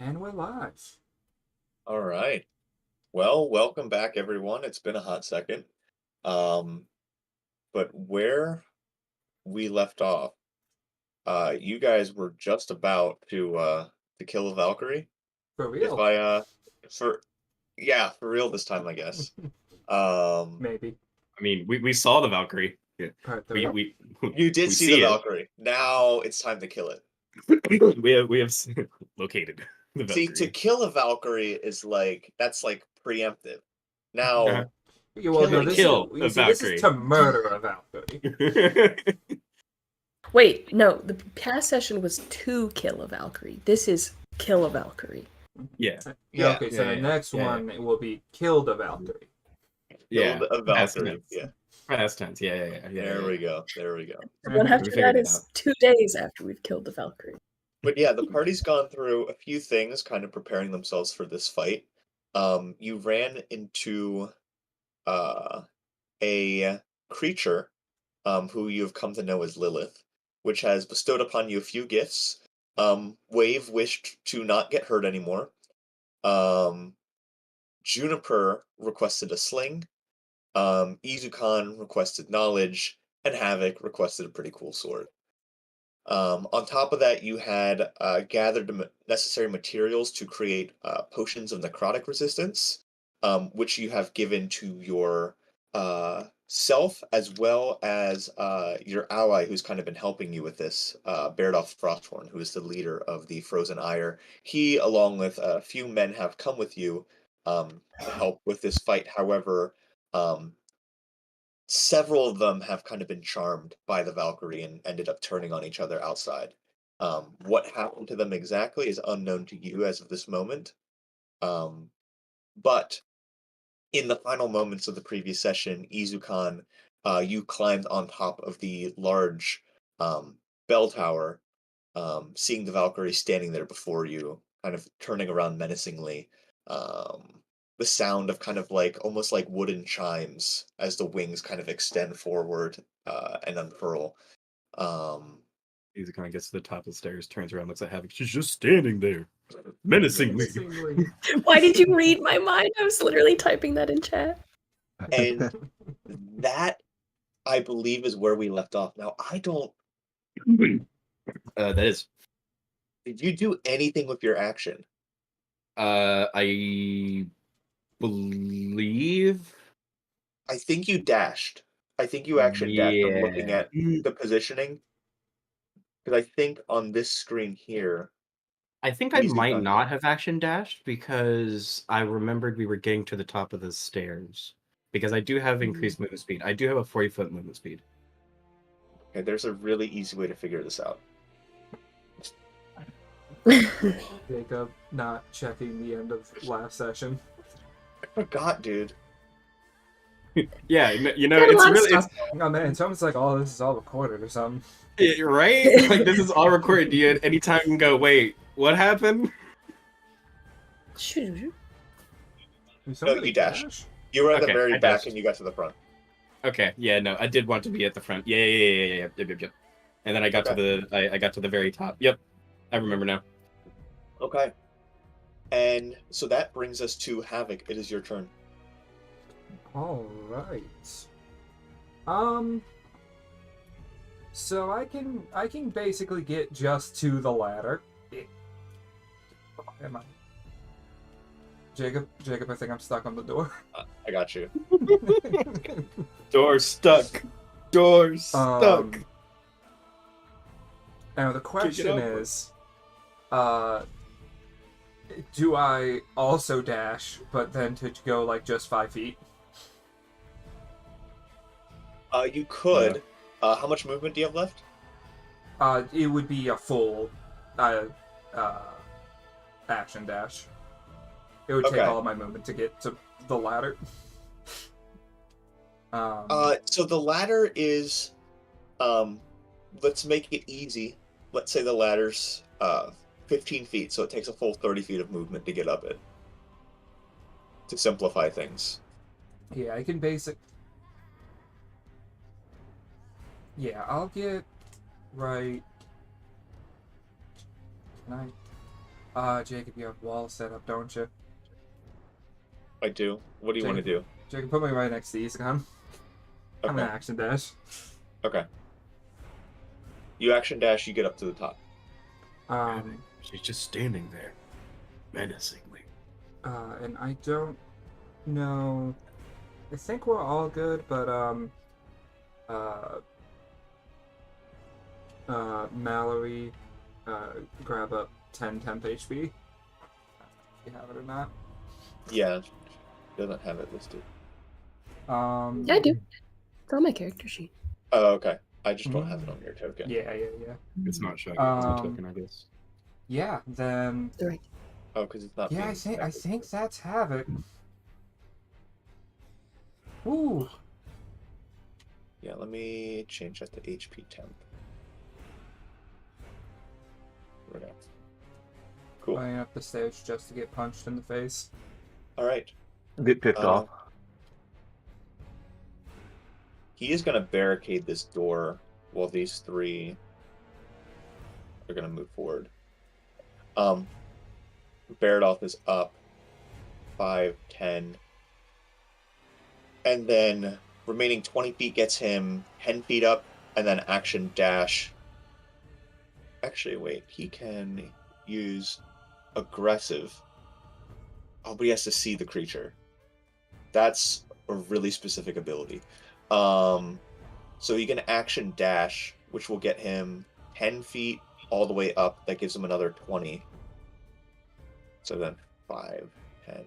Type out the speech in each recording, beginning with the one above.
And we're live. All right. Well, welcome back, everyone. It's been a hot second. Um, but where we left off, you guys were just about to kill a Valkyrie. For If real. I for yeah, for real this time, I guess. Um, Maybe. I mean, we saw the Valkyrie. Yeah. Part We 3. we you did we see the see it. Valkyrie. Now it's time to kill it. We have located the See, to Valkyrie. kill a Valkyrie is that's like preemptive. Uh, Now, Yeah, well, no, killing this is, kill you a see, this is Valkyrie. to murder a Valkyrie. Wait, no, the past session was to kill a Valkyrie. This is kill a Valkyrie. Yeah. Yeah, okay, so Yeah, the yeah, next yeah, one will be killed a Valkyrie. killed Yeah. a Past Valkyrie. tense. Yeah. Past tense. Yeah. There we go. There we go. The one We after figured that it is out. 2 days after we've killed the Valkyrie. But yeah, the party's gone through a few things, kind of preparing themselves for this fight. You ran into uh, a creature who you have come to know as Lilith, which has bestowed upon you a few gifts. Wave wished to not get hurt anymore. Um, Juniper requested a sling. Izukan requested knowledge, and Havoc requested a pretty cool sword. On top of that, you had gathered the necessary materials to create potions of necrotic resistance, which you have given to your self as well as your ally who's kind of been helping you with this, Berdolf Frosthorn, who is the leader of the Frozen Ire. He, along with a few men, have come with you to help with this fight. However, um, several of them have kind of been charmed by the Valkyrie and ended up turning on each other outside. What happened to them exactly is unknown to you as of this moment. But in the final moments of the previous session, Izukan, you climbed on top of the large bell tower, seeing the Valkyrie standing there before you, kind of turning around menacingly. Um, the sound of kind of like almost like wooden chimes as the wings kind of extend forward and unfurl. Um, He kind of gets to the top of the stairs, turns around, looks at Havoc. She's just standing there, menacingly. Menacingly. Why did you read my mind? I was literally typing that in chat. and that, I believe, is where we left off. Now, I don't. That is. Did you do anything with your action? I believe. I think you dashed. I think you action dashed. I'm looking Yeah. at the positioning. Because I think on this screen here, I think I might Izukan. not have action dashed because I remembered we were getting to the top of the stairs. Because I do have increased movement speed. I do have a 40-foot movement speed. Okay, there's a really easy way to figure this out. Jacob not checking the end of last session. I forgot, dude. Yeah, you know, Got a it's lot of really, stuff. Oh man, someone's like, oh, this is all recorded or something. right? Like, this is all recorded. You at any time can go, wait, what happened? Shoot. Did somebody you dashed. dash? You were at the Okay, very I back dashed. and you got to the front. Okay, yeah, no, I did want to be at the front. Yeah. Yep. And then I got to the, I got to the very top. Yep, I remember now. Okay. And so that brings us to Havoc. It is your turn. All right. So I can basically get just to the ladder. Am I? Jacob, I think I'm stuck on the door. I got you. Door stuck. Door stuck. Now the question over. is, do I also dash, but then to go like just 5 feet? You could. How much movement do you have left? It would be a full, action dash. It would take Okay. all of my movement to get to the ladder. So the ladder is, let's make it easy. Let's say the ladder's 15 feet, so it takes a full 30 feet of movement to get up it. To simplify things. Yeah, I can Yeah, I'll get right. Can I? Jacob, you have wall set up, don't you? I do. What do you want to do? Jacob, put me right next to Isekan. I'm Okay. gonna action dash. Okay. You action dash, you get up to the top. She's just standing there, menacingly. And I don't know. I think we're all good, but Mallory, grab up 10 temp HP. You have it or not? Yeah, she doesn't have it listed. Yeah, I do. It's on my character sheet. Oh, okay. I just don't have it on your token. Yeah. It's not showing up as a Um, token, I guess. Yeah, then. Right. Oh, because it's not. Yeah, I think that's Havoc. Ooh. Yeah, let me change that to HP temp. Right. Cool. Running up the stairs just to get punched in the face. All right. Get picked off. He is going to barricade this door while these three are going to move forward. Baradoff is up 5, 10. And then remaining 20 feet gets him 10 feet up, and then action dash. Actually, wait. He can use aggressive. Oh, but he has to see the creature. That's a really specific ability. So he can action dash, which will get him 10 feet all the way up. That gives him another 20. So then 5, 10,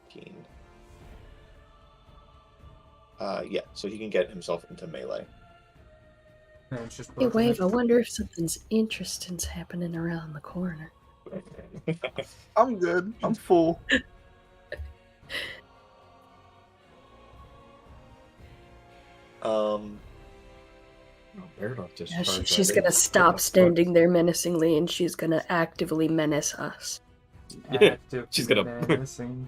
15. Yeah, so he can get himself into melee. And it's just Hey, Wave, I wonder if something's interesting's happening around the corner. I'm good. I'm full. Baradoff just Yeah, charged she's right gonna in. stop What the standing there menacingly, and she's gonna actively menace us. active She's gonna- menacing.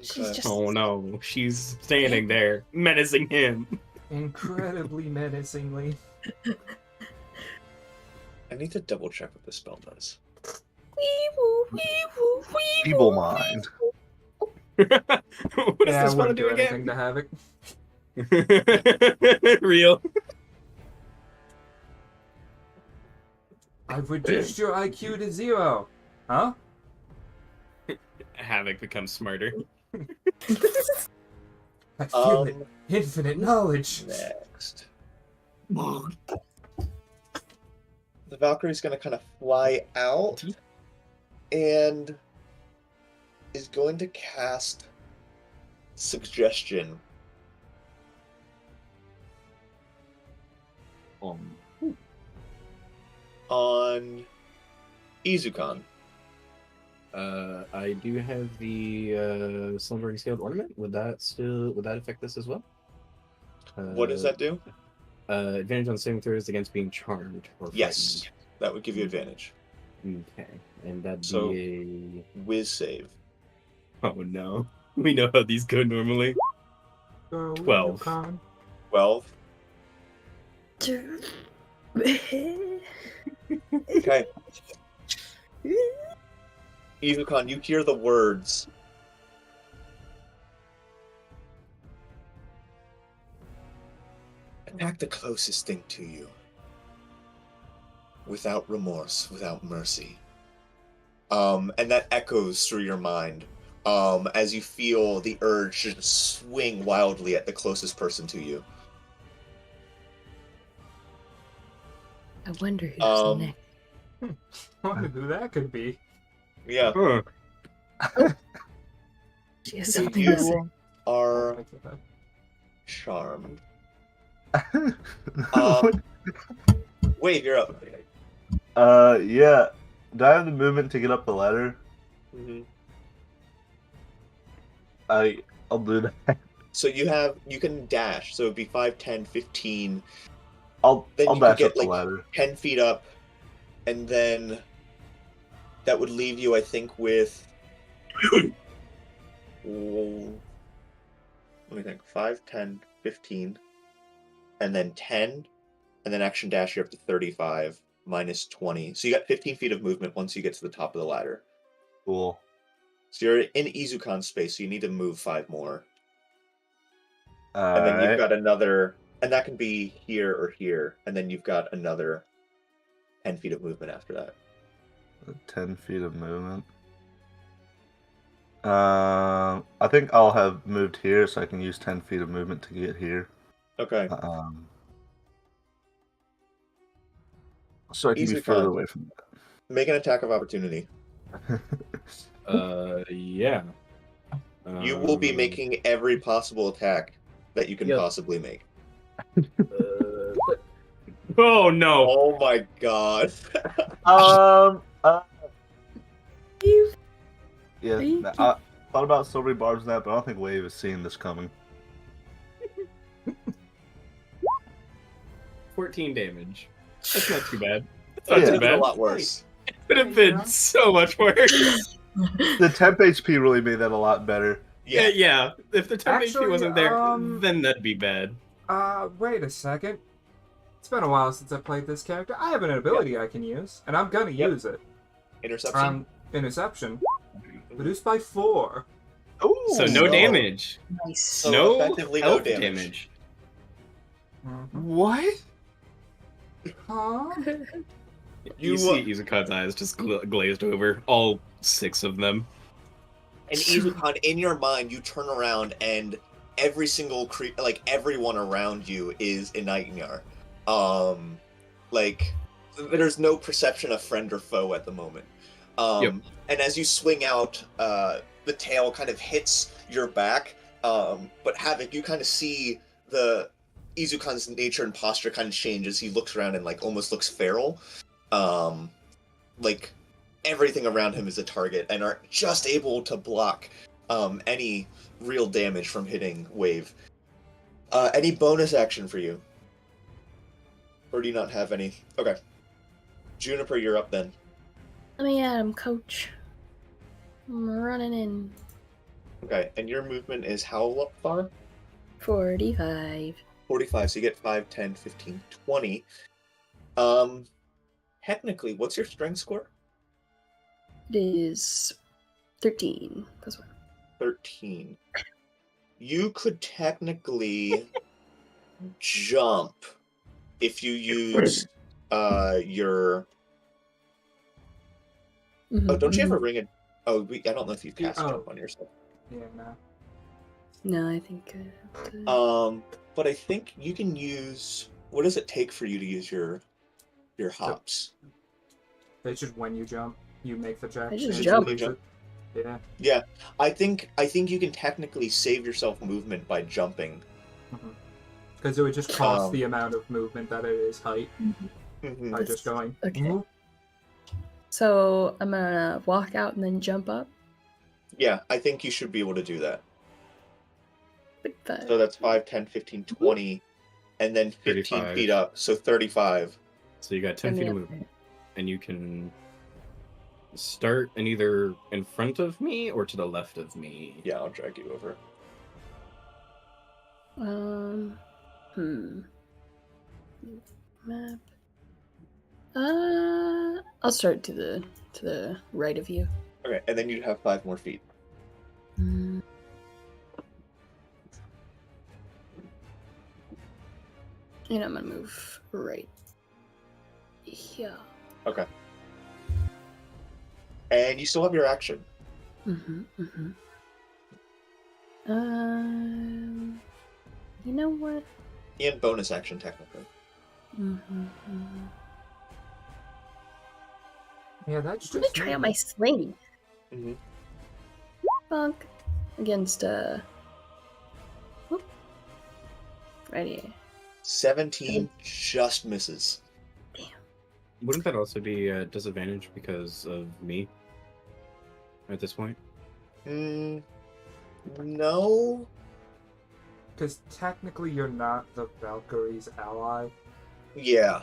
She's Okay. just fuck? Oh no, she's standing there, menacing him. Incredibly menacingly. I need to double check what this spell does. Feeble mind. What does Yeah, I this wouldn't want to do do anything again? to Havoc. Real. I've reduced your IQ to 0. Huh? Havoc becomes smarter. I feel it. Infinite knowledge. Next. The Valkyrie's going to kind of fly out and is going to cast Suggestion. On Izukan. I do have the slumbering scaled ornament. Would that affect this as well? What does that do? Advantage on saving throws against being charmed or Yes, that would give you advantage. frightened. Okay, and that'd So- be Whiz save. a. Oh no, we know how these go normally. Go 12. Yukon. 12. Okay. Izukan, you hear the words. Attack the closest thing to you. Without remorse, without mercy. And that echoes through your mind. As you feel the urge to just swing wildly at the closest person to you. I wonder who's Um, next. Wonder who that could be. Yeah. Huh. She has something to say. You are charmed. Wait, you're up. Yeah. Do I have the movement to get up the ladder? Mm-hmm. I'll do that. So you can dash, so it'd be 5, 10, 15, I'll Then you could dash get, up the like, ladder. 10 feet up, and then that would leave you, I think, with... Let me think. 5, 10, 15, and then 10, and then action dash, you're up to 35. minus 20. So you got 15 feet of movement once you get to the top of the ladder. Cool. So you're in Izukan's space, so you need to move 5 more. And All then you've right. got another, and that can be here or here, and then you've got another 10 feet of movement after that. 10 feet of movement. I think I'll have moved here, so I can use 10 feet of movement to get here. Okay. So I can be further Izukan. away from Make an attack of opportunity. that. Yeah. You will be making every possible attack that you can Yep. possibly make. Oh no! Oh my god. You Yeah, Thank I thought about so many barbs in that, but I don't think Wave is seeing this coming. 14 damage. That's not too bad. That's Yeah. not too It's a bad. lot worse. It could have been so much worse. The temp HP really made that a lot better. Yeah, yeah. If the temp HP Actually, wasn't there, um, then that'd be bad. Wait a second. It's been a while since I played this character. I have an ability I can use, and I'm gonna use it. Interception. Interception. Reduced by 4. Ooh, So no damage. nice. So no effectively no health damage. What? Huh? You see Izukan's eyes just glazed over, all 6 of them. And Izukan, in your mind, you turn around and every single like everyone around you is a nightmare. Like there's no perception of friend or foe at the moment. Yep. And as you swing out, the tail kind of hits your back. But Havoc, you kind of see the Izukan's nature and posture kind of change as he looks around and like almost looks feral. Like everything around him is a target and are just able to block any real damage from hitting Wave. Any bonus action for you? Or do you not have any? Okay. Juniper, you're up then. Let me at him, coach. I'm running in. Okay, and your movement is how far? 45. 45, so you get 5, 10, 15, 20. Technically, what's your strength score? It is 13. That's what. 13. You could technically jump if you use your... Oh, don't you have a ring of... Oh, I don't know if you've cast jump on yourself. Yeah, no. No, I think. But I think you can use... What does it take for you to use your hops? It's just when you jump, you make the check. I just and jump. you lose it. Yeah. Yeah, I think you can technically save yourself movement by jumping. Because it would just cost the amount of movement that it is height Mhm. by just going. Okay. "Whoop." So I'm gonna walk out and then jump up. Yeah, I think you should be able to do that. Big five. So that's 5, 10, 15, 20, and then 15 35. feet up, so 35. So you got 10 feet of movement. And you can start in either in front of me or to the left of me. Yeah, I'll drag you over. Map. I'll start to the right of you. Okay, and then you'd have 5 more feet. Mm. And I'm gonna move right here. Okay. And you still have your action. You know what? And bonus action, technically. Yeah, that's I'm gonna just. try out my sling. Mm-hmm. Bonk. Against whoop. Right here. 17 just misses. Wouldn't that also be a disadvantage because of me at this point? No. Because technically you're not the Valkyrie's ally. Yeah.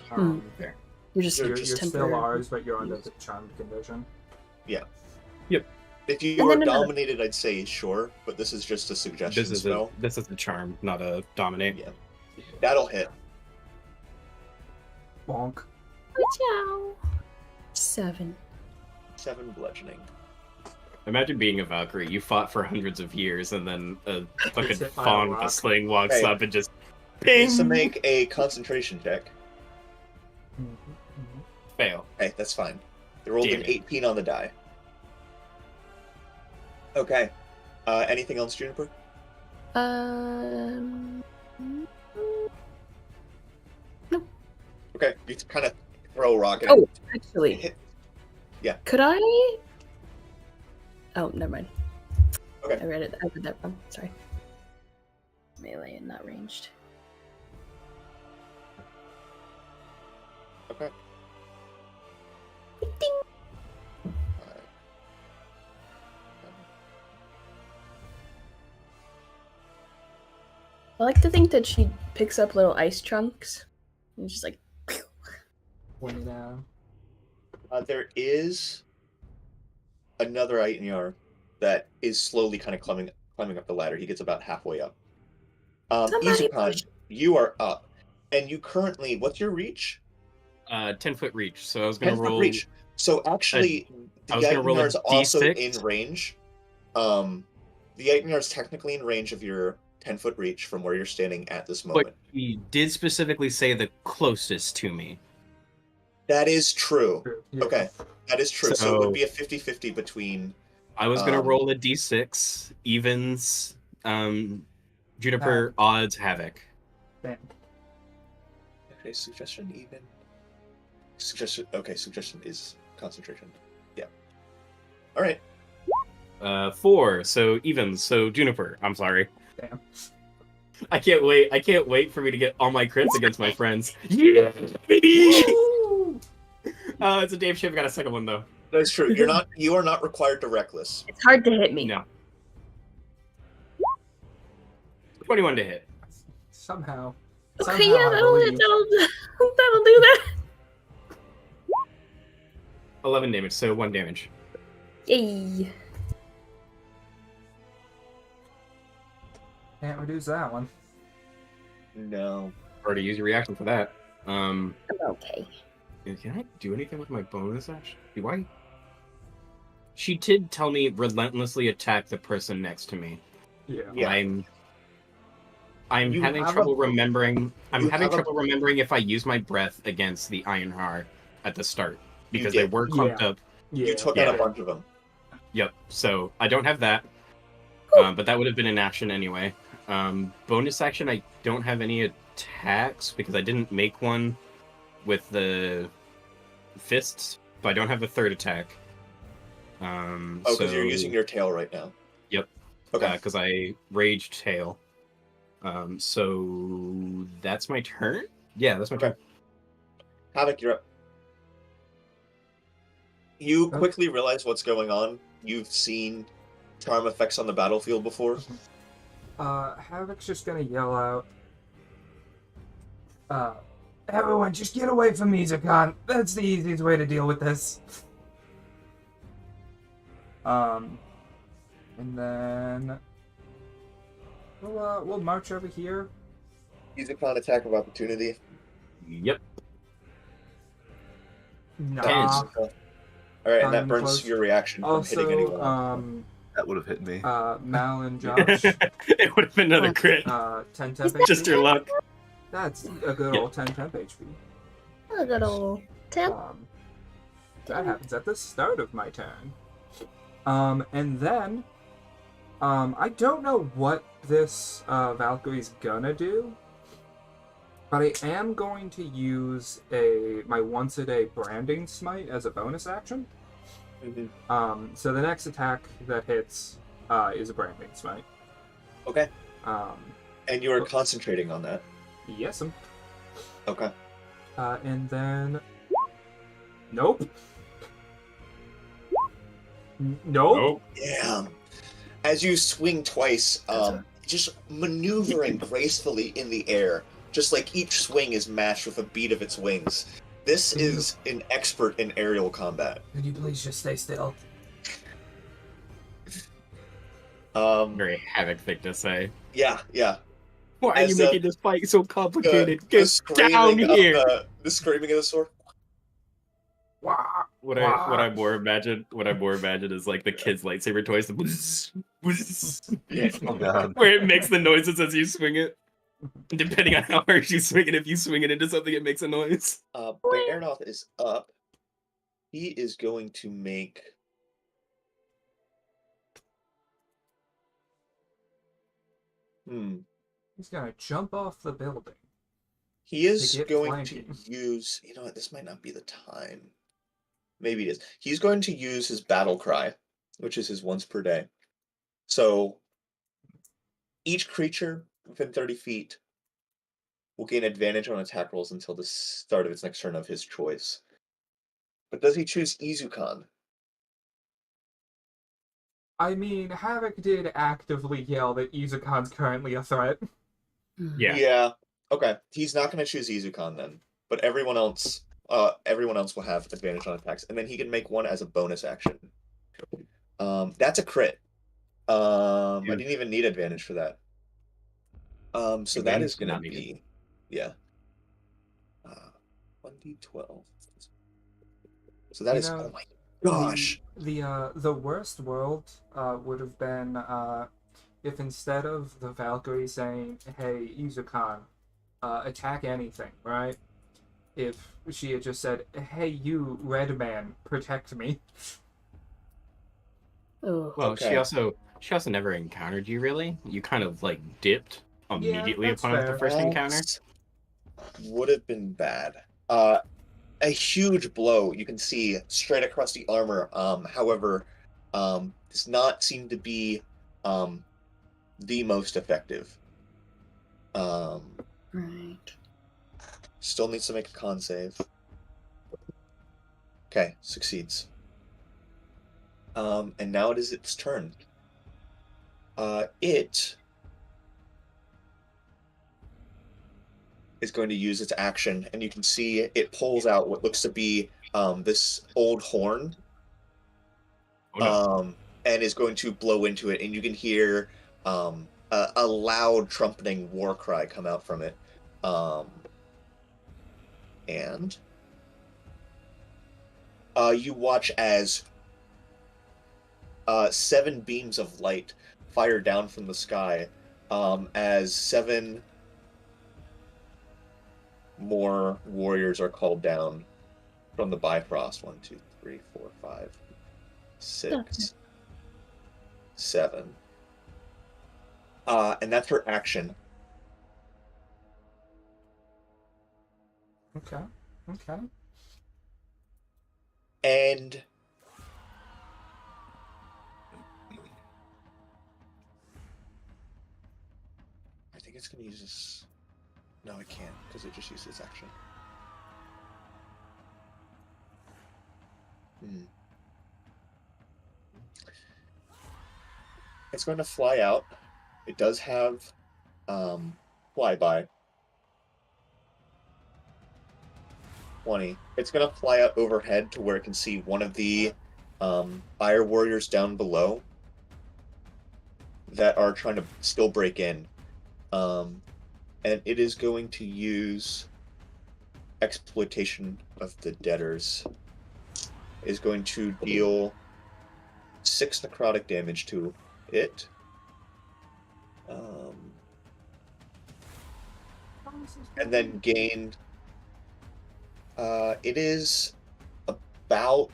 Fair. You're just You're just still temporary. ours, but you're under the charmed condition. Yeah. Yep. If you And were then another- dominated, I'd say sure, but this is just a suggestion This is spell. a charm, not a dominate. Yeah. That'll hit. Bonk. Ciao. 7. 7 bludgeoning. Imagine being a Valkyrie. You fought for hundreds of years, and then a fucking hit by a fawn with a rock. sling walks Hey. up and just Needs to ping. make a concentration check. Fail. Hey, that's fine. They rolled Damn an it. 18 on the die. Okay. Anything else, Juniper? Okay, you kind of throw a rock at Oh, it. actually. Hit. Yeah. Could I? Oh, never mind. Okay. I read that wrong. Sorry. Melee and not ranged. Okay. Ding. I like to think that she picks up little ice chunks and just like. Way down. There is another Aitnyar that is slowly kind of climbing up the ladder. He gets about halfway up. Somebody Izukon, push. you are up, and you currently, what's your reach? 10-foot reach. So I was gonna 10 foot roll. reach. So actually, the I was gonna roll a Aitnyar is also D6. in range. The Aitnyar is technically in range of your 10-foot reach from where you're standing at this moment. But he did specifically say the closest to me. That is true. Yeah. Okay, that is true. So it would be a 50-50 between. I was gonna Um, roll a D6 evens. Juniper odds havoc. Damn. Okay, suggestion even. Suggestion. Okay, suggestion is concentration. Yeah. All right. 4, so evens. So Juniper. I'm sorry. Damn. I can't wait. I can't wait for me to get all my crits against my friends. Yeah, baby. It's a damn shame I got a second one though. That's true. You are not required to reckless. It's hard to hit me. No. 21 to hit. Somehow. Okay, Somehow yeah, I that'll believe. that'll do that. 11 damage. So 1 damage. Yay. Can't reduce that one. No. Already use your reaction for that. I'm okay. Can I do anything with my bonus action? Do I? She did tell me relentlessly attack the person next to me. Yeah. Yeah. I'm You having have trouble a- remembering. I'm you having have a- trouble remembering if I use my breath against the Ironheart at the start because they did. were clumped Yeah. up. Yeah. You took out Yeah. a bunch of them. Yep. So I don't have that, but that would have been an action anyway. Bonus action, I don't have any attacks because I didn't make one with the fists, but I don't have a third attack. Oh, because you're using your tail right now. Yep. Okay. Because I raged tail. So that's my turn. Yeah, that's my Okay. turn. Havoc, you're up. You Okay. quickly realize what's going on. You've seen charm effects on the battlefield before. Havoc's just gonna yell out. Everyone, just get away from me, Zakon. That's the easiest way to deal with this. And then we'll march over here. Use a con attack of opportunity. Yep. Nah. All right, and that I'm burns close. your reaction from hitting anyone. Also, That would have hit me. Mal and Josh, It would have been another crit. 10 temp HP. Just your luck. That's a good Yeah. old 10 temp HP. A good old tip. That happens at the start of my turn. And then, I don't know what this Valkyrie's gonna do, but I am going to use my once a day branding smite as a bonus action. Mhm. So the next attack that hits is a branding smite. Okay. And you are Oh. concentrating on that. Yes, Okay. and then nope. Nope. Damn. As you swing twice, just maneuvering gracefully in the air, just like each swing is matched with a beat of its wings. This is an expert in aerial combat. Could you please just stay still? Very Havoc thing to say. Yeah. Why are As you the- making this fight so complicated? The Get screaming down of here! the screaming of the sword. I more imagine is like the kids' lightsaber toys, the bzz, bzz, Yeah. Oh god. where it makes the noises as you swing it. Depending on how hard you swing it, if you swing it into something, it makes a noise. Baernoth is up. He is going to make. He's gonna jump off the building. He is get going flanking. to use. You know what? This might not be the time. Maybe it is. He's going to use his battle cry, which is his once per day. So each creature within 30 feet will gain advantage on attack rolls until the start of its next turn of his choice. But does he choose Izukan? I mean, Havoc did actively yell that Izukan's currently a threat. Yeah. Yeah. Okay. He's not going to choose Izukan then. But everyone else will have advantage on attacks, and then he can make one as a bonus action. That's a crit. I didn't even need advantage for that. So that is going to be, yeah. 1d12. So that is. Oh my gosh. The worst world would have been if instead of the Valkyrie saying, "Hey, Izukan, attack anything," right? If she had just said, "Hey, you red man, protect me." Oh. Well, Okay. she also never encountered you really. You kind of like dipped immediately that's upon the fair. first encounter. That would have been bad. A huge blow you can see straight across the armor. However, does not seem to be the most effective. Right. Still needs to make a con save. Okay, succeeds. And now it is its turn. It is going to use its action, and you can see it pulls out what looks to be this old horn. Oh no. And is going to blow into it, and you can hear a loud trumpeting war cry come out from it. And you watch as 7 beams of light fire down from the sky, as 7 more warriors are called down from the Bifrost. 1, 2, 3, 4, 5, 6, 7. And that's her action. Okay. And I think it's going to use this. No, it can't, because it just used its action. It's going to fly out. It does have flyby. 20. It's going to fly out overhead to where it can see one of the fire warriors down below that are trying to still break in. And it is going to use exploitation of the debtors. Is going to deal 6 necrotic damage to it. And then gain. It is about.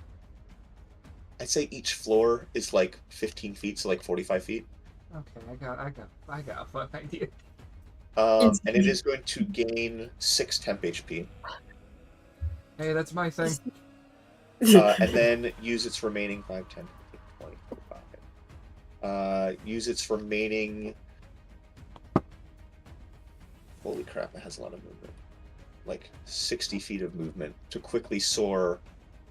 I'd say each floor is like 15 feet, so like 45 feet. Okay, I got a fun idea. And it is going to gain 6 temp HP. Hey, that's my thing. And then use its remaining 5, 10, 15, 20, 25. Use its remaining. Holy crap, it has a lot of movement. Like 60 feet of movement to quickly soar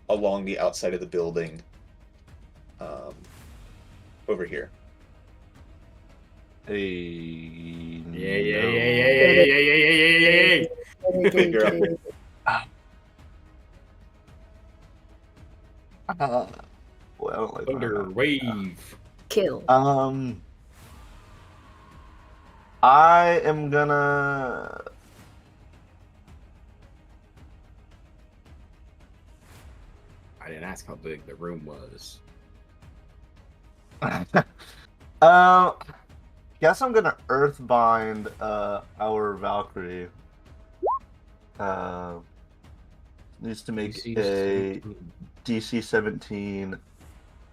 along the outside of the building. Over here. Hey. Yeah. You're up. Boy, I don't like Thunder that. wave. Kill. I am gonna. I didn't ask how big the room was. Guess I'm gonna Earthbind our Valkyrie. Needs to make DC a 17. DC 17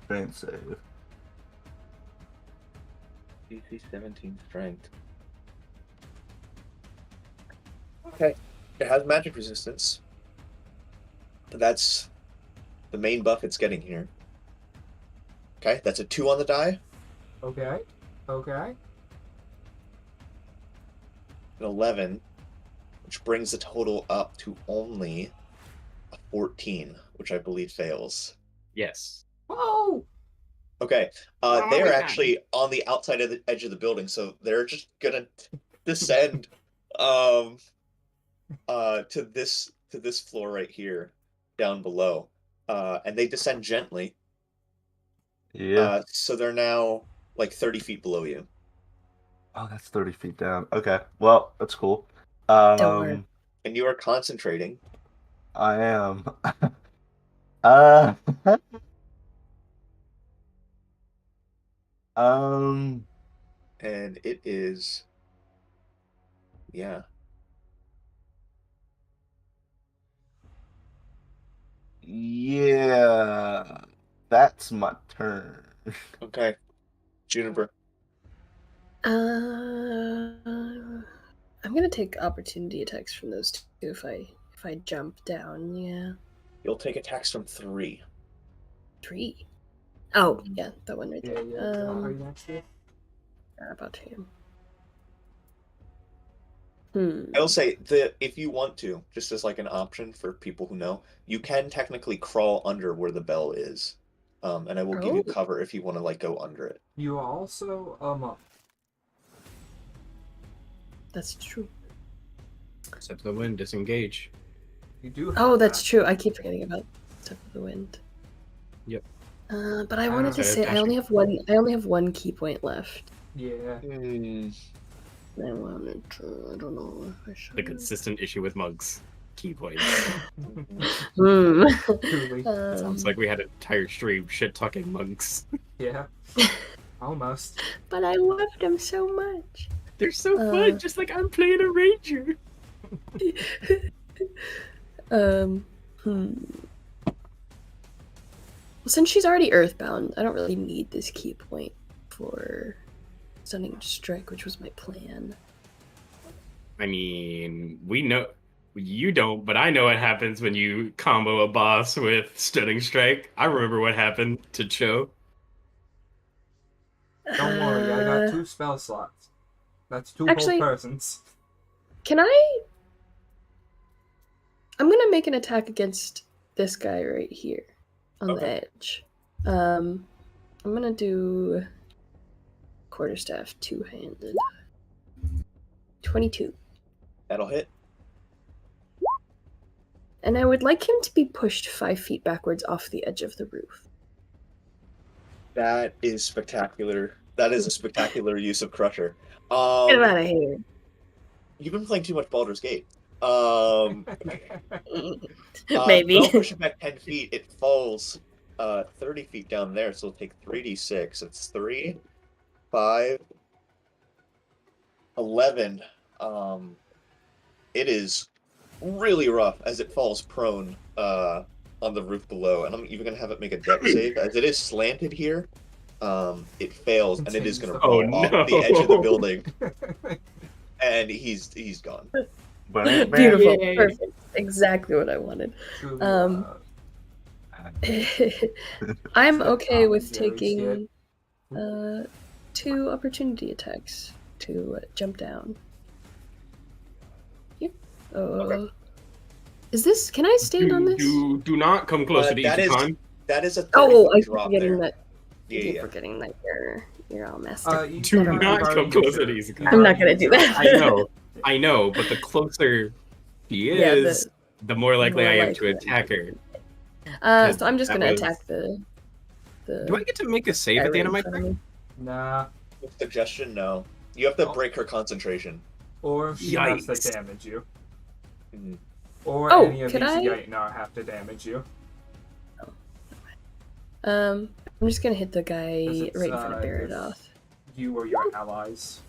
strength save. DC 17 strength. Okay. It has magic resistance. That's the main buff it's getting here. Okay, that's a 2 on the die. Okay. Okay. An 11, which brings the total up to only a 14, which I believe fails. Yes. Whoa! Okay, Oh, they're my actually on the outside of the edge of the building, so they're just gonna descend to this floor right here, down below. And they descend gently. Yeah. So they're now like 30 feet below you. Oh, that's 30 feet down. Okay. Well, that's cool. Don't worry. And you are concentrating. I am. uh, um, And it is, yeah. yeah. That's my turn. Okay. Juniper. I'm gonna take opportunity attacks from those two if I jump down. Yeah, You'll take attacks from 3. 3. Oh yeah, that one right Yeah, there. yeah. John, are you next to? Forgot about him. I will say if you want to, just as like an option for people who know, you can technically crawl under where the bell is. And I will give you Oh. cover if you want to like go under it. You are also That's true. Step of the wind, disengage. you do. Oh, have that's that. true. I keep forgetting about Step of the Wind. Yep. But I wanted to Okay, say I only have one. I only have one key point left. Yeah. I wanted to. I don't know if I should. The consistent issue with mugs. Key points. Hmm. Truly. Sounds like we had an entire stream shit talking mugs. Yeah. Almost. But I loved them so much. They're so fun, just like I'm playing a ranger. Well, since she's already earthbound, I don't really need this key point for stunning strike, which was my plan. I mean, we know you don't, but I know what happens when you combo a boss with stunning strike. I remember what happened to Cho. Don't worry, I got 2 spell slots. That's 2 Actually- whole persons. Can I? I'm gonna make an attack against this guy right here on the Okay. edge. I'm gonna do quarterstaff two-handed. 22. That'll hit. And I would like him to be pushed 5 feet backwards off the edge of the roof. That is spectacular. That is a spectacular use of Crusher. Get him out of here. You've been playing too much Baldur's Gate. Maybe. I'll push it back 10 feet. It falls 30 feet down there, so it'll take 3d6. It's 3, 5, 11. It is really rough as it falls prone on the roof below, and I'm even going to have it make a deck save. As it is slanted here, it fails, and it is going to Oh, roll off the edge of the no. building, and he's gone. Beautiful. Yay. Perfect. Exactly what I wanted. Truly, I'm okay with Very taking 2 opportunity attacks to jump down. Yep. Okay. Is this? Can I stand on this? Do not come closer to that each is- time. That is a 30 Oh, I foot keep drop forgetting there. that. I Yeah, keep yeah. forgetting that you're all messed up. you Do can- not you've come already closer to used these it. guys. I'm not gonna do that. I know, but the closer he Yeah, is, the more likely more I am to likely. attack her. So I'm just that gonna was- attack the. Do I get to make a save guy at the end of my right in front turn? me. Nah. Suggestion, no. You have to Oh. break her concentration. Or she has to Yikes. damage you. Mhm. Or Oh, any of could these I- Yightnar have to damage you. I'm just gonna hit the 'Cause guy it's, right in front of if Baradoth. you or your allies.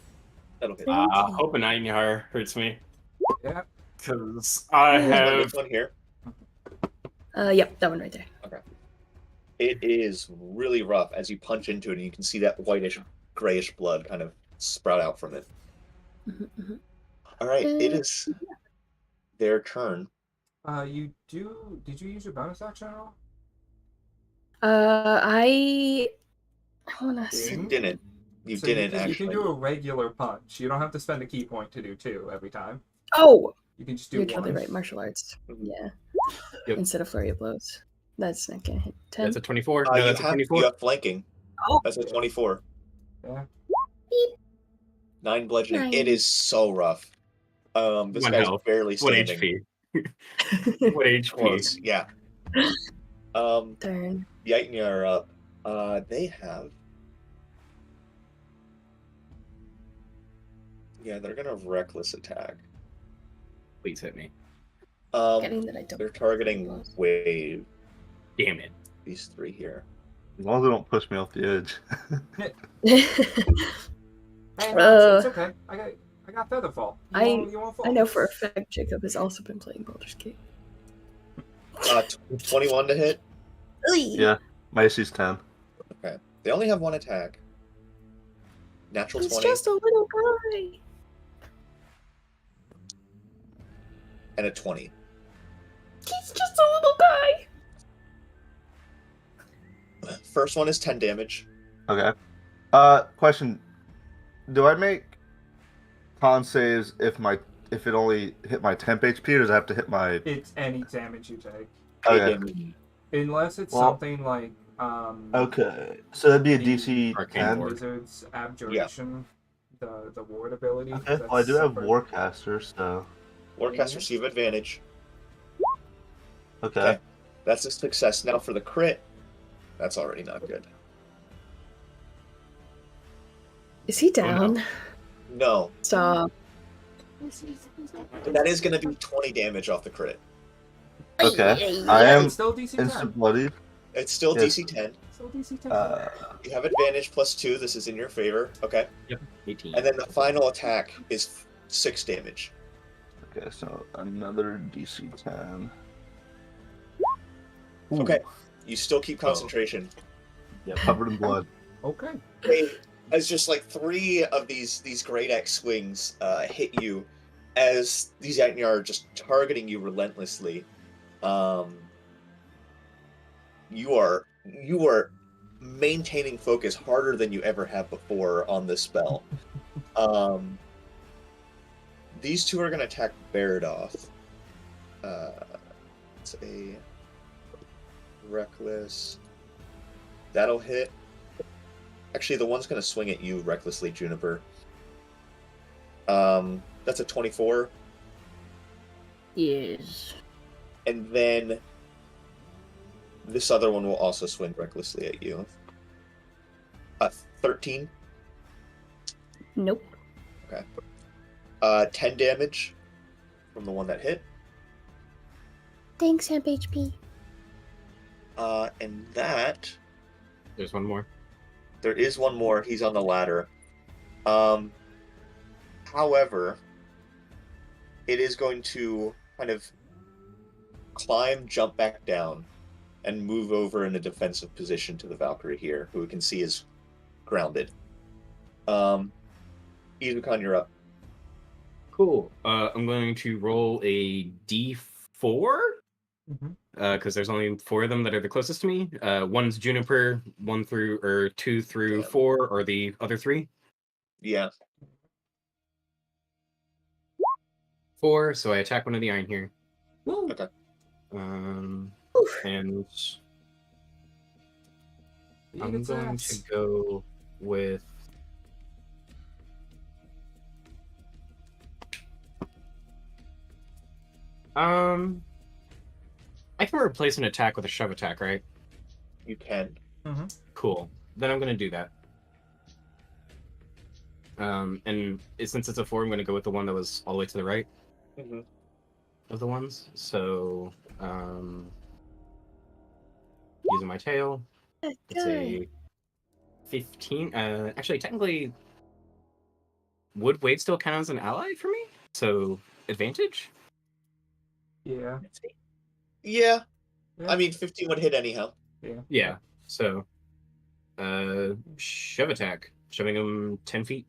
That'll hit. Hope an Einjar hurts me. Yeah. Because I Is that have. this one here? Yep, that one right there. It is really rough as you punch into it, and you can see that whitish, grayish blood kind of sprout out from it. Mhm. All right, it is their turn. Did you use your bonus action at all? I wanna You see. Didn't. You So didn't you can actually. do a regular punch. You don't have to spend a key point to do 2 every time. Oh, You can just do you're 1. totally right. Martial arts. Mhm. Yeah. Yep. Instead of flurry of blows. That's not gonna hit. 10. That's a 24. No, that's a You 24. have flanking. Oh. That's a 24. Yeah. 9 bludgeoning. 9. It is so rough. This 1 guy's health. barely 1 standing. HP. 1 HP. Close. Yeah. Turn. Yaitnya are up. They have. Yeah, they're gonna reckless attack. Please hit me. Getting that I don't. They're targeting wave. Damn it. These 3 here. As long as they don't push me off the edge. Hey, no, it's okay. I got Featherfall. I won't fall. I know for a fact Jacob has also been playing Baldur's Gate. 21 to hit. Yeah, my AC's 10. Okay. They only have 1 attack. Natural He's 20 just a little guy. and a 20. He's just a little guy. First one is 10 damage. Okay. Question: do I make con saves if it only hit my temp HP, or does it have to hit my? It's any damage you take, Okay. Damage. unless it's Well- something like Okay. So that'd be a The DC Arcane 10. Ward. Wizard's Abjuration, the ward ability. Okay. that's Well, I do have separate. Warcaster, so Warcast receive advantage. okay. Okay. That's a success. Now for the crit, that's already not good. Is he Oh, no. down? No, Stop. but that is going to be 20 damage off the crit. Okay. Yeah, I am it's still DC 10. instant bloodied. It's still Yes. DC 10. Still DC 10. You have advantage +2. This is in your favor. Okay. 18. And then the final attack is 6 damage. Okay, so another DC 10. Ooh. Okay. You still keep concentration. Yeah, covered in blood. Okay. As just like 3 of these Great Axe swings hit you, as these Yaitnya are just targeting you relentlessly. You are maintaining focus harder than you ever have before on this spell. These 2 are going to attack Baradoth. It's a reckless. That'll hit. Actually, the one's going to swing at you recklessly, Juniper. That's a 24. Yes. And then this other one will also swing recklessly at you. 13. Nope. 10 damage from the one that hit. Thanks, Amp HP. And that... There's one more. There is one more. He's on the ladder. However, it is going to kind of climb, jump back down, and move over in a defensive position to the Valkyrie here, who we can see is grounded. Izukan, you're up. Cool. I'm going to roll a D4 because there's only 4 of them that are the closest to me. One's Juniper, 2 through Damn. 4 are the other 3. Yeah. 4, so I attack one of the iron here. Woo. Okay. And Beat I'm its going ass. to go with I can replace an attack with a shove attack, right? You can. Cool. Then I'm gonna do that. And since it's a 4, I'm gonna go with the one that was all the way to the right Mhm. of the ones. So using my tail, It's a 15. Actually, technically, would Wade still count as an ally for me? So advantage? Yeah. Yeah. Yeah. I mean, 15 would hit anyhow. Yeah. Yeah. So, shove attack, shoving him 10 feet.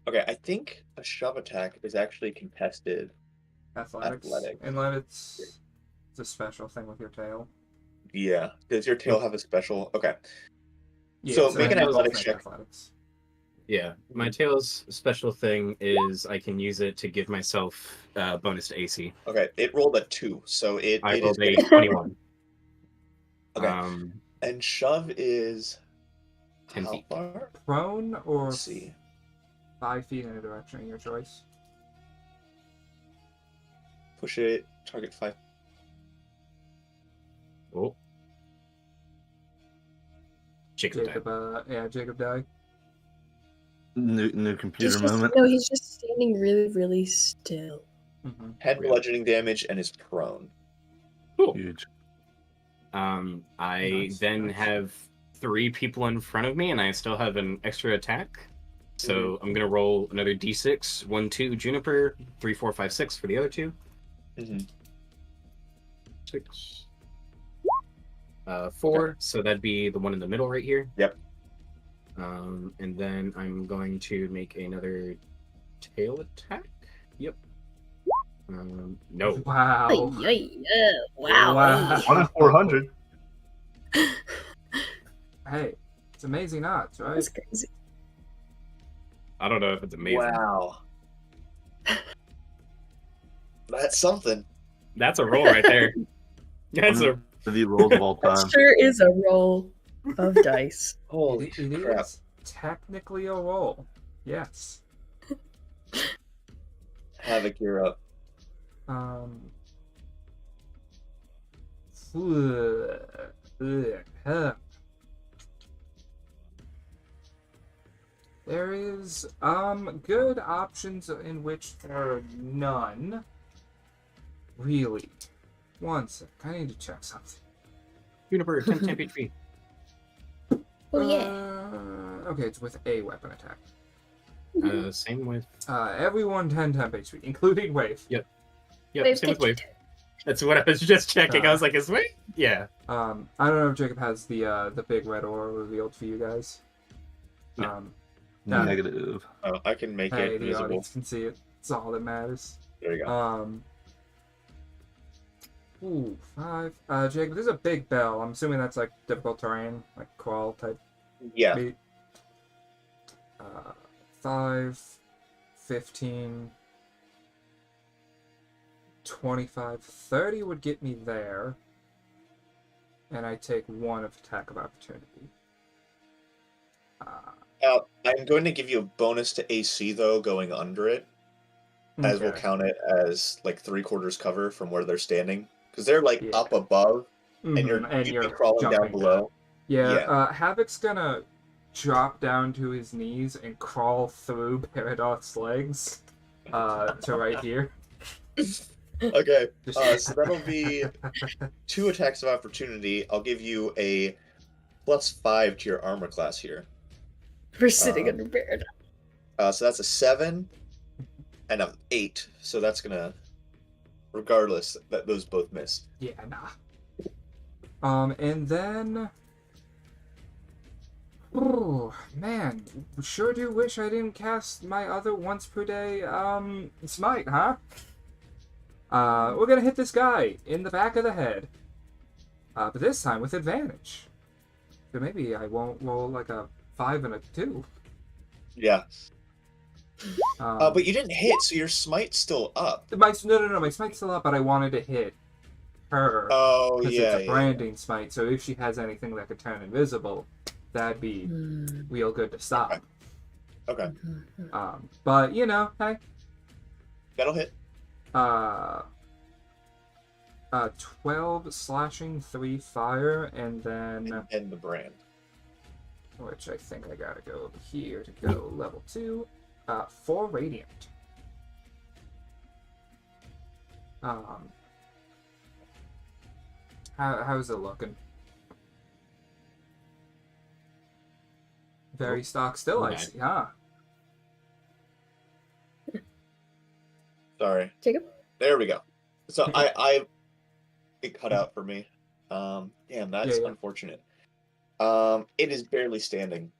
Okay, I think a shove attack is actually contested. Athletics. Athletics. Unless it's a special thing with your tail. Yeah. Does your tail have a special? Okay. Yeah, So make an they both athletics make check. athletics. Yeah, my tail's special thing is I can use it to give myself bonus to AC. Okay, it rolled a 2, so it I is rolled a gonna- 21. Okay. And shove is 10 how feet. far? Prone or Let's see. 5 feet in a direction, your choice. Push it. Target 5. Oh. Jacob died. Jacob died. New computer moment. No, he's just standing really, really still. Mm-hmm. 10 Really? bludgeoning damage and is prone. Cool. Huge. I Nice, then nice. have 3 people in front of me, and I still have an extra attack. So I'm gonna roll another d6. 1, 2, Juniper. 3, 4, 5, 6 for the other 2. Mm-hmm. 6. 4. So that'd be the one in the middle right here. Yep. And then I'm going to make another tail attack. Yep. No. Wow. Wow. Wow. 1 in 400. Hey, it's amazing odds, right? That's crazy. I don't know if it's amazing. Wow. That's something. That's a roll right there. That's a The rolls of all That time. sure is a roll of dice. Holy It crap. is technically a roll. Yes. Havoc, you're up. There is good options in which there are none. Really. One sec, I need to check something. Juniper, 10 HP. Oh yeah. Okay, it's with a weapon attack. Same with. Everyone 10 temp HP, including Wave. Yep, Wave, same with take Wave. That's what I was just checking. I was like, is Wave? Yeah. I don't know if Jacob has the big red aura revealed for you guys. No. No. Negative. Oh, I can make Hey, it the visible. audience can see it. It's all that matters. There you go. Ooh, 5. Jacob, there's a big bell. I'm assuming that's like difficult terrain, like crawl type. Yeah. Beat. 5, 15, 25, 30 would get me there. And I take 1 of attack of opportunity. I'm going to give you a bonus to AC, though, going under it, as we'll Okay. count it as like 3/4 cover from where they're standing. Because they're like Yeah. up above, and Mhm, you'd be crawling down jumping below. Yeah, Yeah. Havoc's gonna drop down to his knees and crawl through Paradox's legs to right here. Okay, Just- so that'll be 2 attacks of opportunity. I'll give you a +5 to your armor class here. We're sitting Um, under Baird. So that's a 7 and an 8. So that's gonna, regardless, that those both miss. Yeah, nah. And then... Oh, man. Sure do wish I didn't cast my other once per day, smite, huh? We're gonna hit this guy in the back of the head. But this time with advantage. So maybe I won't roll like a 5 and a 2. Yeah. Um, But you didn't hit, so your smite's still up. my smite's still up, but I wanted to hit her. Oh, Because yeah. it's a branding smite, so if she has anything that could turn invisible, that'd be real good to stop. Okay. But, you know, hey, That'll hit. 12 slashing, 3 fire, and then, And the brand. which I think I gotta go over here to go level 2, 4 radiant. How's it looking? Very stock still, I Okay. see, huh? Sorry. Jacob? There we go. So it cut out for me. Damn, that's Yeah. unfortunate. It is barely standing.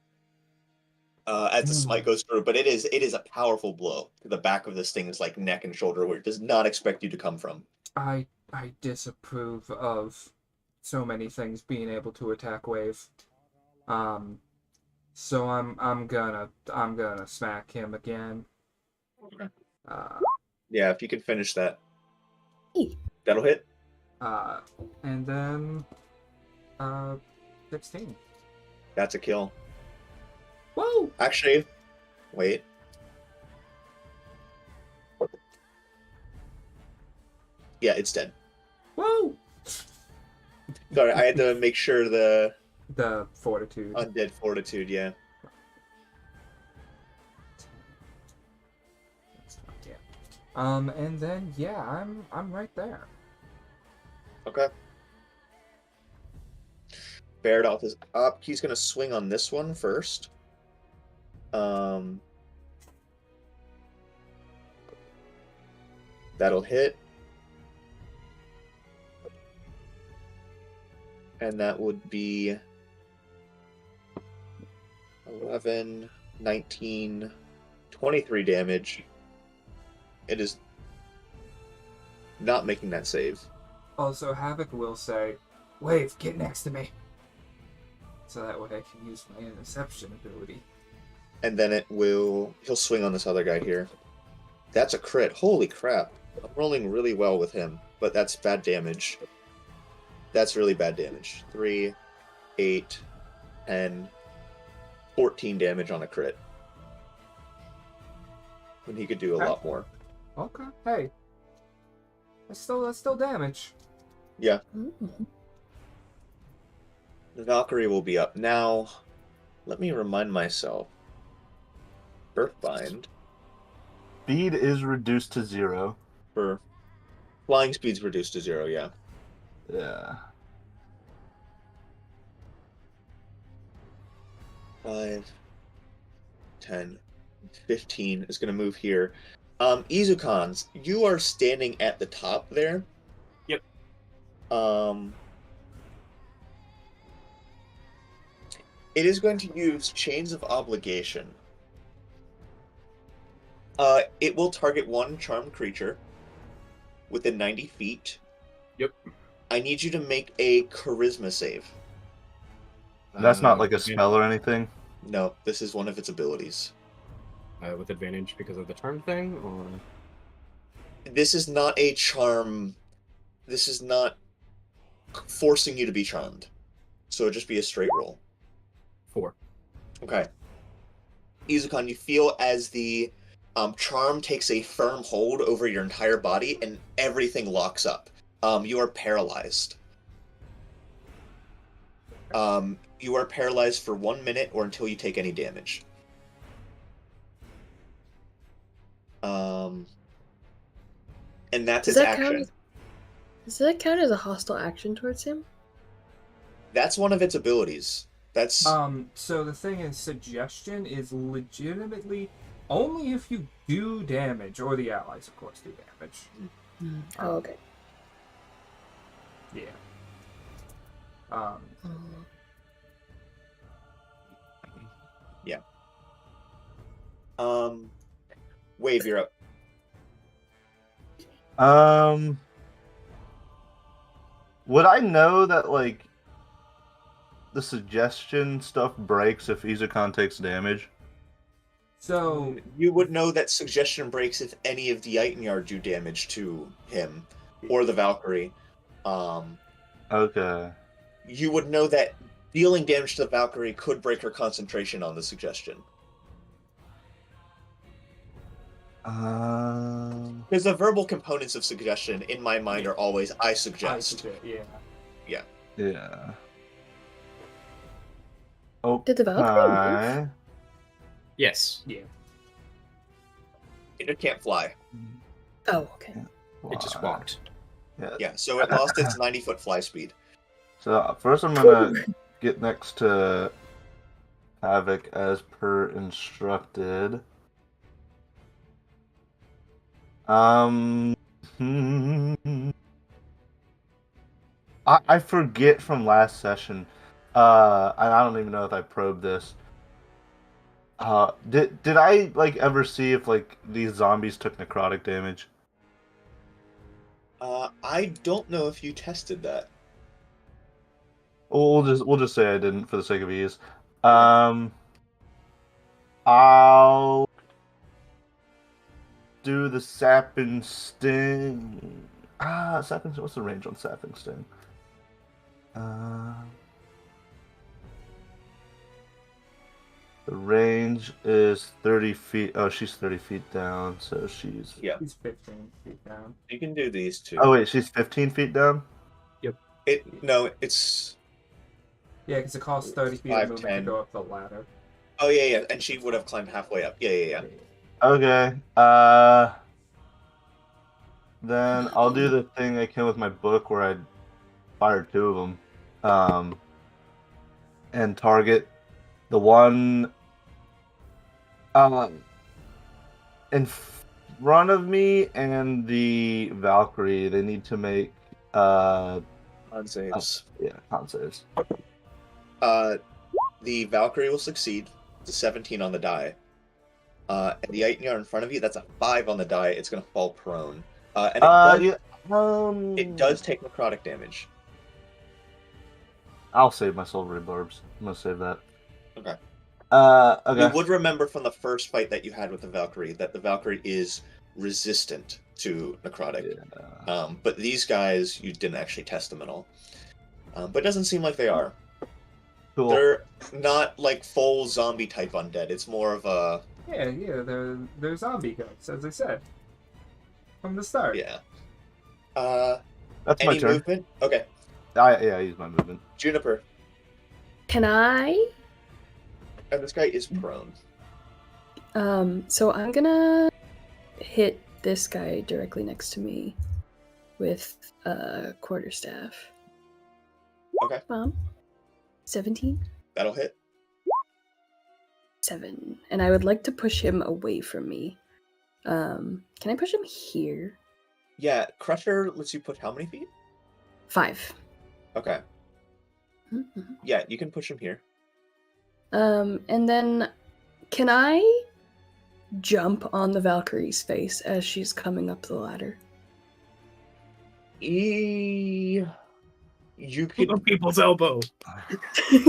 As the smite goes through, but it is a powerful blow to the back of this thing's like neck and shoulder where it does not expect you to come from. I disapprove of so many things being able to attack wave. So I'm gonna smack him again. Okay. Uh, Yeah, if you can finish that. Hey. That'll hit. and then 16. That's a kill. Whoa! Actually, wait. Yeah, it's dead. Whoa! Sorry, I had to make sure the The fortitude. undead fortitude, yeah. Yeah. And then yeah, I'm right there. Okay. Bairdolph is up. He's gonna swing on this one first. That'll hit. And that would be 11, 19, 23 damage. It is not making that save. Also, Havoc will say, "Wave, get next to me," so that way I can use my interception ability. And then he'll swing on this other guy here. That's a crit. Holy crap. I'm rolling really well with him, but that's bad damage. That's really bad damage. 3, 8, 10, 14 damage on a crit. When he could do a lot more. Okay, hey, that's still damage. Yeah. Mm. The Valkyrie will be up. Now, let me remind myself. Earthbind. Speed is reduced to 0. For flying speed's reduced to 0, yeah. Yeah. 5, 10, 15 is going to move here. Izukans, you are standing at the top there. Yep. It is going to use Chains of Obligation. It will target one charmed creature within 90 feet. Yep. I need you to make a Charisma save. That's not like a with spell or anything. No, this is one of its abilities. with advantage because of the charm thing, or This is not a charm. This is not forcing you to be charmed. So it'd just be a straight roll. 4. Okay. Izukan, you feel as the charm takes a firm hold over your entire body and everything locks up. You are paralyzed. You are paralyzed for 1 minute or until you take any damage. And that's its action. Does that count as a hostile action towards him? That's one of its abilities. That's So the thing is, suggestion is legitimately only if you do damage, or the allies, of course, do damage. Oh, okay. Yeah. Oh. Wave, you're up. Would I know that like the suggestion stuff breaks if Izukan takes damage? So You would know that suggestion breaks if any of the Eitnyard do damage to him or the Valkyrie. Okay. You would know that dealing damage to the Valkyrie could break her concentration on the suggestion. Because the verbal components of suggestion, in my mind, are always I suggest. yeah. Yeah. Oh. Did the Valkyrie move? Yes, Yeah. It can't fly. Oh, okay. it just walked. Yeah, so it lost its 90-foot fly speed. So first I'm gonna get next to Havoc as per instructed. I forget from last session. And I don't even know if I probed this. Did I like ever see if like these zombies took necrotic damage? I don't know if you tested that. We'll just say I didn't for the sake of ease. I'll do the sap and sting. Sap and what's the range on sap and sting? The range is 30 feet. Oh, she's 30 feet down, so she's. Yeah, He's 15 feet down. you can do these two. Oh wait, she's 15 feet down. It's. Yeah, because it costs 30 feet 5, of movement 10. to go up the ladder. Oh yeah, and she would have climbed halfway up. Yeah. Okay. Then I'll do the thing I can with my book where I fire 2 of them, and target the one in front of me and the Valkyrie. They need to make On saves. con saves. The Valkyrie will succeed. It's a 17 on the die. And the Aitnyar in front of you, that's a 5 on the die. It's going to fall prone. And it does take necrotic damage. I'll save my silvery barbs. I'm gonna save that. Okay. Okay. You would remember from the first fight that you had with the Valkyrie that the Valkyrie is resistant to necrotic. Yeah. But these guys, you didn't actually test them at all. But it doesn't seem like they are. Cool. They're not like full zombie type undead. It's more of a Yeah, they're zombie guys, as I said. From the start. yeah. That's my Any turn. movement? Okay. I use my movement. Juniper. Can I? And this guy is prone. So I'm gonna hit this guy directly next to me with a quarterstaff. Okay. 17? That'll hit. 7. And I would like to push him away from me. Can I push him here? Yeah, Crusher lets you put how many feet? 5. Okay. Mhm. Yeah, you can push him here. And then can I jump on the Valkyrie's face as she's coming up the ladder? You could. People's elbow.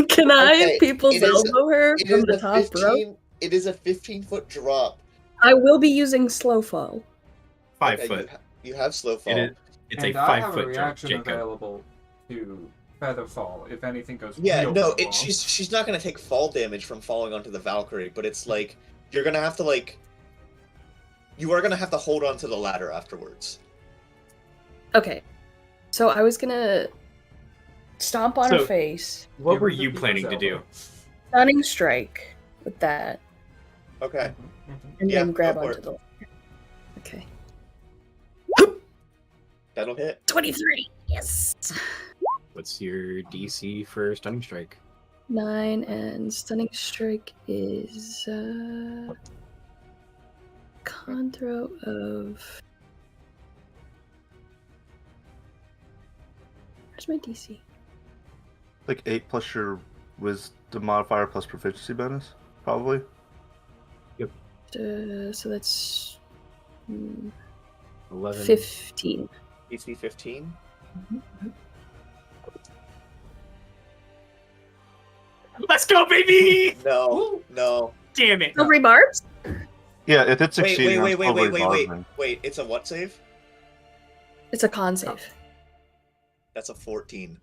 Can I Okay, people's it is- elbow her It from is the a top rope? 15. It is a 15-foot drop. I will be using slow fall. 5 Okay, foot. You have slow fall. It's And a I have a 5 foot jump, reaction Jacob. available to Featherfall if anything goes Yeah, real no, wrong. she's not gonna take fall damage from falling onto the Valkyrie, but it's like you're gonna have to like. You are gonna have to hold on to the ladder afterwards. Okay. So I was gonna stomp on her So- face, What Give were her the you people's planning to elbow. do? stunning strike with that, Okay. and Yeah, then grab go for onto it. the ladder. Okay. That'll hit. 23. Yes. What's your DC for stunning strike? 9 and stunning strike is con throw of. Where's my DC? Like 8 plus your wisdom modifier plus proficiency bonus, probably. So that's 11. 15. DC 15. Let's go, baby! No. Damn it! Silvery barbs? Yeah, if it's Wait, succeeding, wait, I'm wait, probably wait, wait, wait. bargaining. Wait, it's a what save? It's a con save. That's a 14.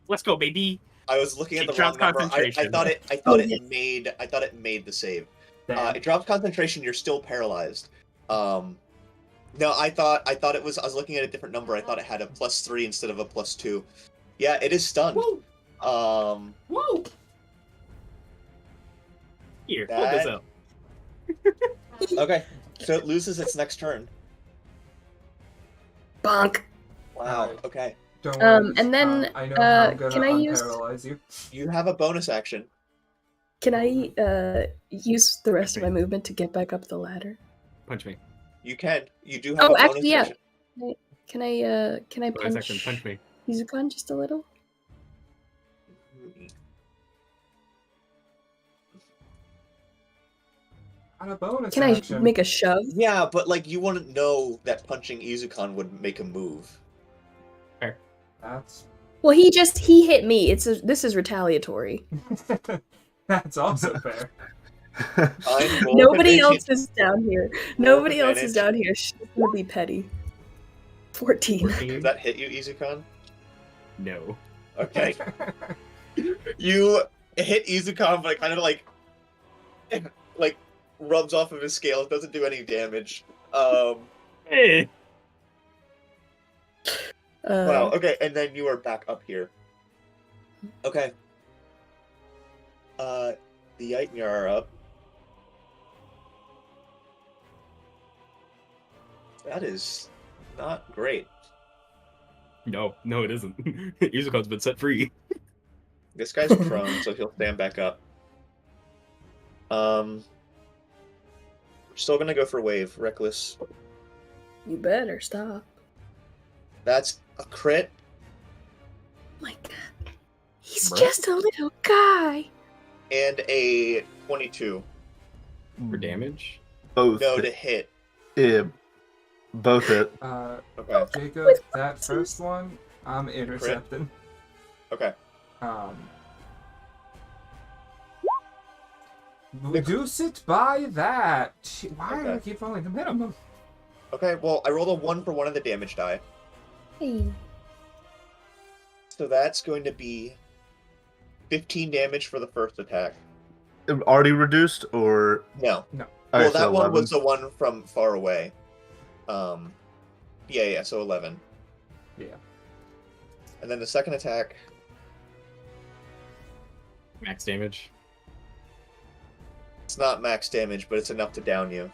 Let's go, baby! I was looking at It the drops wrong number. I concentration. thought it. Oh, yes. made the save. Damn. It drops concentration. You're still paralyzed. No, I thought it was. I was looking at a different number. I thought it had a +3 instead of a +2. Yeah, it is stunned. Woo! Woo! Here, hold this That- up. Okay, so it loses its next turn. Bonk. Wow. Alright. Okay, Don't worry. And then, I know how I'm can gonna I use- unparalyze you. you have a bonus action. Can I use the rest of my movement to get back up the ladder? Punch me. You can. You do have Oh, a bonus actually, yeah. action. Can I Bonus action, punch me. Izukan just a little? On a bonus Can I action. make a shove? Yeah, but like you wouldn't know that punching Izukan would make a move. That's Well, he hit me. This is retaliatory. that's also fair. Fine, roll Nobody advantage. else is down here. Roll Nobody else is advantage. down here. She's gonna be petty. 14. 14? Does that hit you, Izukan? No. Okay. You hit Izukan, but it kind of like rubs off of his scale. It doesn't do any damage. Hey! Wow. Okay, and then you are back up here. Okay. The Yitnir are up. That is not great. No, it isn't. Izukan's been set free. This guy's prone, so he'll stand back up. We're still gonna go for wave. Reckless. You better stop. That's a crit. My God, he's Bruh. just a little guy. And a 22. For damage? Both. No, to hit. Yeah, both hit. Okay. Jacob, that first one, I'm intercepting. Okay. Reduce it by that. Why do I Okay. keep rolling the minimum? Okay, well, I rolled a 1 for one of the damage die. Hey. So that's going to be 15 damage for the first attack. Already reduced or? No. No. Well, Alright, that so one 11. was the one from far away. Yeah, so 11. Yeah. And then the second attack, Max damage? it's not max damage, but it's enough to down you.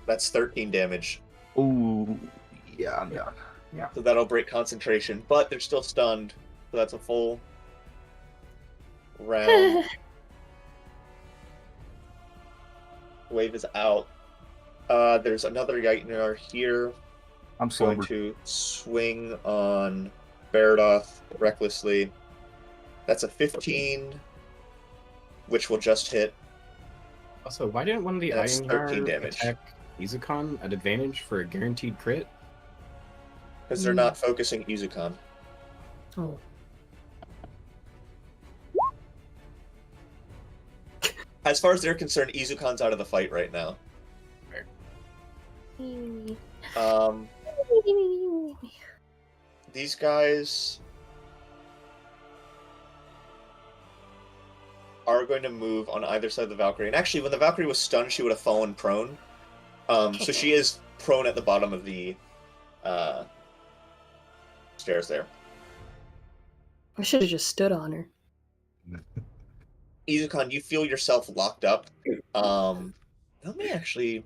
That's 13 damage. Ooh, yeah, I'm down. So that'll break concentration, but they're still stunned. So that's a full round. Wave is out. There's another Yitnir here. I'm Going sober. to swing on Baradoth recklessly. That's a 15, which will just hit. Also, why didn't one of the That's 13 Ironheart damage. attack Izukan at advantage for a guaranteed crit? Because they're not focusing Izukan. Oh. As far as they're concerned, Izukan's out of the fight right now. These guys are going to move on either side of the Valkyrie. And actually, when the Valkyrie was stunned, she would have fallen prone. So she is prone at the bottom of the stairs there. I should have just stood on her. Izukan, you feel yourself locked up. Let me actually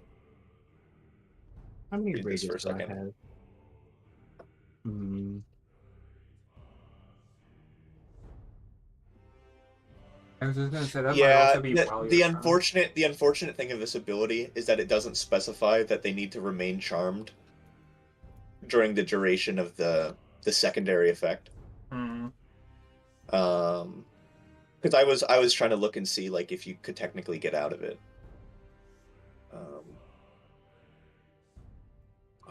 How many read this rages for a do I second. have? Hmm. I was just gonna say that might Yeah, also be while the you're trying. unfortunate thing of this ability is that it doesn't specify that they need to remain charmed during the duration of the secondary effect. Hmm. Because I was trying to look and see like if you could technically get out of it.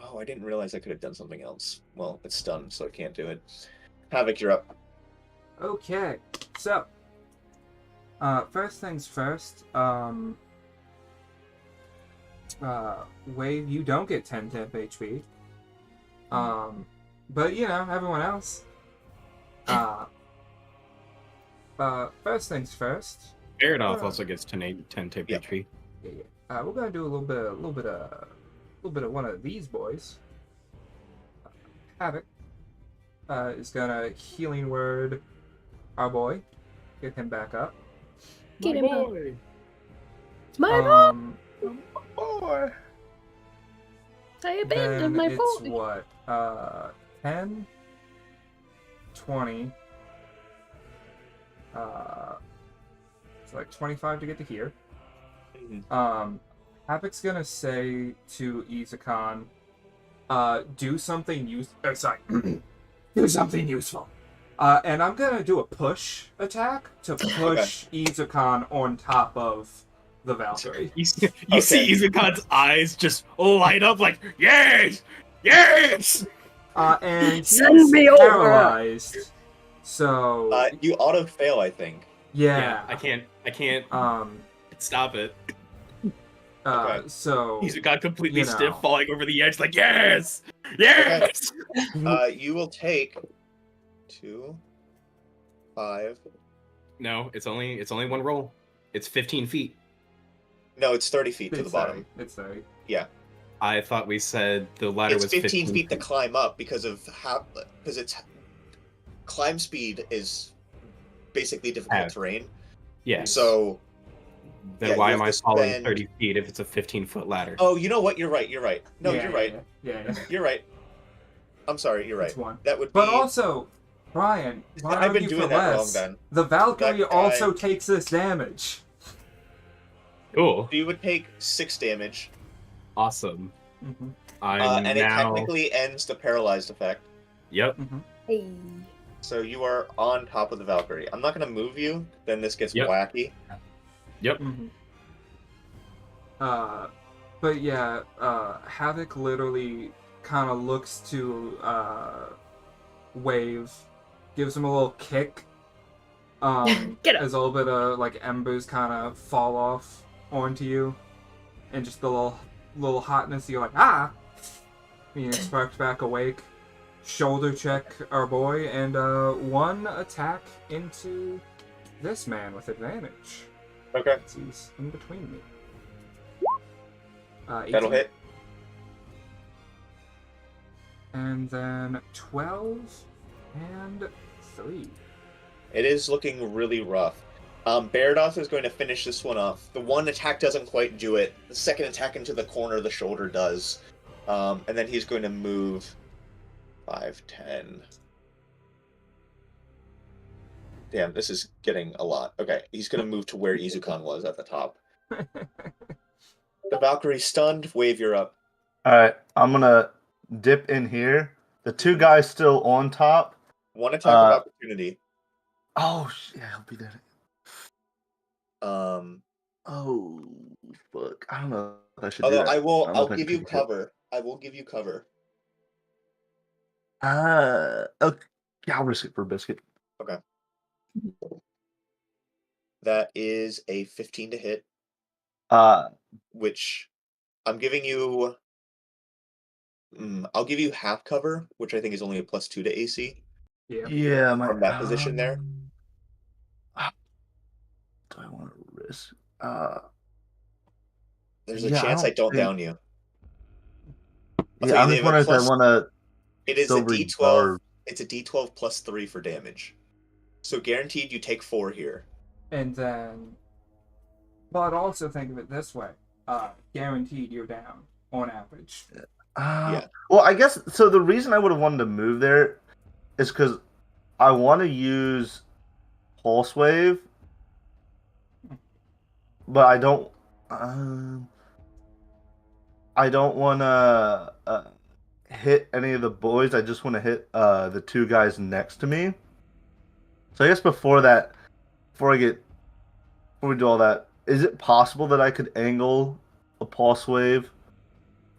Oh, I didn't realize I could have done something else. Well, it's stunned, so I can't do it. Havoc, you're up. Okay, so first things first. Wave, you don't get 10 temp HP. But you know, everyone else. First things first. Baradoth also gets 10 tape Yeah. HP. Yeah. We're gonna do a little bit of one of these boys. Havoc is gonna healing word our boy, get him back up. Get him up. boy! My Boy. I abandoned Then my it's boy. what 10, 20, So like 25 to get to here. Mhm. Havoc's gonna say to Izukan, do something do something useful. And I'm gonna do a push attack to push Izukan on top of the Valkyrie. You Okay. see Izukan's eyes just light up like, yes! Yes! And Send he's me over. paralyzed. So You auto fail, I think. yeah. I can't Um. stop it. Okay. So Izukan completely you know. stiff, falling over the edge like, yes! Yes! You will take 2, 5. No, it's only one roll. It's 15 feet. No, it's 30 feet to the bottom. It's 30. Yeah. I thought we said the ladder It's was 15 feet to climb up because its climb speed is basically difficult Half. terrain. Yes. So then yeah, why you am have I to falling spend- 30 feet if it's a 15-foot ladder? oh, you know what? You're right. No, Yeah, you're right. Yeah. You're right. I'm sorry. You're right. It's 1. That would be. But also, Brian, why I've been argue doing for that wrong less? then. The Valkyrie That guy- also takes this damage. Cool. You would take 6 damage, Awesome. Mm-hmm. I'm and it now... technically ends the paralyzed effect. Yep. Mm-hmm. Hey. So you are on top of the Valkyrie. I'm not going to move you. Then this gets Yep. wacky. Yep. Mm-hmm. But yeah, Havoc literally kind of looks to Wave, gives him a little kick. Get up. As a little bit of like embers kind of fall off onto you, and just the little hotness. You're like being sparked back awake. Shoulder check our boy, and 1 attack into this man with advantage. Okay. He's in between me. 18. That'll hit. And then 12 and 3. It is looking really rough. Baradoth is going to finish this one off. The one attack doesn't quite do it. The second attack into the corner of the shoulder does. And then he's going to move 5, 10. Damn, this is getting a lot. Okay, he's going to move to where Izukan was at the top. The Valkyrie stunned. Wave, you're up. Alright, I'm gonna dip in here. The 2 guys still on top. 1 attack of opportunity. Oh, yeah, he'll be there. Um, Oh, fuck. I don't know if I should do although that. I'll give you cover. I will give you cover. Okay. Yeah, I'll risk it for a biscuit. Okay. That is a 15 to hit, which I'm giving you. I'll give you half cover, which I think is only a +2 to AC. Yeah, From that position there. Do I want to risk? There's a Yeah, I chance I don't don't think- down you. Yeah, I'm just wondering if I want to. It is a still D12. reserve. It's a D12 +3 for damage. So guaranteed you take 4 here. And then, but also think of it this way: guaranteed you're down on average. Yeah. Well, I guess so. The reason I would have wanted to move there is because I want to use Pulse Wave, but I don't. I don't want to hit any of the boys. I just want to hit the 2 guys next to me. So I guess before we do all that, is it possible that I could angle a Pulse Wave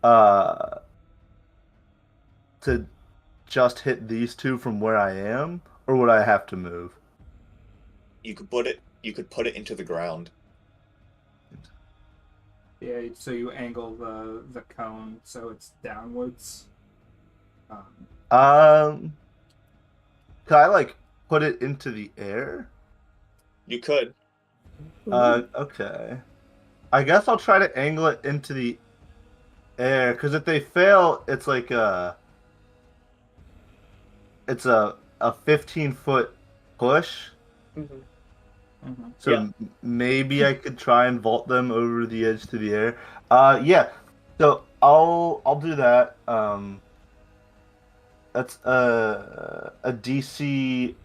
to just hit these 2 from where I am, or would I have to move? You could put it into the ground. Yeah, so you angle the cone so it's downwards. Could I like put it into the air? You could. Okay. I guess I'll try to angle it into the air, because if they fail, it's like it's a 15-foot push. So Yeah. maybe I could try and vault them over the edge to the air. Yeah. So I'll do that. That's a DC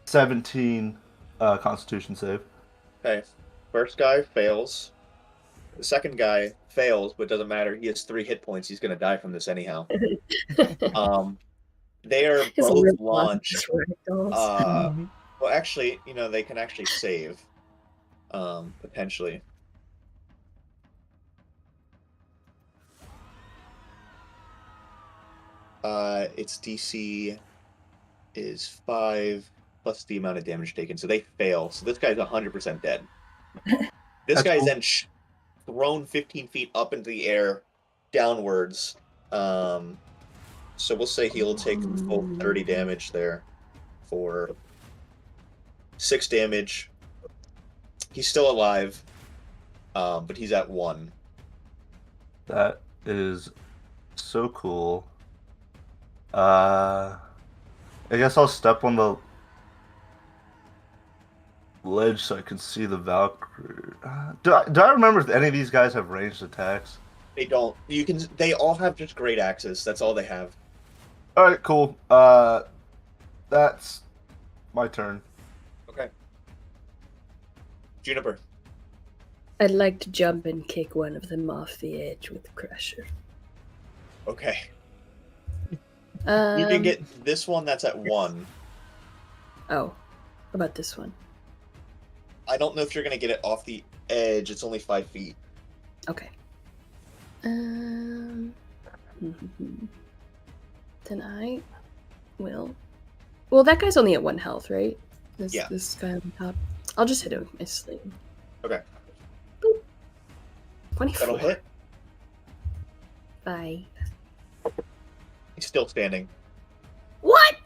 17 Constitution save. Okay. First guy fails. The second guy fails, but doesn't matter. He has 3 hit points. He's gonna die from this anyhow. They are His both real launched. ragdolls. Well, actually, they can actually save. Potentially. Its DC is 5 plus the amount of damage taken, so they fail. So this guy's 100% dead. This That's guy's cool. then thrown 15 feet up into the air, downwards. So we'll say he'll take the full 30 damage there for 6 damage. He's still alive, but he's at 1. That is so cool. I guess I'll step on the ledge so I can see the Valkyrie. Do I remember if any of these guys have ranged attacks? They don't. They all have just great axes. That's all they have. All right, cool. That's my turn. Okay. Juniper. I'd like to jump and kick one of them off the edge with Crusher. Okay. You Um, can get this one that's at 1. Oh, how about this one? I don't know if you're going to get it off the edge. It's only 5 feet. Okay. Then I will. Well, that guy's only at 1 health, right? Yeah. This guy on top. I'll just hit him with my sling. Okay. Boop. 24. That'll hit. Bye. He's still standing. What?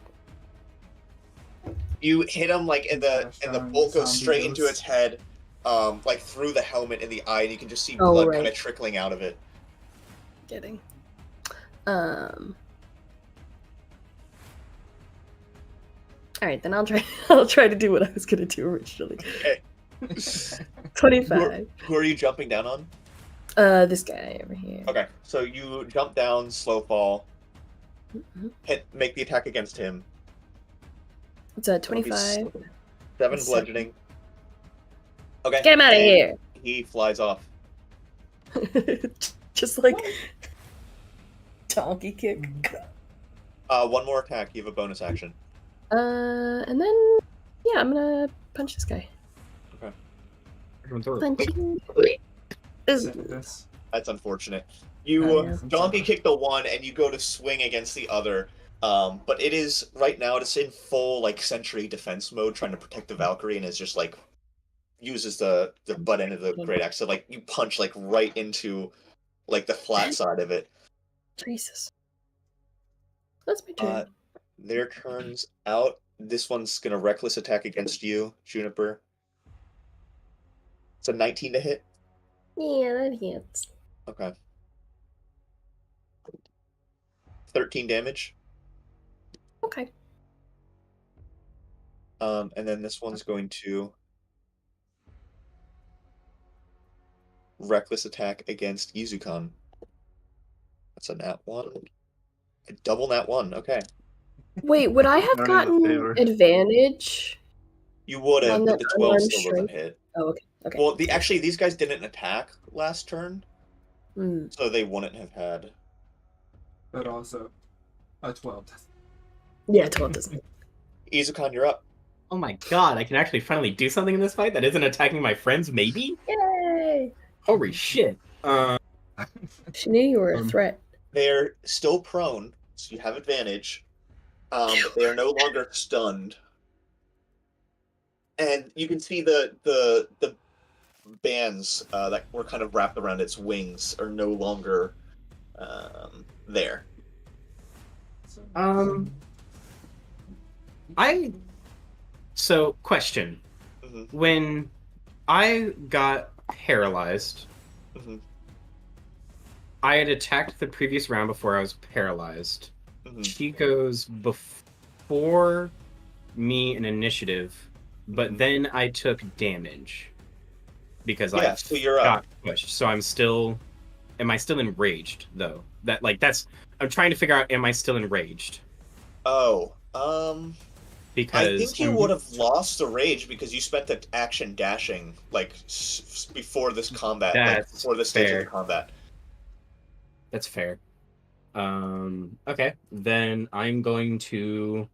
You hit him like and the bolt goes straight into Zombies. its head, like through the helmet in the eye, and you can just see Oh, blood right. kind of trickling out of it. Getting. All right, then I'll try. I'll try to do what I was gonna do originally. Okay. 25. Who are you jumping down on? This guy over here. Okay, so you jump down, slow fall, Mhm. make the attack against him. It's a 25. 7 bludgeoning. Okay. Get him out of and here! He flies off. Just like donkey kick. One more attack. You have a bonus action. And then yeah, I'm gonna punch this guy. Everyone throw it. Punching. This. That's unfortunate. You Oh, yeah. donkey kick the one, and you go to swing against the other. But it is right now. It's in full like sentry defense mode, trying to protect the Valkyrie, and is just like uses the butt end of the great axe. So like you punch like right into like the flat side of it. Jesus. That's my turn. Their turns out. This one's gonna reckless attack against you, Juniper. It's a 19 to hit. Yeah, that hits. Okay. 13 damage. Okay. And then this one's going to reckless attack against Izukan. That's a nat 1. A double nat 1. Okay. Wait, would I have Not in the gotten favor. advantage? You would have, On but the the 12 unarmed still doesn't strike? hit. Oh, okay. Okay. Well, actually, these guys didn't attack last turn, Hmm. so they wouldn't have had. But also a 12. Yeah, 12 doesn't. Izukan, you're up. Oh my god, I can actually finally do something in this fight that isn't attacking my friends, maybe? Yay! Holy shit. She knew you were a threat. They're still prone, so you have advantage. But they are no longer stunned. And you can see the bands that were kind of wrapped around its wings are no longer there. So, question. Mhm. When I got paralyzed, Mhm. I had attacked the previous round before I was paralyzed. Mhm. She goes before me in initiative, but then I took damage because Yeah, I so you're got up. pushed. So I'm still. Am I still enraged though? That's. I'm trying to figure out. Am I still enraged? Oh, because I think you would have lost the rage because you spent the action dashing like before this combat, like That's before this stage of fair. the combat. That's fair. Okay, then I'm going to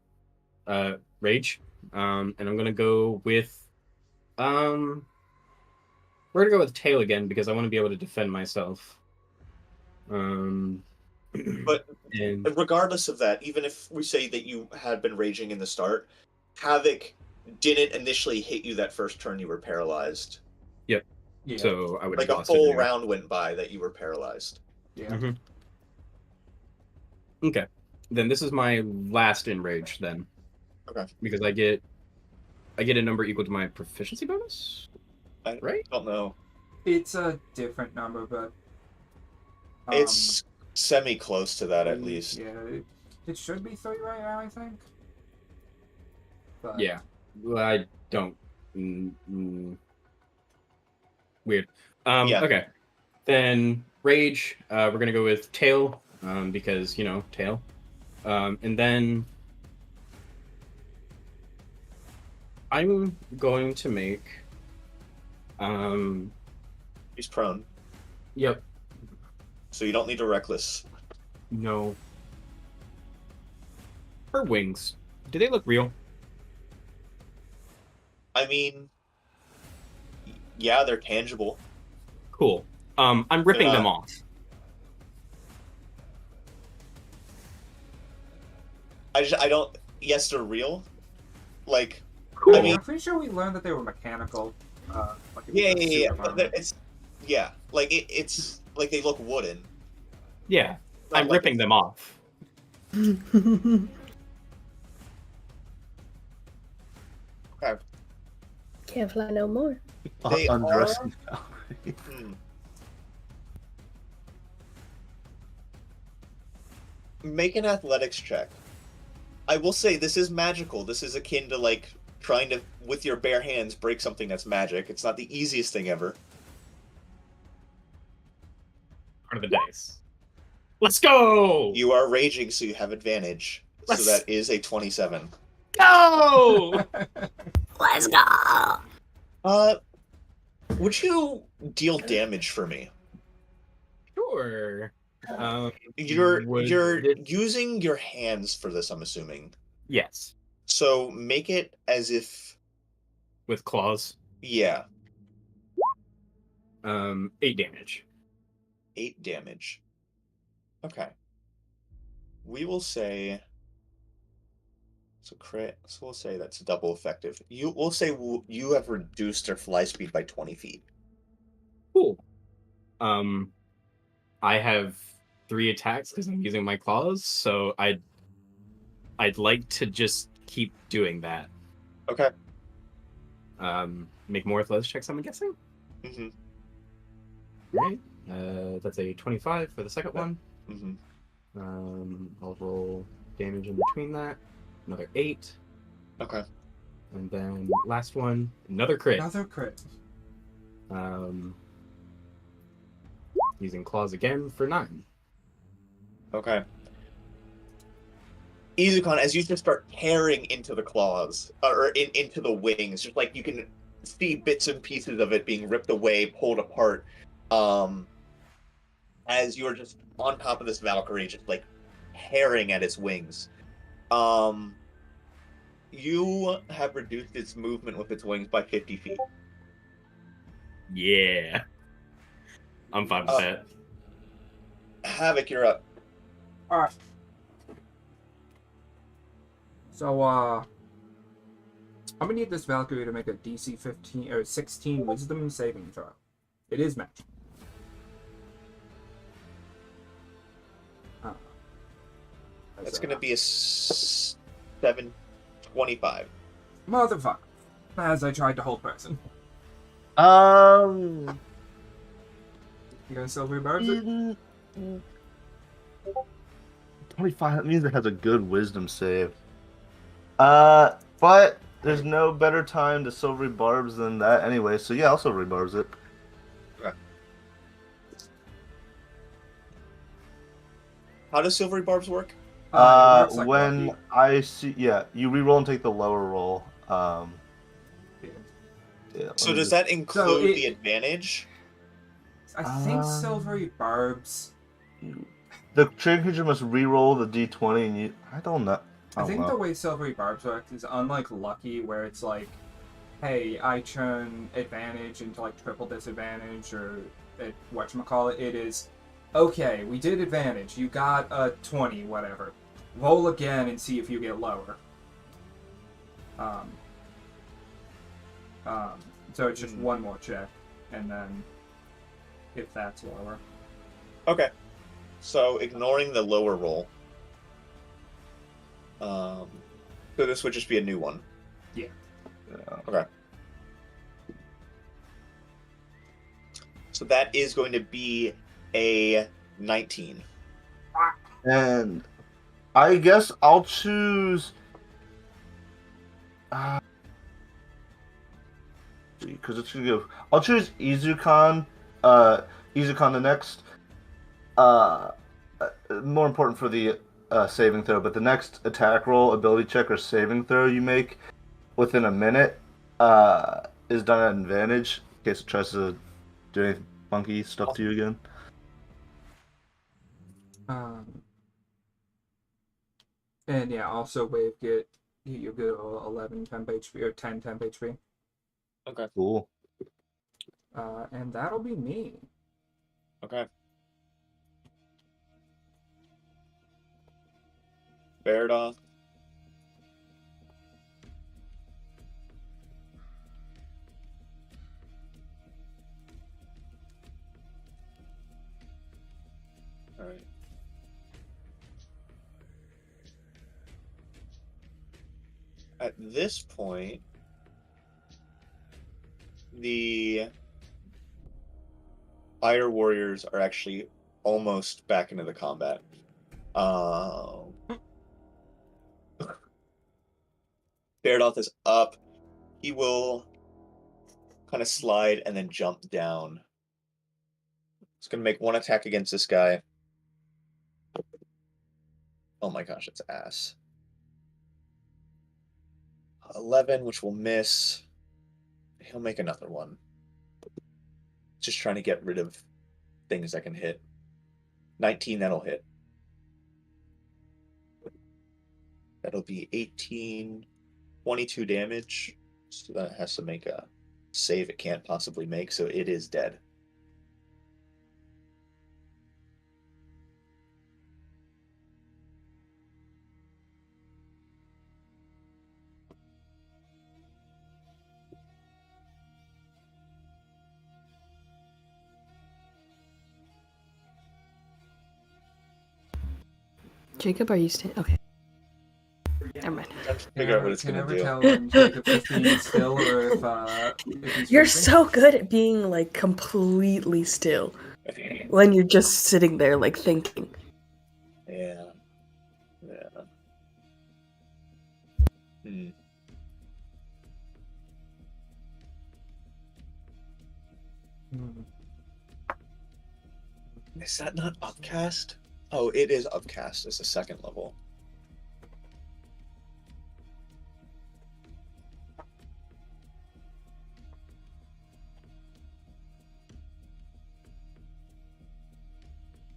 rage. And I'm gonna go with we're gonna go with tail again because I want to be able to defend myself. But and regardless of that, even if we say that you had been raging in the start, Havoc didn't initially hit you that first turn you were paralyzed. yep. Yeah. So I would Like have a lost it full anyway. round went by that you were paralyzed. Yeah. Mhm. Okay. Then this is my last enrage then. Okay. Because I get a number equal to my proficiency bonus? I Right? don't know. It's a different number, but It's semi close to that at least. Yeah, it should be 3 right now, I think. But Yeah. Well, I don't. Weird. Yeah. Okay. Then rage. We're gonna go with tail. Because tail. And then I'm going to make. He's prone, Yep. so you don't need a reckless. No. Her wings. Do they look real? I mean, yeah, they're tangible. Cool. I'm ripping them not. off. I don't. Yes, they're real. Like, Cool. I mean, I'm pretty sure we learned that they were mechanical. Like it was yeah, a yeah. suit But armor. yeah, like it's like they look wooden. Yeah. Not I'm like ripping them off. Okay. Can't fly no more. They Undressing Valkyrie. Make an athletics check. I will say this is magical. This is akin to like trying to, with your bare hands, break something that's magic. It's not the easiest thing ever. Part of the dice. Let's go! You are raging, so you have advantage. Let's- So that is a 27. Go! Let's go. Would you deal damage for me? Sure. You're Would you're this- using your hands for this, I'm assuming. Yes. So make it as if, With claws. yeah, 8 damage. 8 damage. Okay. We will say. So crit. So we'll say that's double effective. We'll say you have reduced their fly speed by 20 feet. Cool. I have 3 attacks because I'm using my claws, so I'd like to just keep doing that. Okay. Make more athletics checks, I'm guessing. Mm-hmm. Right. That's a 25 for the second one. Mm-hmm. I'll roll damage in between that. Another 8. Okay. And then last one, another crit. Another crit. Using claws again for 9. Okay. Izukon, as you just start tearing into the claws, or into the wings, just like you can see bits and pieces of it being ripped away, pulled apart, as you're just on top of this Valkyrie, just like tearing at its wings. You have reduced its movement with its wings by 50 feet. Yeah. I'm fine with that. Havoc, you're up. Alright. So, I'm gonna need this Valkyrie to make a DC 15 or 16 Wisdom saving throw. It is magic. That's going to be a 725. Motherfucker. As I tried to hold person. Um, You gonna still rebarbs it? 25. That means it has a good wisdom save. But there's no better time to silvery barbs than that anyway. So yeah, I'll silvery barbs it. How does silvery barbs work? It works like When Lucky. I see, yeah, you re-roll and take the lower roll. Yeah. Yeah, let So me does just- that include it- the advantage? I think Um, Silvery Barbs. The trigger creature must re-roll the d20, and you. I don't know. I don't think know. the way Silvery Barbs works is unlike Lucky, where it's like, hey, I turn advantage into like triple disadvantage or whatchamacallit. It is, okay, we did advantage. You got a 20, whatever. Roll again and see if you get lower. Um, so it's just one more check, and then if that's lower. Okay. So ignoring the lower roll. So this would just be a new one. Yeah. Okay. So that is going to be a 19. And I guess I'll choose. Because it's gonna go. I'll choose Izukan. Izukan the next. More important for the saving throw, but the next attack roll, ability check, or saving throw you make within a minute is done at advantage in case it tries to do any funky stuff to you again. And yeah, also wave you get 11 temp HP or 10 temp HP. Okay. Cool. And that'll be me. Okay. Baradoth. All right. At this point, the Fire Warriors are actually almost back into the combat. Baradoth is up. He will kind of slide and then jump down. He's going to make one attack against this guy. Oh my gosh, it's ass. 11, which will miss. He'll make another one. Just trying to get rid of things that can hit. 19, that'll hit. That'll be 18, 22 damage. So that has to make a save it can't possibly make, so it is dead. Jacob, are you staying? Okay. Never mind. I'm trying to figure out what it's Can going to never do. tell when Jacob's just being still or if he's You're freezing. so good at being like completely still when you're just sitting there like thinking. Yeah. Hmm. Is that not upcast? Oh, it is upcast. It's the second level.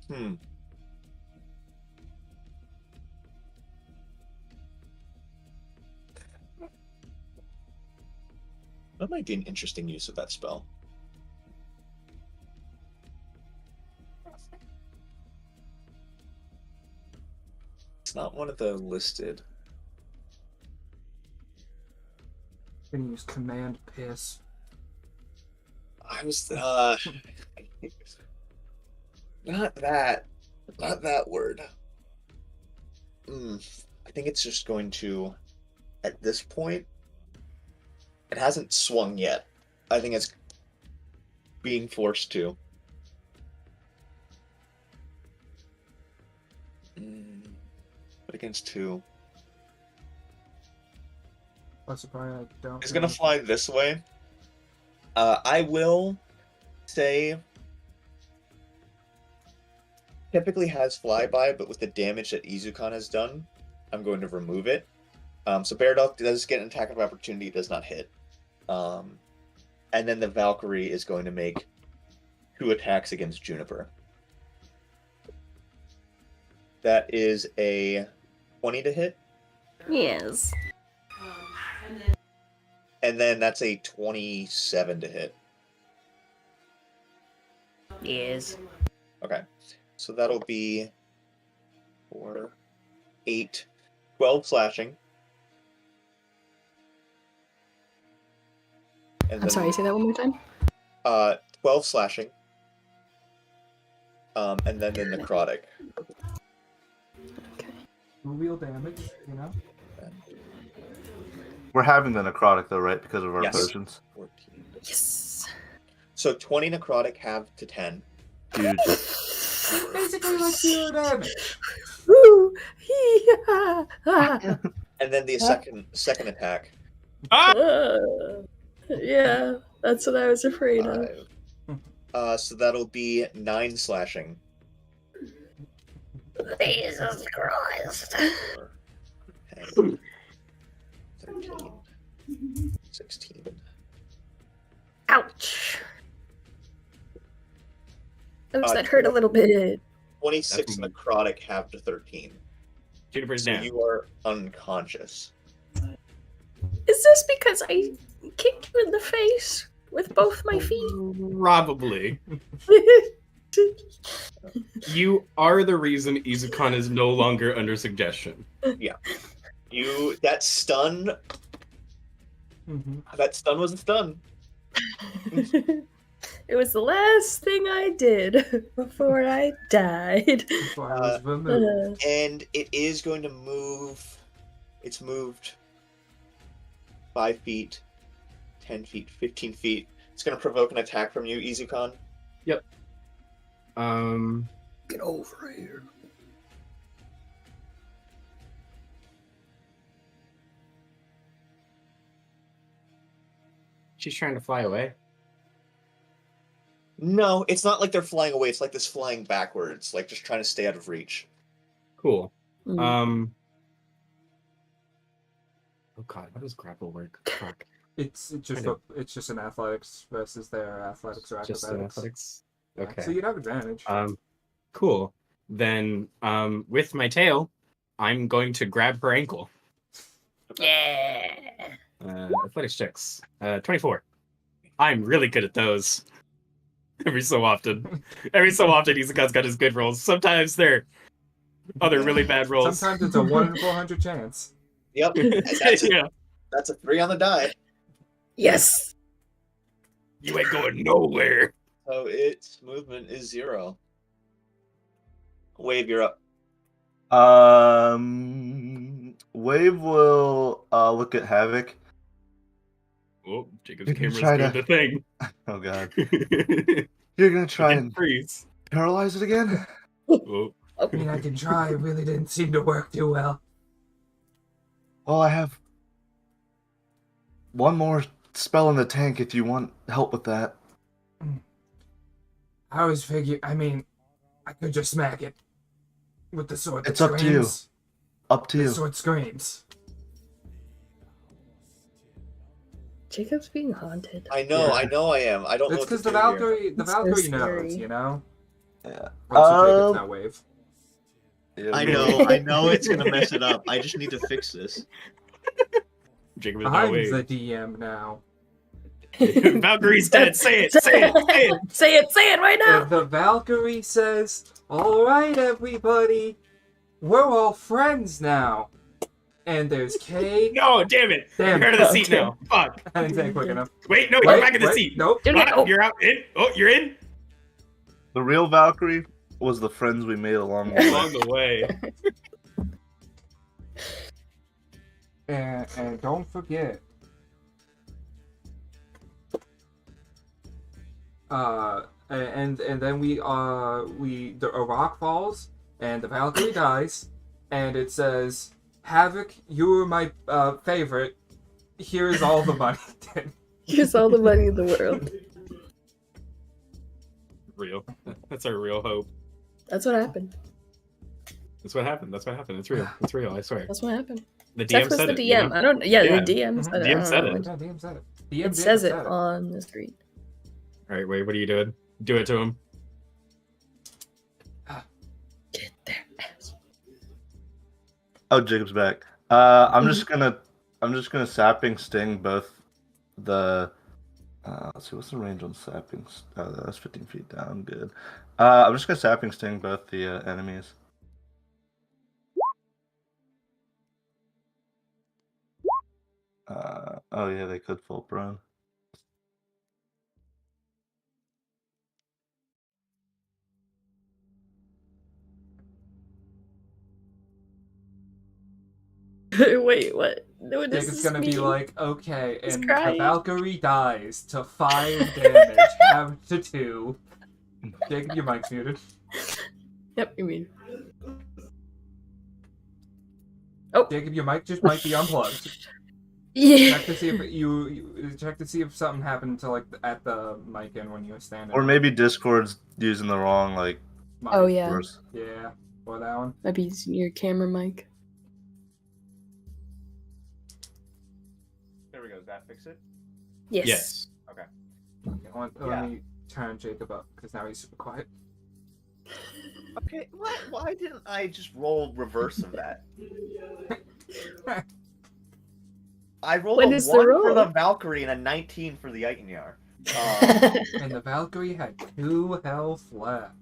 Hmm. That might be an interesting use of that spell. It's not one of the listed. Gonna use command piss. I was not that word. I think it's just going to, at this point, it hasn't swung yet. I think it's being forced to. But against 2. Plus, probably I don't. It's gonna fly this way. I will say typically has flyby, but with the damage that Izukan has done, I'm going to remove it. So Beardog does get an attack of opportunity, does not hit. And then the Valkyrie is going to make 2 attacks against Juniper. That is a 20 to hit. Yes. And then that's a 27 to hit. Yes. Okay. So that'll be 4, 8, 12 slashing. And I'm sorry, say that one more time. 12 slashing. And then the necrotic. Okay. Real damage, you know? We're having the necrotic though, right? Because of our Yes. potions. 14. Yes. So 20 necrotic, halved to 10. Huge. Basically like 0 damage. Woo! Yeah. And then the second attack. Yeah, that's what I was afraid of. 5. So that'll be 9 slashing. Jesus Christ. 4, 10, 13, 16. Ouch. Ouch, Uh, that hurt a little bit. 26 That's- necrotic, halved to 13. Juniper's So down. you are unconscious. Is this because I kicked you in the face with both my feet? Probably. You are the reason Izukan is no longer under suggestion. That stun was a stun. It was the last thing I did before I died. Before I was removed. And it is going to move. It's moved 5 feet, 10 feet, 15 feet. It's going to provoke an attack from you, Izukan. Get over here. She's trying to fly away. No, it's not like they're flying away. It's like this flying backwards, like just trying to stay out of reach. Cool. Mm. Oh god, how does grapple work? Fuck. It's just an athletics versus their athletics or Just acrobatics. athletics. Yeah, Okay. So you'd have advantage. Cool. Then, with my tail, I'm going to grab her ankle. Yeah. Athletics checks. 24. I'm really good at those. Every so often, Izukan's got his good rolls. Sometimes they're other really bad rolls. Sometimes it's a 1 in 400 chance. Yep. And Yeah. that's a 3 on the die. Yes. You ain't going nowhere. So its movement is 0. Wave, you're up. Wave will look at Havoc. Oh, Jacob's You can camera's try doing to- the thing. Oh god. It You're gonna try didn't and freeze. paralyze it again? Oh. I mean, I can try. It really didn't seem to work too well. Well, I have one more spell in the tank if you want help with that. I always figure. I mean, I could just smack it with the sword. That It's up to you. screams. Up to The you. sword screams. Jacob's being haunted. I know I am. I don't know It's what to because the do here. Valkyrie, the It's so Valkyrie scary. knows, you know. Yeah. Once you take it that wave. Yeah, I maybe. know it's gonna mess it up. I just need to fix this. Jacob is not I'm waiting. the DM now. Valkyrie's dead. Say it. Say it. Say it. Say it right now. The Valkyrie says, "All right, everybody, we're all friends now." And there's Kay. No, damn it. Damn. You're out of the seat Okay. now. Fuck. I didn't say it quick enough. Wait, no, you're back in the seat. Nope. Do it. Ah, Oh. you're out. In. Oh, you're in. The real Valkyrie was the friends we made along the way. Along the way. And don't forget. And then a rock falls and the Valkyrie dies, and it says, "Havoc, you were my favorite. Here's all the money." Here's all the money in the world. Real. That's our real hope. That's what happened. That's what happened. That's what happened. It's real. It's real. I swear. That's what happened. The DM Seth was said the it. DM. You know? I don't. Yeah, Yeah. the DM Mhm. said it. DM I don't said know. it. Yeah, DM said it. It says it on the screen. All right, wait. What are you doing? Do it to him. Get their ass. Oh, Jacob's back. I'm just gonna sapping sting both the. Let's see, what's the range on sapping? Oh, that's 15 feet down. Good. I'm just gonna sapping sting both the enemies. Oh yeah, they could full prone. Wait, what? What does Jacob's this gonna mean? be like, okay, He's and the crying. Valkyrie dies to 5 damage, have to 2. Jacob, your mic's muted. Yep, you mean. Jacob, your mic just might be unplugged. Yeah. Check to see if you check to see if something happened to at the mic end when you were standing. Or maybe Discord's using the wrong mic. Oh yeah. source. Yeah. Or that one. Might be using your camera mic. There we go. Does that fix it? Yes. Yes. Okay, let me turn Jacob up because now he's super quiet. Okay. Why didn't I just roll reverse of that? I rolled What a is the 1 for roll? the Valkyrie and a 19 for the Eitenyar. And the Valkyrie had 2 health left.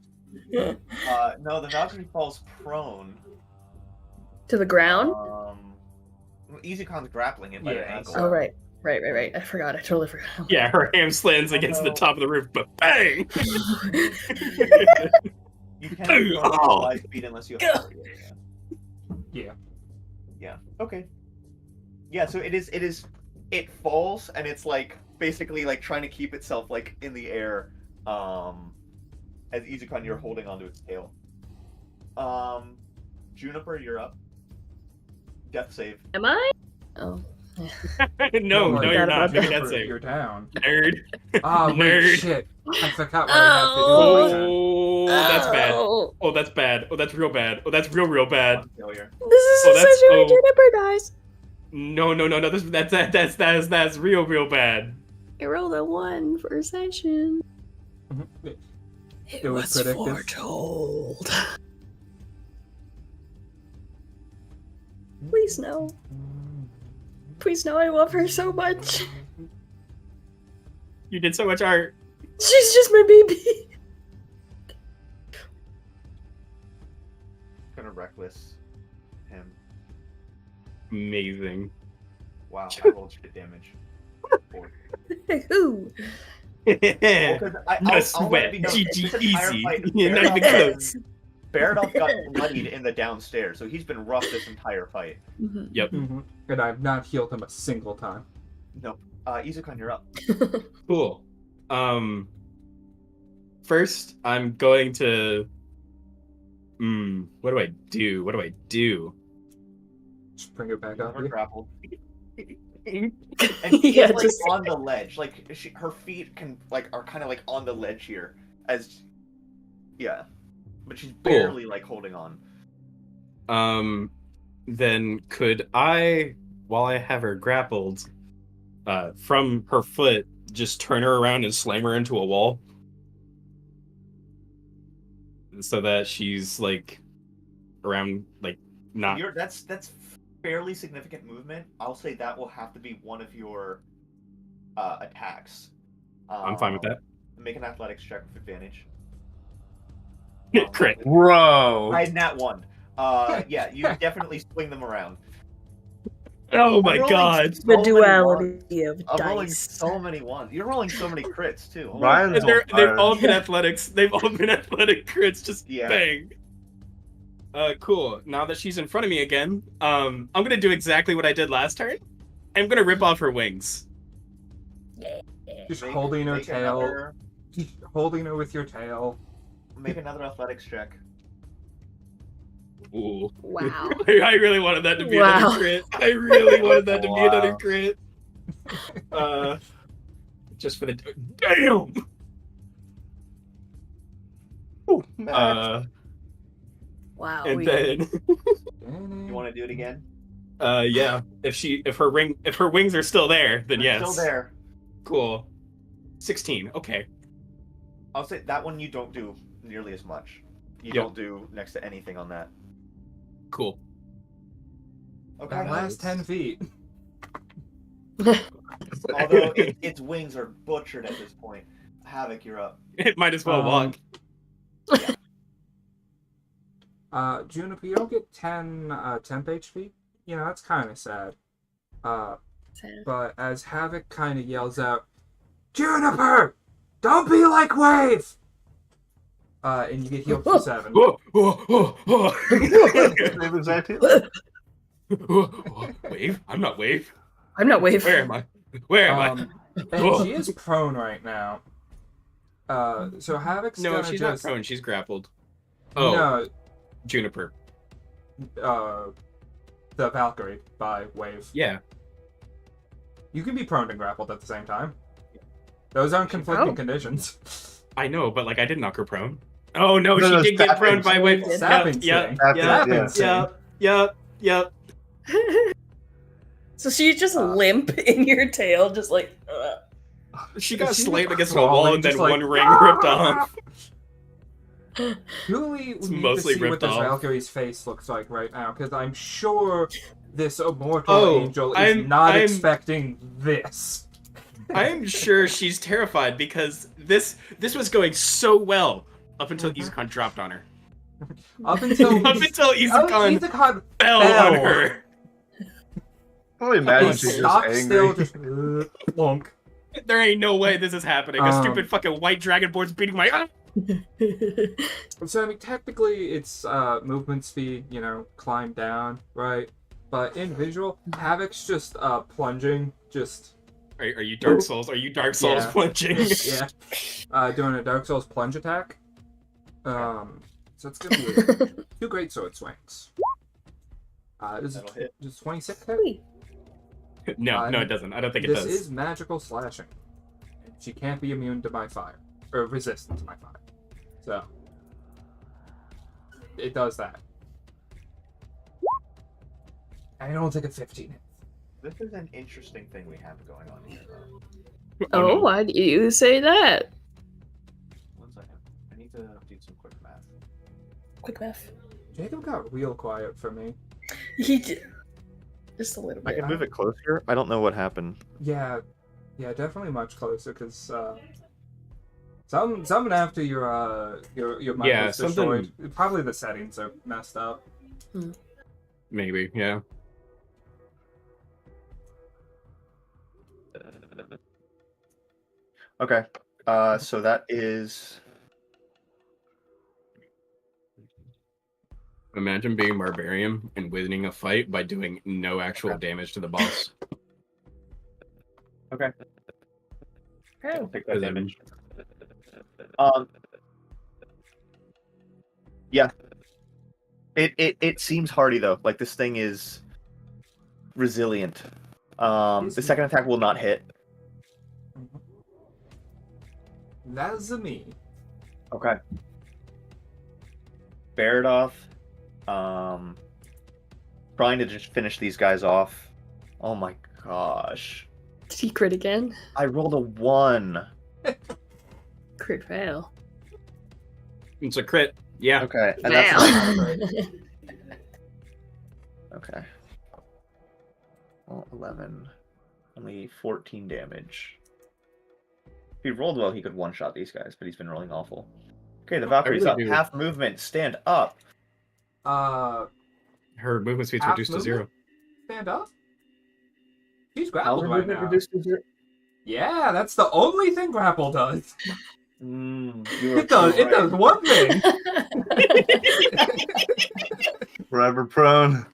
No, the Valkyrie falls prone. To the ground? EasyCon's grappling him by the Yeah, ankle. Oh right. Right. I forgot. I totally forgot. Yeah, her ham slams against the top of the roof, but bang! You can't go Oh. 5 feet unless you have Valkyrie. Yeah. Yeah. Okay. Yeah. So it falls and it's like basically like trying to keep itself like in the air. As EasyCon, you're holding onto its tail. Juniper, you're up. Death save. Am I? Oh. No, Like, you're not. Make a Juniper, death save. You're down. Nerd. Oh, wait, Nerd. shit. I forgot what I have to do. with my turn. Oh, that's bad. Oh. Oh, that's bad. Oh, that's real bad. Oh, that's real bad. Failure. This is Oh, that's- essentially oh. Juniper dies. No. That's real bad. I rolled a 1 for session. Mhm. It was predictive. foretold. Please no. Please no, I love her so much. You did so much art. She's just my baby. Gonna reckless him. Amazing. Wow, I rolled shit damage. Ooh. Well, 'cause No I'll let sweat. it be known, GG this entire easy. fight, You're not even Baradov- close. Baradov got bloodied in the downstairs, so he's been rough this entire fight. Mhm. Yep. Mhm. And I've not healed him a single time. Nope. Izukon, you're up. Cool. First, I'm going to. What do I do? Just bring it back up Her here. grappled. And she Yeah, is like just- on the ledge. Like her feet are kind of like on the ledge here. But she's barely like holding on. Then could I, while I have her grappled, from her foot, just turn her around and slam her into a wall? So that she's like around, like not. That's fairly significant movement. I'll say that will have to be one of your attacks. I'm fine with that. Make an athletics check with advantage. Crit. Bro. I had nat 1. Yeah, you definitely swing them around. Oh my I'm rolling god! so The many duality of I'm rolling dice. so many ones. You're rolling so many crits too. Holy Ryan's cow. They've all been Yeah. athletics. They've all been athletic crits. Just Yeah. bang. Cool. Now that she's in front of me again, I'm gonna do exactly what I did last turn. I'm gonna rip off her wings. Just holding her Make tail. another- Just holding her with your tail. Make another athletics check. Ooh. Wow. I really wanted that to be Wow. another crit. I really wanted that to be another Wow. crit. Just for the damn. Ooh, Max. Wow. And then, You want to do it again? yeah, if her wings are still there, then They're yes. Still there. Cool. 16. Okay. I'll say that one you don't do nearly as much. You Yep. don't do next to anything on that. Cool. Okay. That last 10 feet. Although its wings are butchered at this point. Havoc, you're up. It might as well walk. Juniper, you don't get 10 temp HP. You know, that's kind of sad. Sad. But as Havoc kind of yells out, Juniper! Don't be like Wave! And you get healed for 7. Whoa, whoa, whoa, whoa. Same exact hit. Wave? I'm not Wave. I'm not Wave. Where am I? Where am And she is prone right now. So Havoc's No, gonna she's just... not prone. She's grappled. Oh, No, Juniper. the Valkyrie by Wave. Yeah. You can be prone and grappled at the same time. Those aren't conflicting Oh. conditions. I know, but like I did knock her prone. Oh no, No, she did get prone by Wave. Sapping Yep, Sting. yep, Yeah. Sapping Sting. yep. So she's just limp in your tail, just like. She got She slammed against a crawling, wall and then just like, one ring ripped off. Really, It's we need mostly to see what ripped this off. Valkyrie's face looks like right now, because I'm sure this immortal angel is I'm- not expecting this. I'm sure she's terrified because this was going so well up until Izukon dropped on her. Up until Up until Izukon Izukon fell fell. on her. I only imagine and she's just stopped angry. still, just plonk. There ain't no way this is happening. A Um, stupid fucking white dragonborn's beating my. So I mean, technically, it's movement speed. You know, climb down, right? But in visual, Havoc's just plunging, just Are you Dark Souls? Are you Dark Souls Yeah. plunging? yeah, doing a Dark Souls plunge attack. So it's gonna be 2 great sword swings. That'll hit. Does 26 hit? Sweet. No, it doesn't. I don't think it This does. is magical slashing. She can't be immune to my fire, or resistant to my fire. So it does that. I don't think a 15 hits. This is an interesting thing we have going on here, though. Oh, no. why do you say that? 1 second. I need to do some quick math. Quick math. Jacob got real quiet for me. He did. Just a little I bit. can move it closer. I don't know what happened. Yeah, definitely much closer because something after your mic Yeah, was destroyed. something- Probably the settings are messed up. Maybe, yeah. Okay. So that is. Imagine being barbarian and winning a fight by doing no actual damage to the boss. Okay. Oh. I'll take that Because damage. Yeah. It seems hardy though. Like this thing is resilient. The second attack will not hit. That's me. Okay. Bear it off. Trying to just finish these guys off. Oh my gosh. Did he crit again? I rolled a 1. Crit fail. It's a crit. Yeah. Okay. And Fail. that's okay. Well, 11. Only 14 damage. If he rolled well, he could one-shot these guys, but he's been rolling awful. Okay, the Valkyrie's really up. do. Half movement. Stand up. Her movement speed's Half reduced to movement? 0. Stand up. She's How grappled right movement now. reduced to 0? Yeah, that's the only thing grapple does. You It does one thing. Forever prone.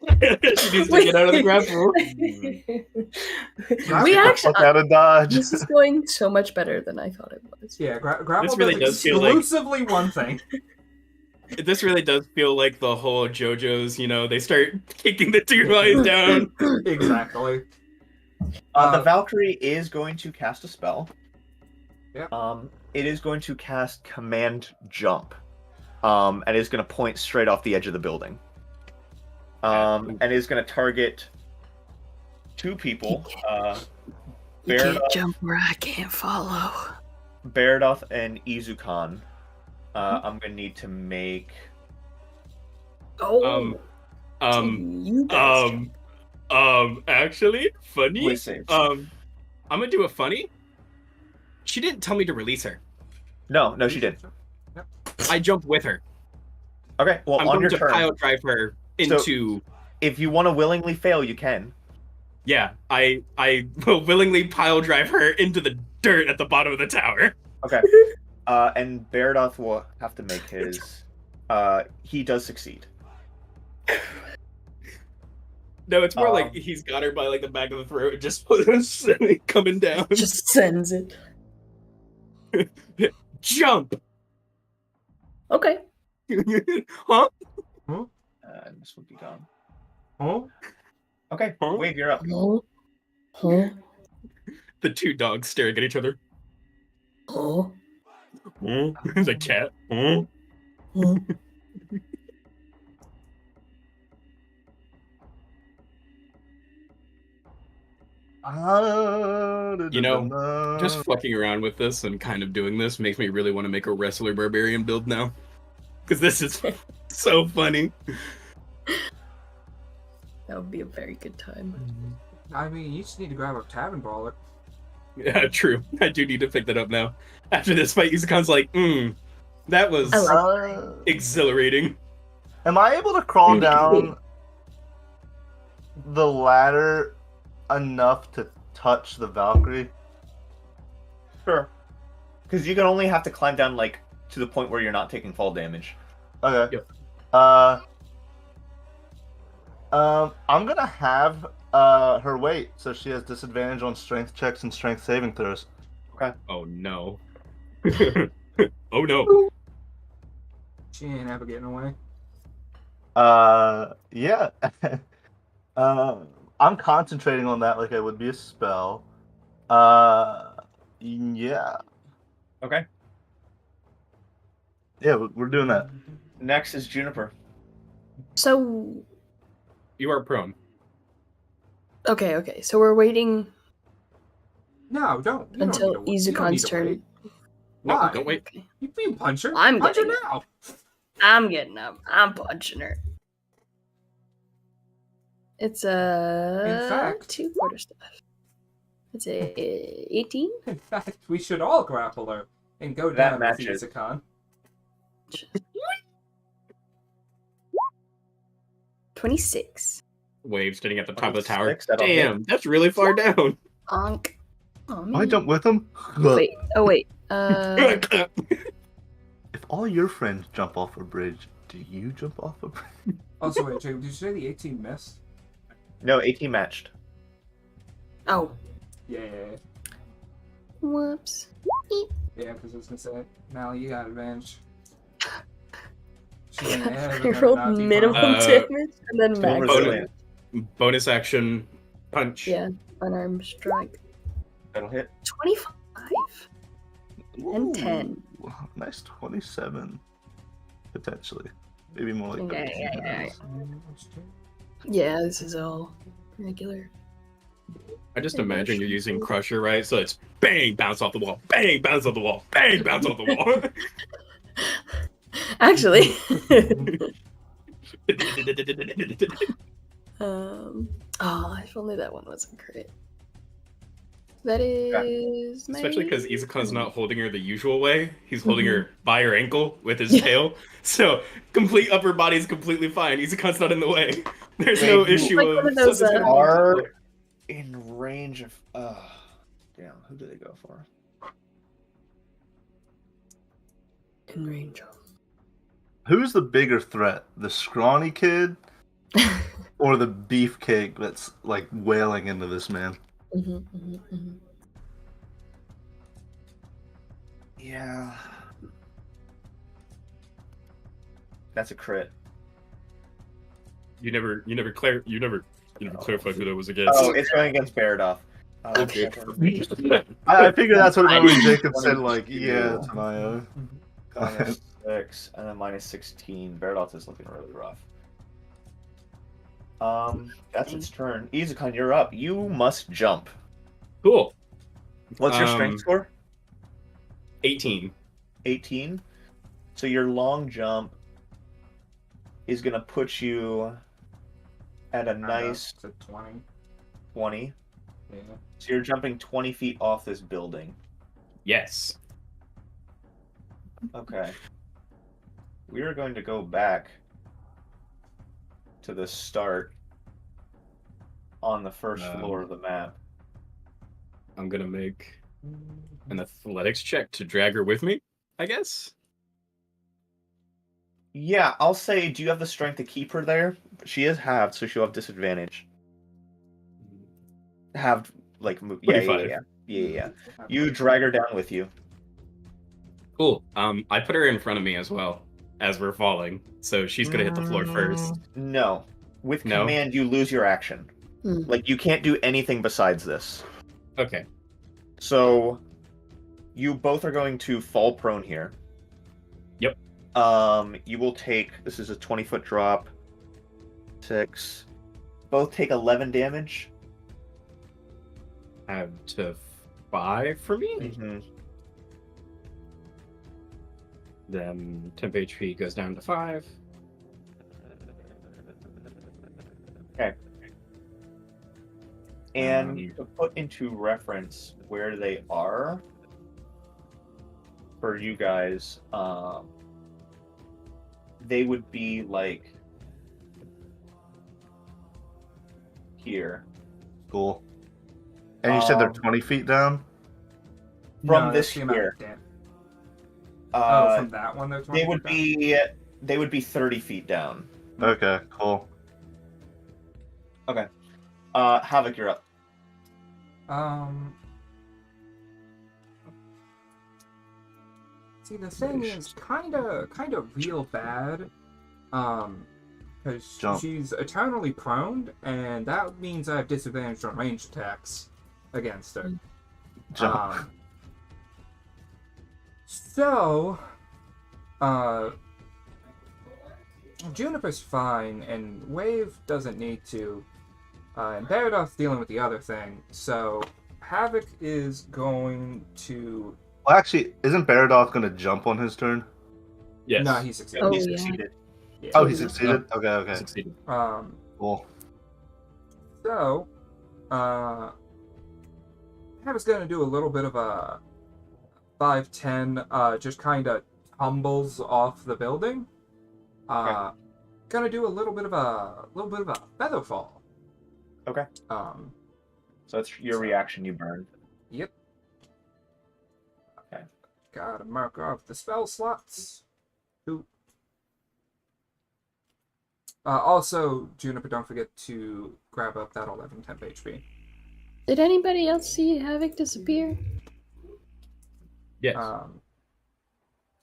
She needs to get out of the grapple. We Get the actually. fuck out of dodge. This is going so much better than I thought it was. Yeah, grapple This really does feel like- exclusively one thing. This really does feel like the whole JoJo's, they start kicking the 2 guys down. Exactly. The Valkyrie is going to cast a spell. Yep. It is going to cast Command Jump. and is going to point straight off the edge of the building. And is going to target 2 people. You can't Baradoth, jump where I can't follow. Baradoth and Izukan. I'm going to need to make... Oh, you guys. Actually, funny. Wait, saves. I'm gonna do a funny. She didn't tell me to release her. No, she didn't. I jumped with her. Okay, well, I'm on going your to turn, pile drive her into. if you want to willingly fail, you can. Yeah, I will willingly pile drive her into the dirt at the bottom of the tower. Okay. And Baradoth will have to make his... he does succeed. No, it's more like he's got her by like the back of the throat and just coming down. Just sends it. Jump! Okay. Huh? And this would be gone. Huh? Okay, Huh? Wave, you're up. Huh? Huh? The 2 dogs staring at each other. Huh? The cat. Huh? You know, just fucking around with this and kind of doing this makes me really want to make a wrestler barbarian build now. Because this is so funny. That would be a very good time. I mean, you just need to grab a tavern brawler. Yeah, true. I do need to pick that up now. After this fight, Izukan's like, that was I like exhilarating. Am I able to crawl down the ladder enough to touch the Valkyrie? Sure. Because you can only have to climb down, like, to the point where you're not taking fall damage. Okay. Yep. I'm gonna have her wait, so she has disadvantage on strength checks and strength saving throws. Oh no. Oh no. She ain't ever getting away. Yeah. I'm concentrating on that like it would be a spell. Yeah. Okay. Yeah, we're doing that. Next is Juniper. So, You are prone. okay. So we're waiting No, don't. You until don't need to wait. You don't need Izukan's to turn. wait. No, Why? don't wait. Okay. You mean punch her? I'm punch her getting it. now. I'm getting up. I'm punching her. It's a In fact- 2 quarterstaff. It's a 18. In fact, we should all grapple her and go That down matches. with Izukan. 26. Wave standing at the top of the tower. 26, that'll Damn, that's really far down. Onk. Oh, man. I jump with him. Wait. Oh, wait. If all your friends jump off a bridge, do you jump off a bridge? Also, wait, Jacob, did you say the 18 missed? No, 18 matched. Oh. Yeah. Whoops. Yeah, because I was gonna say, Mal, you got advantage. She ain't ever I gonna rolled not be minimum fine. damage and then Still max. resilient. Bonus action punch. Yeah, unarmed strike. That'll hit. 25 and 10. Ooh, nice 27. Potentially. Maybe more like Yeah, 13. yeah. Yeah, this is all regular. I just imagine you're using Crusher, right? So it's bang, bounce off the wall, bang, bounce off the wall, bang, bounce off the wall. Actually. Oh, if only that one wasn't crit. That is my... Especially because Izukan's not holding her the usual way. He's holding her by her ankle with his tail. So complete upper body is completely fine. Izukan's not in the way. There's no Wait, issue like of one of those, something's gonna Are happen. in range of... damn, who do they go for? in range of. Who's the bigger threat? The scrawny kid or the beefcake that's like wailing into this man? Yeah. That's a crit. You never clarified who that was against. Oh, it's going against Baradoth. Okay. I figured that's what it meant when Jacob said, like, yeah, Tamayo. 6, and then minus 16. Baradoth is looking really rough. That's its turn. Izukan, you're up. You must jump. Cool. What's your strength score? 18. 18. So your long jump is gonna put you at a nice to 20. 20. Yeah. So you're jumping 20 feet off this building. Yes. Okay. We are going to go back to the start on the first floor of the map. I'm gonna make an athletics check to drag her with me, I guess. Yeah, I'll say, do you have the strength to keep her there? She is halved, so she'll have disadvantage. Halved, like, yeah. 25. You drag her down with you. Cool. I put her in front of me as well as we're falling, so she's gonna hit the floor first. No. With No? command, you lose your action. Like, you can't do anything besides this. Okay. So, you both are going to fall prone here. Yep. You will take, this is a 20-foot drop. 6. Both take 11 damage. Add to 5 for me. Mm-hmm. Then temp HP goes down to 5. Okay. And to put into reference where they are for you guys, they would be like here. Cool. And you said they're Um, 20 feet down? From No, this that's the amount here. of from that one, they're 20 They would feet be 30 feet down. Okay, cool. Okay. Havoc, you're up. down. See, the thing is kind of real bad, because Jump. she's eternally prone, and that means I have disadvantage on ranged attacks against her. Jump. So, Juniper's fine, and Wave doesn't need to, and Baradoth's dealing with the other thing, so Havoc is going to... Well, actually, isn't Baradoth going to jump on his turn? Yes. No, he succeeded. Oh, He yeah. succeeded. Yeah. Oh, he succeeded? Okay, okay. Succeeded. Cool. So, Havoc's going to do a little bit of a 5'10", just kind of tumbles off the building. Okay. Gonna do a little bit of a feather fall. Okay. So that's your reaction you burned. Yep. Okay. Gotta mark off the spell slots. Ooh. Also, Juniper, don't forget to grab up that 11 temp HP. Did anybody else see Havoc disappear? Yes.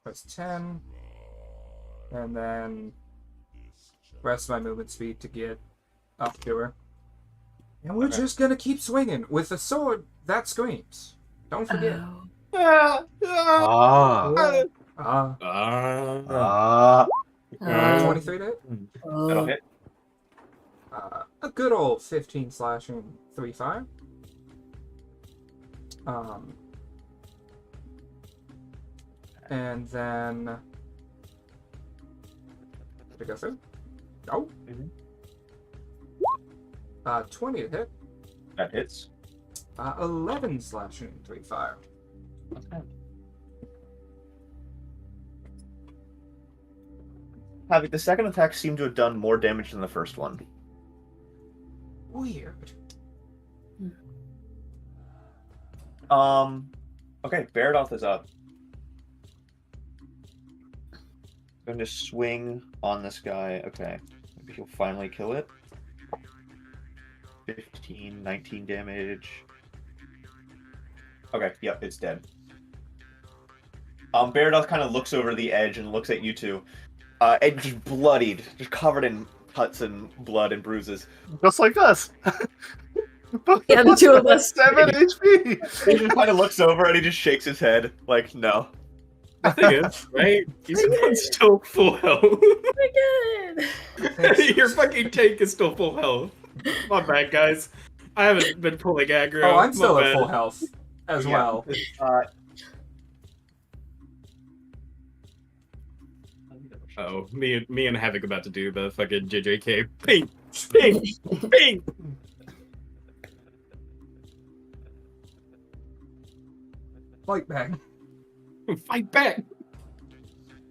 That's 10. And then rest of my movement speed to get up to her. And we're Okay. just gonna keep swinging with a sword that screams. Don't forget. Oh. Ah. Uh, Ah. 23 to hit. That'll Oh. hit. A good old 15 slashing, 3 fire. And then... Did I go through? No. Mhm. 20 to hit. That hits. 11 slashing, 3 fire. Okay. Havoc, the second attack seemed to have done more damage than the first one. Weird. Okay, Baradoth is up. Going to swing on this guy. Okay, maybe he'll finally kill it. 15, 19 damage. Okay, yep, it's dead. Baradoth kind of looks over the edge and looks at you two. And just bloodied, just covered in cuts and blood and bruises. Just like us. Yeah, the two of us. 7 HP. He just kind of looks over and he just shakes his head, like, no. The thing is, right? He's got still full health. Oh my god! Your fucking tank is still full health. My bad, guys. I haven't been pulling aggro. Oh, I'm still My at bad. full health as Yeah. well. Oh, me and Havoc about to do the fucking JJK. Ping! Ping! Ping! Fight back. Fight back!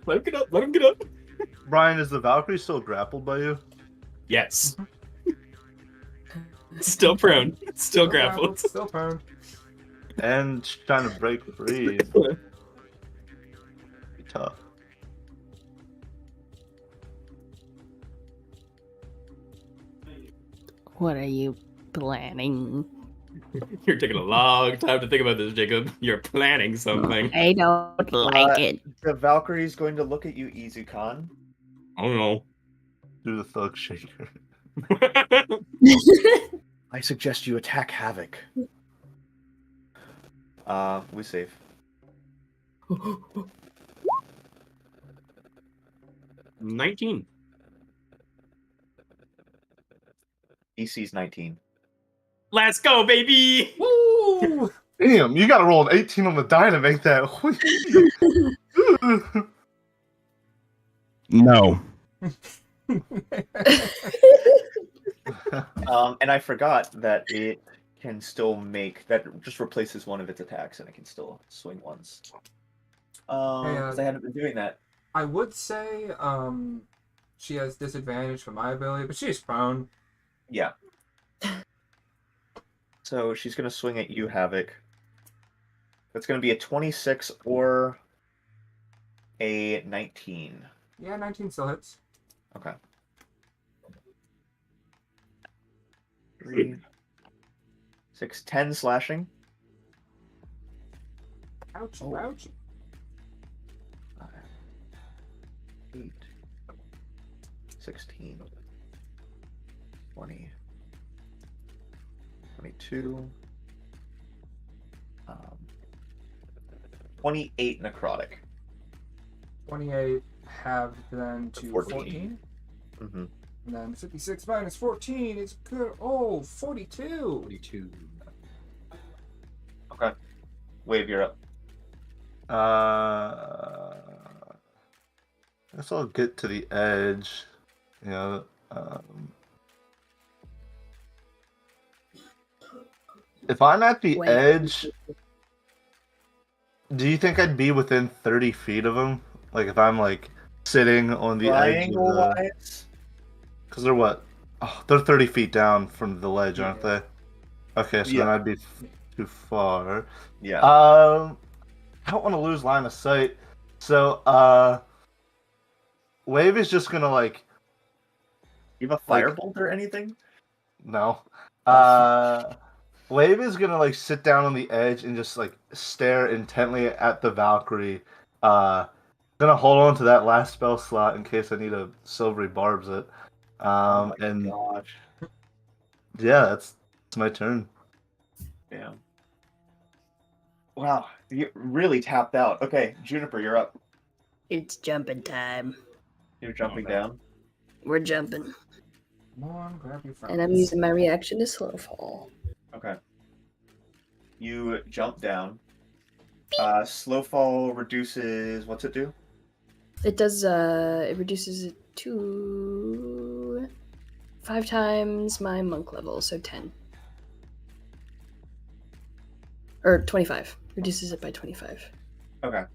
Let him get up! Let him get up! Brian, is the Valkyrie still grappled by you? Yes. Still prone. Still grappled. Still prone. And she's trying to break free. Be tough. What are you planning? You're taking a long time to think about this, Jacob. You're planning something. I don't like it. The Valkyrie's going to look at you, Izukan. I don't know. Do the thug shaker. I suggest you attack Havoc. We save. 19. DC's 19. Let's go, baby! Woo! Damn, you gotta roll an 18 on the die to make that. No. And I forgot that it can still make that just replaces one of its attacks, and it can still swing once. Because I hadn't been doing that. I would say she has disadvantage from my ability, but she's prone. Yeah. So she's gonna swing at you, Havoc. That's gonna be a 26 or a 19. Yeah, 19 still hits. Okay. 3, 6, 10 slashing. Ouch, Oh. ouch. 8, 16, 20, 22, 28 necrotic. 28 have then to 14. 14. Mm-hmm. And then 56 minus 14 is good. Oh, 42. 42. Okay. Wave, you're up. I guess I'll get to the edge. You know, if I'm at the Wait. edge, do you think I'd be within 30 feet of him? Like if I'm like sitting on the edge of the... Triangle-wise? Because they're what? Oh, they're 30 feet down from the ledge, aren't they? Okay, so then Yeah. I'd be too far. Yeah. I don't want to lose line of sight. So, Wave is just gonna like... You have a firebolt or anything? No. Wave is gonna like sit down on the edge and just like stare intently at the Valkyrie. Gonna hold on to that last spell slot in case I need a silvery barbs it. And Gosh. yeah, that's my turn. Damn. Wow. You really tapped out. Okay, Juniper, you're up. It's jumping time. You're jumping Okay. down. We're jumping. Come on, grab your friends. And I'm using my reaction to slow fall. Okay. You jump down. Slow fall reduces. What's it do? It does, it reduces it to 5 times my monk level, so 10. Or 25. Reduces it by 25. Okay.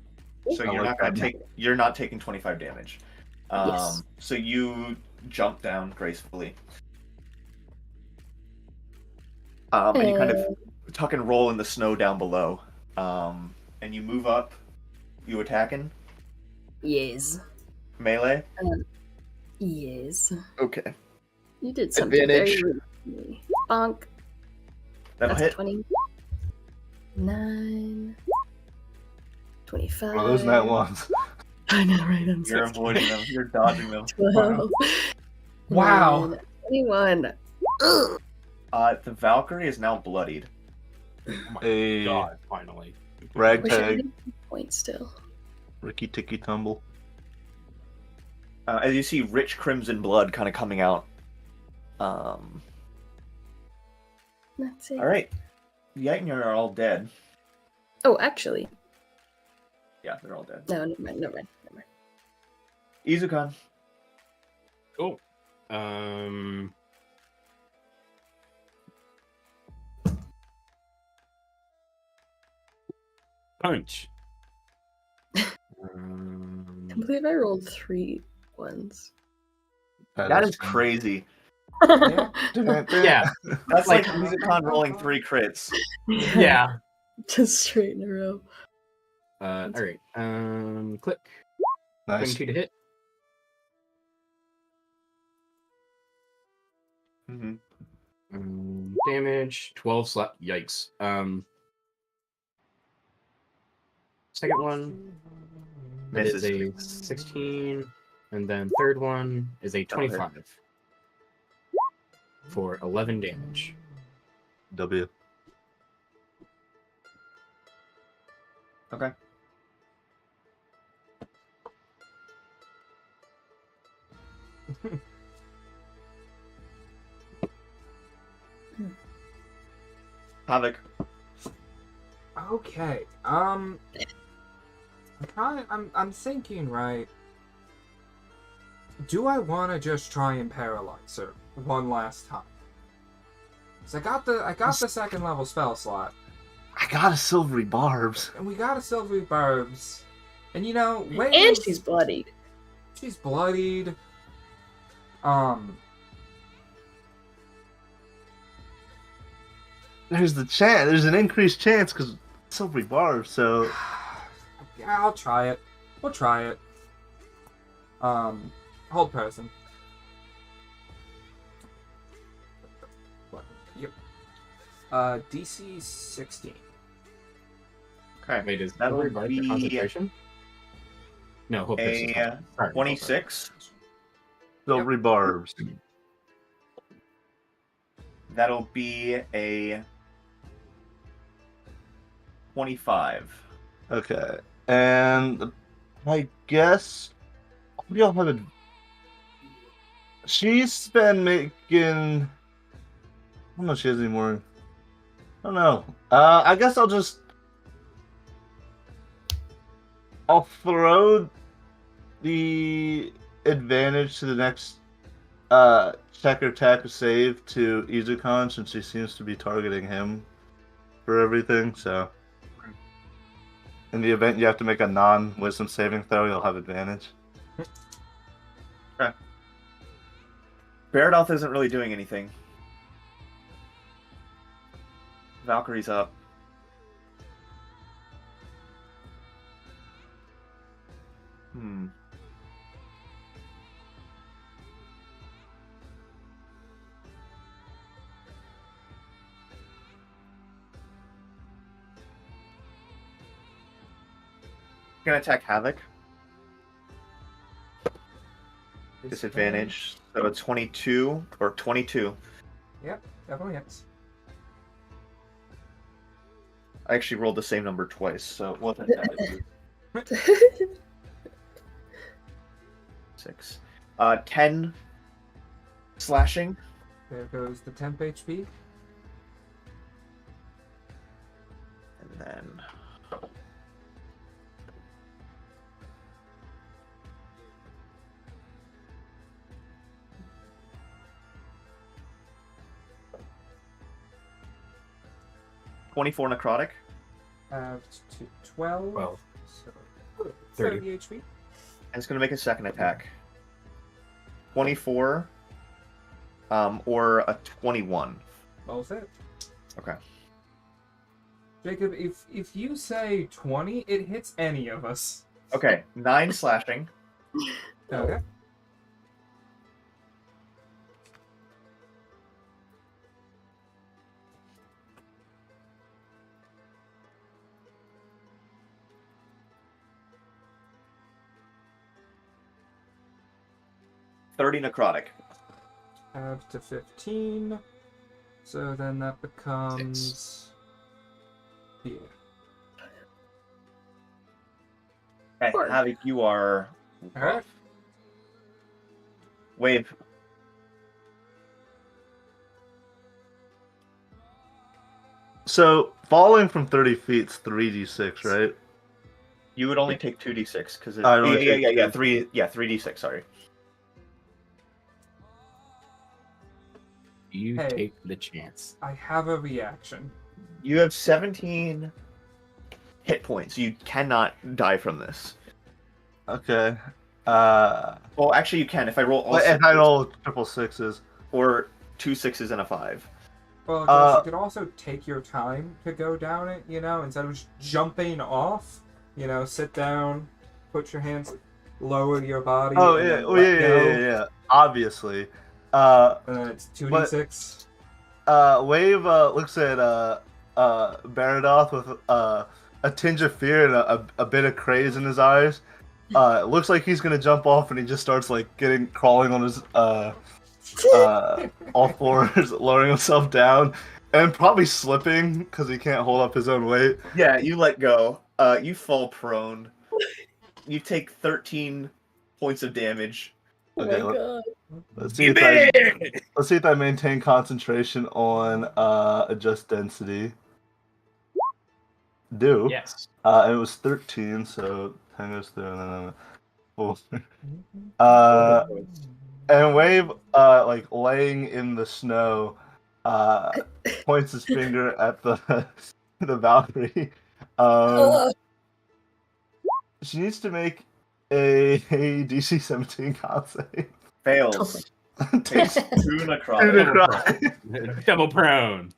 So I you're like not gonna that. you're not taking 25 damage. Yes. So you jump down gracefully. And you kind of tuck and roll in the snow down below. And you move up. You attacking? Yes. Melee? Yes. Okay. You did something Advantage. very rude to me. Bonk. That'll That's hit. 20. 9. 25. One of those night ones. I know, right? I'm You're so avoiding them. You're dodging them. 12. Wow. 9, 21. Ugh. The Valkyrie is now bloodied. Oh my A god, finally. Wish I ragtag. had point still. Ricky Ticky Tumble. As you see rich crimson blood kind of coming out. That's it. All right. The Yitnir are all dead. Oh, actually. Yeah, they're all dead. No, never mind, never mind. Izukan. Cool. Punch. I believe I rolled 3 ones. That is crazy. Yeah. Yeah. That's like Izukan rolling 3 crits. Yeah. Just straight in a row. All right. Click. Nice. 22 to hit. Mm-hmm. Damage. 12 slap. Yikes. Second one. That is a 16. And then third one is a 25. For 11 damage. W. Okay. Havoc. Okay. I'm thinking, right. Do I want to just try and paralyze her one last time? 'Cause I got the second level spell slot, I got a silvery barbs. and we got a silvery barbs, and you know, wait. And she's bloodied. She's bloodied. There's the chance. There's an increased chance because silvery barbs. So Yeah, I'll try it. We'll try it. Hold person. What? Yep. DC 16. Okay. Wait, is That'll that a be concentration? No, hope this is a sorry, 26. silvery barbs. That'll be a 25. Okay, and I guess what do y'all have? She's been making. I don't know if she has any more. I don't know. I guess I'll throw the advantage to the next check or attack or save to Izukan since she seems to be targeting him for everything. So, in the event you have to make a non-wisdom saving throw, you'll have advantage. Okay. Baradoth isn't really doing anything. Valkyrie's up. Gonna attack Havoc. Disadvantage. So a 22 or 22. Yep, definitely hits. I actually rolled the same number twice, so it wasn't that. 6. 10 slashing. There goes the temp HP. And then 24 necrotic. Have to 12. 12. So 30. 30 HP. And it's going to make a second attack. 24 or a 21. Both hit. Okay. Jacob, if you say 20, it hits any of us. Okay, 9 slashing. Okay. $30 necrotic. Have to 15. So then that becomes... Yeah. Okay, Or- Havoc, you are Alright. Wave. So falling from 30 feet is 3d6, right? You would only take 2d6 because I'd only take two. 3d6. Sorry. You Hey. take the chance. I have a reaction. You have 17 hit points. You cannot die from this. Okay. Well, actually, you can if I roll all If sixes, I roll triple sixes. or 2 6s and a 5. Well, Josh, you could also take your time to go down it, instead of just jumping off, sit down, put your hands, lower your body. Oh and yeah, then oh let go, yeah. Obviously. And then it's 2d6. Wave looks at Baradoth with a tinge of fear and a bit of craze in his eyes. It looks like he's gonna jump off, and he just starts like crawling on his all fours, lowering himself down, and probably slipping because he can't hold up his own weight. Yeah, you let go. You fall prone. You take 13 points of damage. Oh Okay, my god. Let's see if I maintain concentration on adjust density. Do. Yes. And it was 13, so 10 goes through, and then 4. And Wave, like laying in the snow, points his finger at the Valkyrie. She needs to make a DC 17 con save. Fails. Takes 2 necrotic. Two necrotic. Double prone.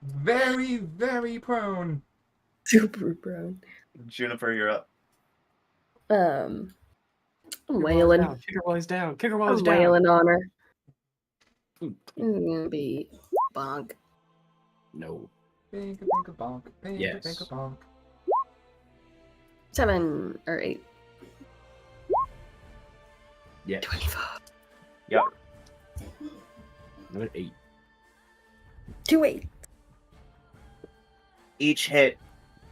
Very, very prone. Super prone. Juniper, you're up. I'm wailing. Kick her while he's down. Kick her while I'm he's down. wailing on her. Ooh. I'm gonna be bonk. No. Bink a bonk. Bink Yes. a bonk. 7 or 8. Yeah. 25. Another 8. 2 8. Each hit,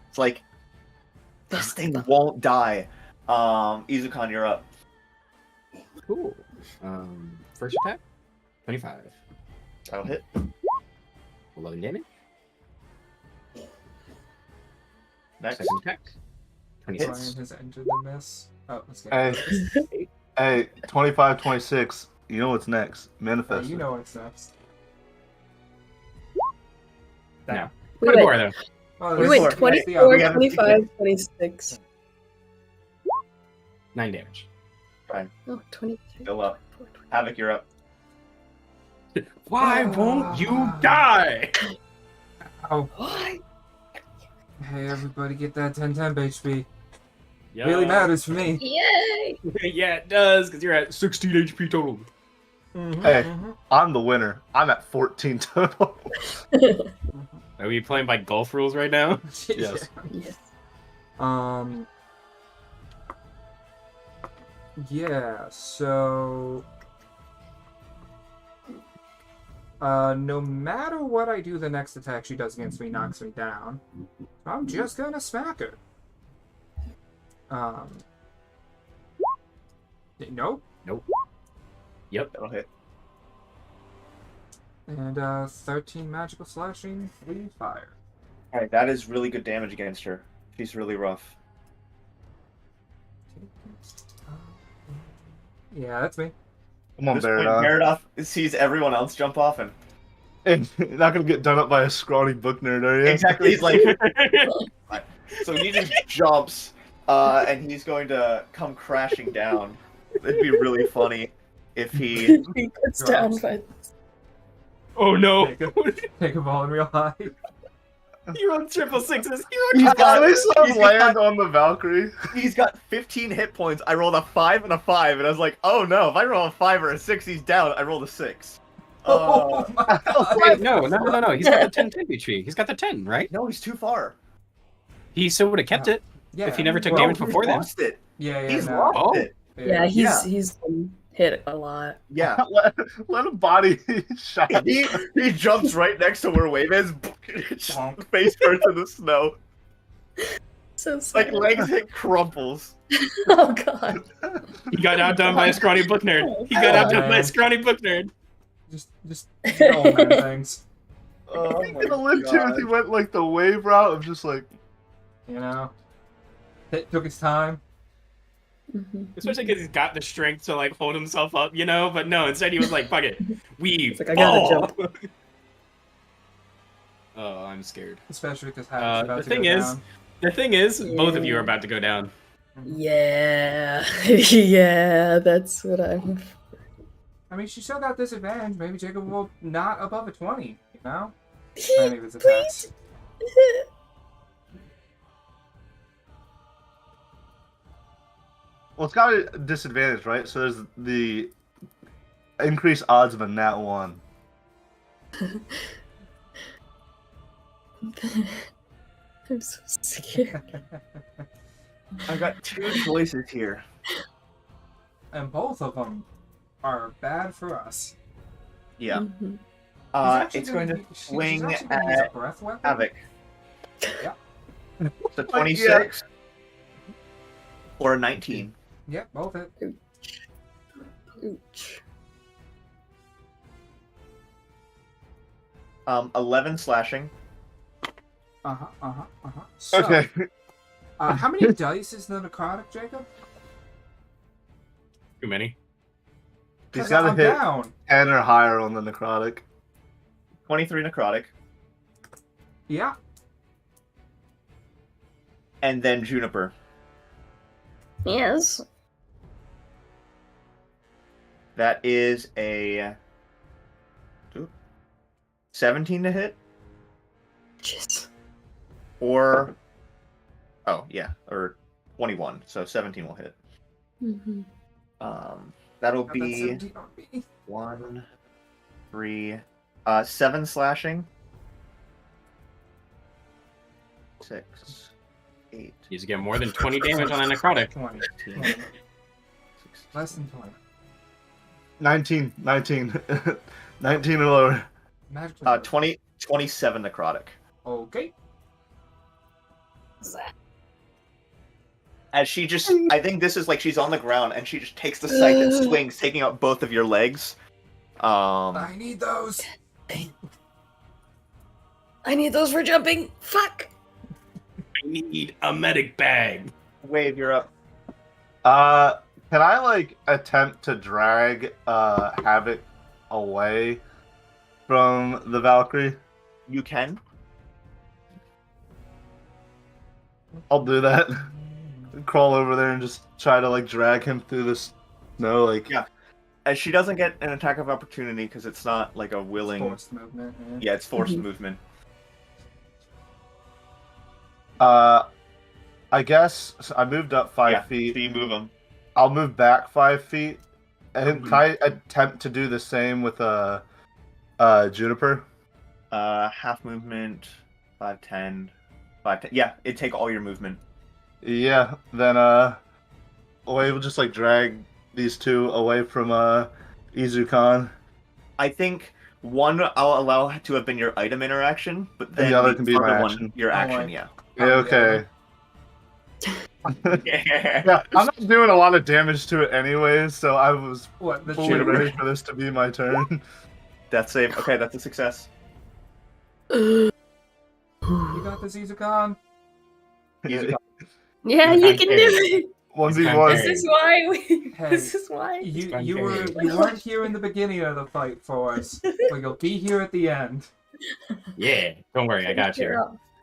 it's like, this thing won't die. Izukan, you're up. Cool. First attack. 25. That'll hit. 11 damage. Next. Second attack. Brian 26. has entered the miss. Oh, let's get Hey, 25, 26. You know what's next? Oh, Manifest. you know what's next. No. We 24 went, though. Oh, we there's went four. That's the 24, other. haven't 25, 26. 9 damage. Oh, 22. Still up. Havoc, you're up. Why won't you die? Oh, What? hey, everybody get that 10 HP. Yeah. Really matters for me. Yay! Yeah, it does, because you're at 16 HP total. Hey, I'm the winner. I'm at 14 total. Are we playing by golf rules right now? Yes. Yes. Yeah, so no matter what I do, the next attack she does against me knocks me down. I'm just gonna smack her. Nope. Yep. That'll hit. And 13 magical slashing, 3 fire. Alright, that is really good damage against her. She's really rough. Yeah, that's me. Come on, This point, Baradoth. Baradoth sees everyone else jump off and And not gonna get done up by a scrawny book nerd, are you? exactly he's like so he just jumps and he's going to come crashing down. It'd be really funny if he He gets down by. Oh no! Take a ball in real high. You're on triple sixes. He's I got- always saw he's him land got- on the Valkyrie. he's got 15 hit points. I rolled a 5 and a 5 and I was like, "Oh no, if I roll a 5 or a 6 he's down." I rolled a 6. Oh my god. Wait, no. He's got the 10 HP. He's got the 10, right? No, he's too far. He still would have kept it Yeah. if he never took well, damage before He's then. lost it. Yeah, He's no. lost Oh. it. Yeah, Yeah. he's been hit a lot. Yeah. Let a body shot. He jumps right next to where Wave is, face first in the snow. so sad. Like legs hit crumples. Oh god. He got outdone by a scrawny book nerd. He got Oh, outdone by man. a scrawny book nerd. Just the old man things. Oh I'm gonna live too if he went like the wave route of just like. You know, it took its time. Especially because he's got the strength to like hold himself up, you know. But no, instead he was like, "Fuck it, we It's like, I gotta fall." Oh, I'm scared. Especially because Havoc's about The to thing go is, down. both of you are about to go down. Yeah. Yeah, that's what I'm. I mean, she still got disadvantage. Maybe Jacob will not above a 20, you know? He, Any of his attacks. Well, it's got a disadvantage, right? So there's the increased odds of a nat 1. I'm so scared. I've got 2 choices here. And both of them are bad for us. Yeah. Mhm. It's going to swing use a at breath weapon. Havoc. Yeah. So 26 or a 19. Yeah, both hit. Ouch. 11 slashing. So, Okay. how many dice is the necrotic, Jacob? Too many. He's 'Cause got to I'm hit down. 10 or higher on the necrotic. 23 necrotic. Yeah. And then Juniper. Yes. That is a 17 to hit. Jeez. Or... Oh, yeah. Or 21. So 17 will hit. Mm-hmm. That'll Got that be 17 on me. 1, 3, 7 slashing. 6, 8, He's get more than 20 damage on a necrotic. 20. 15, 20. Less than 20. 19. 19 or lower. Magically. 27 necrotic. Okay. As she just, I think this is like she's on the ground and she just takes the scythe and swings, taking out both of your legs. I need those. I need those for jumping. Fuck. I need a medic bag. Wave, you're up. Can I like attempt to drag Havoc away from the Valkyrie? You can. I'll do that. Crawl over there and just try to like drag him through the snow. Like, Yeah. As she doesn't get an attack of opportunity because it's not like a willing. Forced movement. Yeah, it's forced Mhm. movement. I guess so I moved up 5 Yeah, feet. so you move them. I'll move back 5 feet. And Mhm. can I attempt to do the same with Juniper? Half movement, 5, 10, 5, 10. Yeah, it'd take all your movement. Yeah. Then we'll just like drag these two away from Izukan. I think one I'll allow to have been your item interaction, but then the other can be my other action. your Oh, action, right. yeah. Yeah, okay. Yeah. Yeah, I'm not doing a lot of damage to it anyways, so I was What? The fully shooter? ready for this to be my turn. That's a okay. That's a success. You got this, Izukan. Izukan. Yeah, you can do it. 1v1. This is why we. Hey, This is why. You fine, you Carrie. weren't here in the beginning of the fight for us, but you'll be here at the end. Yeah, don't worry, I got you.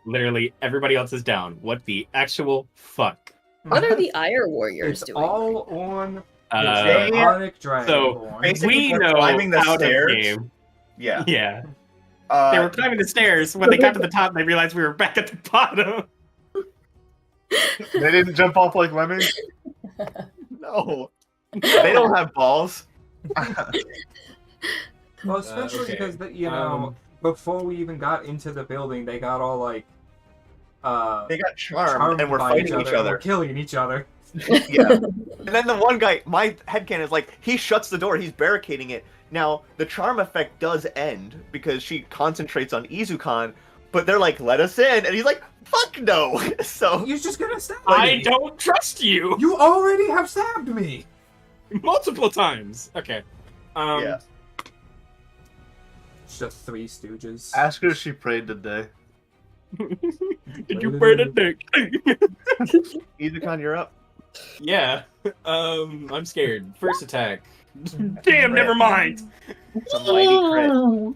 Literally everybody else is down. What the actual fuck? What are the Ire Warriors It's doing? all on the Uh, demonic so, dragonborn. basically, we they're know climbing the out stairs. of game. Yeah. Yeah, they were climbing the stairs. When they got to the top, they realized we were back at the bottom. They didn't jump off like lemmings? No. They don't have balls. Well, especially okay. because you know, before we even got into the building, they got all like They got charmed charmed and were by fighting each and other. were killing each other. Yeah. And then the one guy, my headcanon is like, he shuts the door, he's barricading it. Now, the charm effect does end because she concentrates on Izukan, but they're like, let us in, and he's like, fuck no. So You're just gonna stab I me. don't trust you. You already have stabbed me. Multiple times. Okay. yeah. It's just Three Stooges. Ask her if she prayed today. Did you burn a dick? Izukon, you're up. Yeah. I'm scared. First attack. Damn, never mind. It's a mighty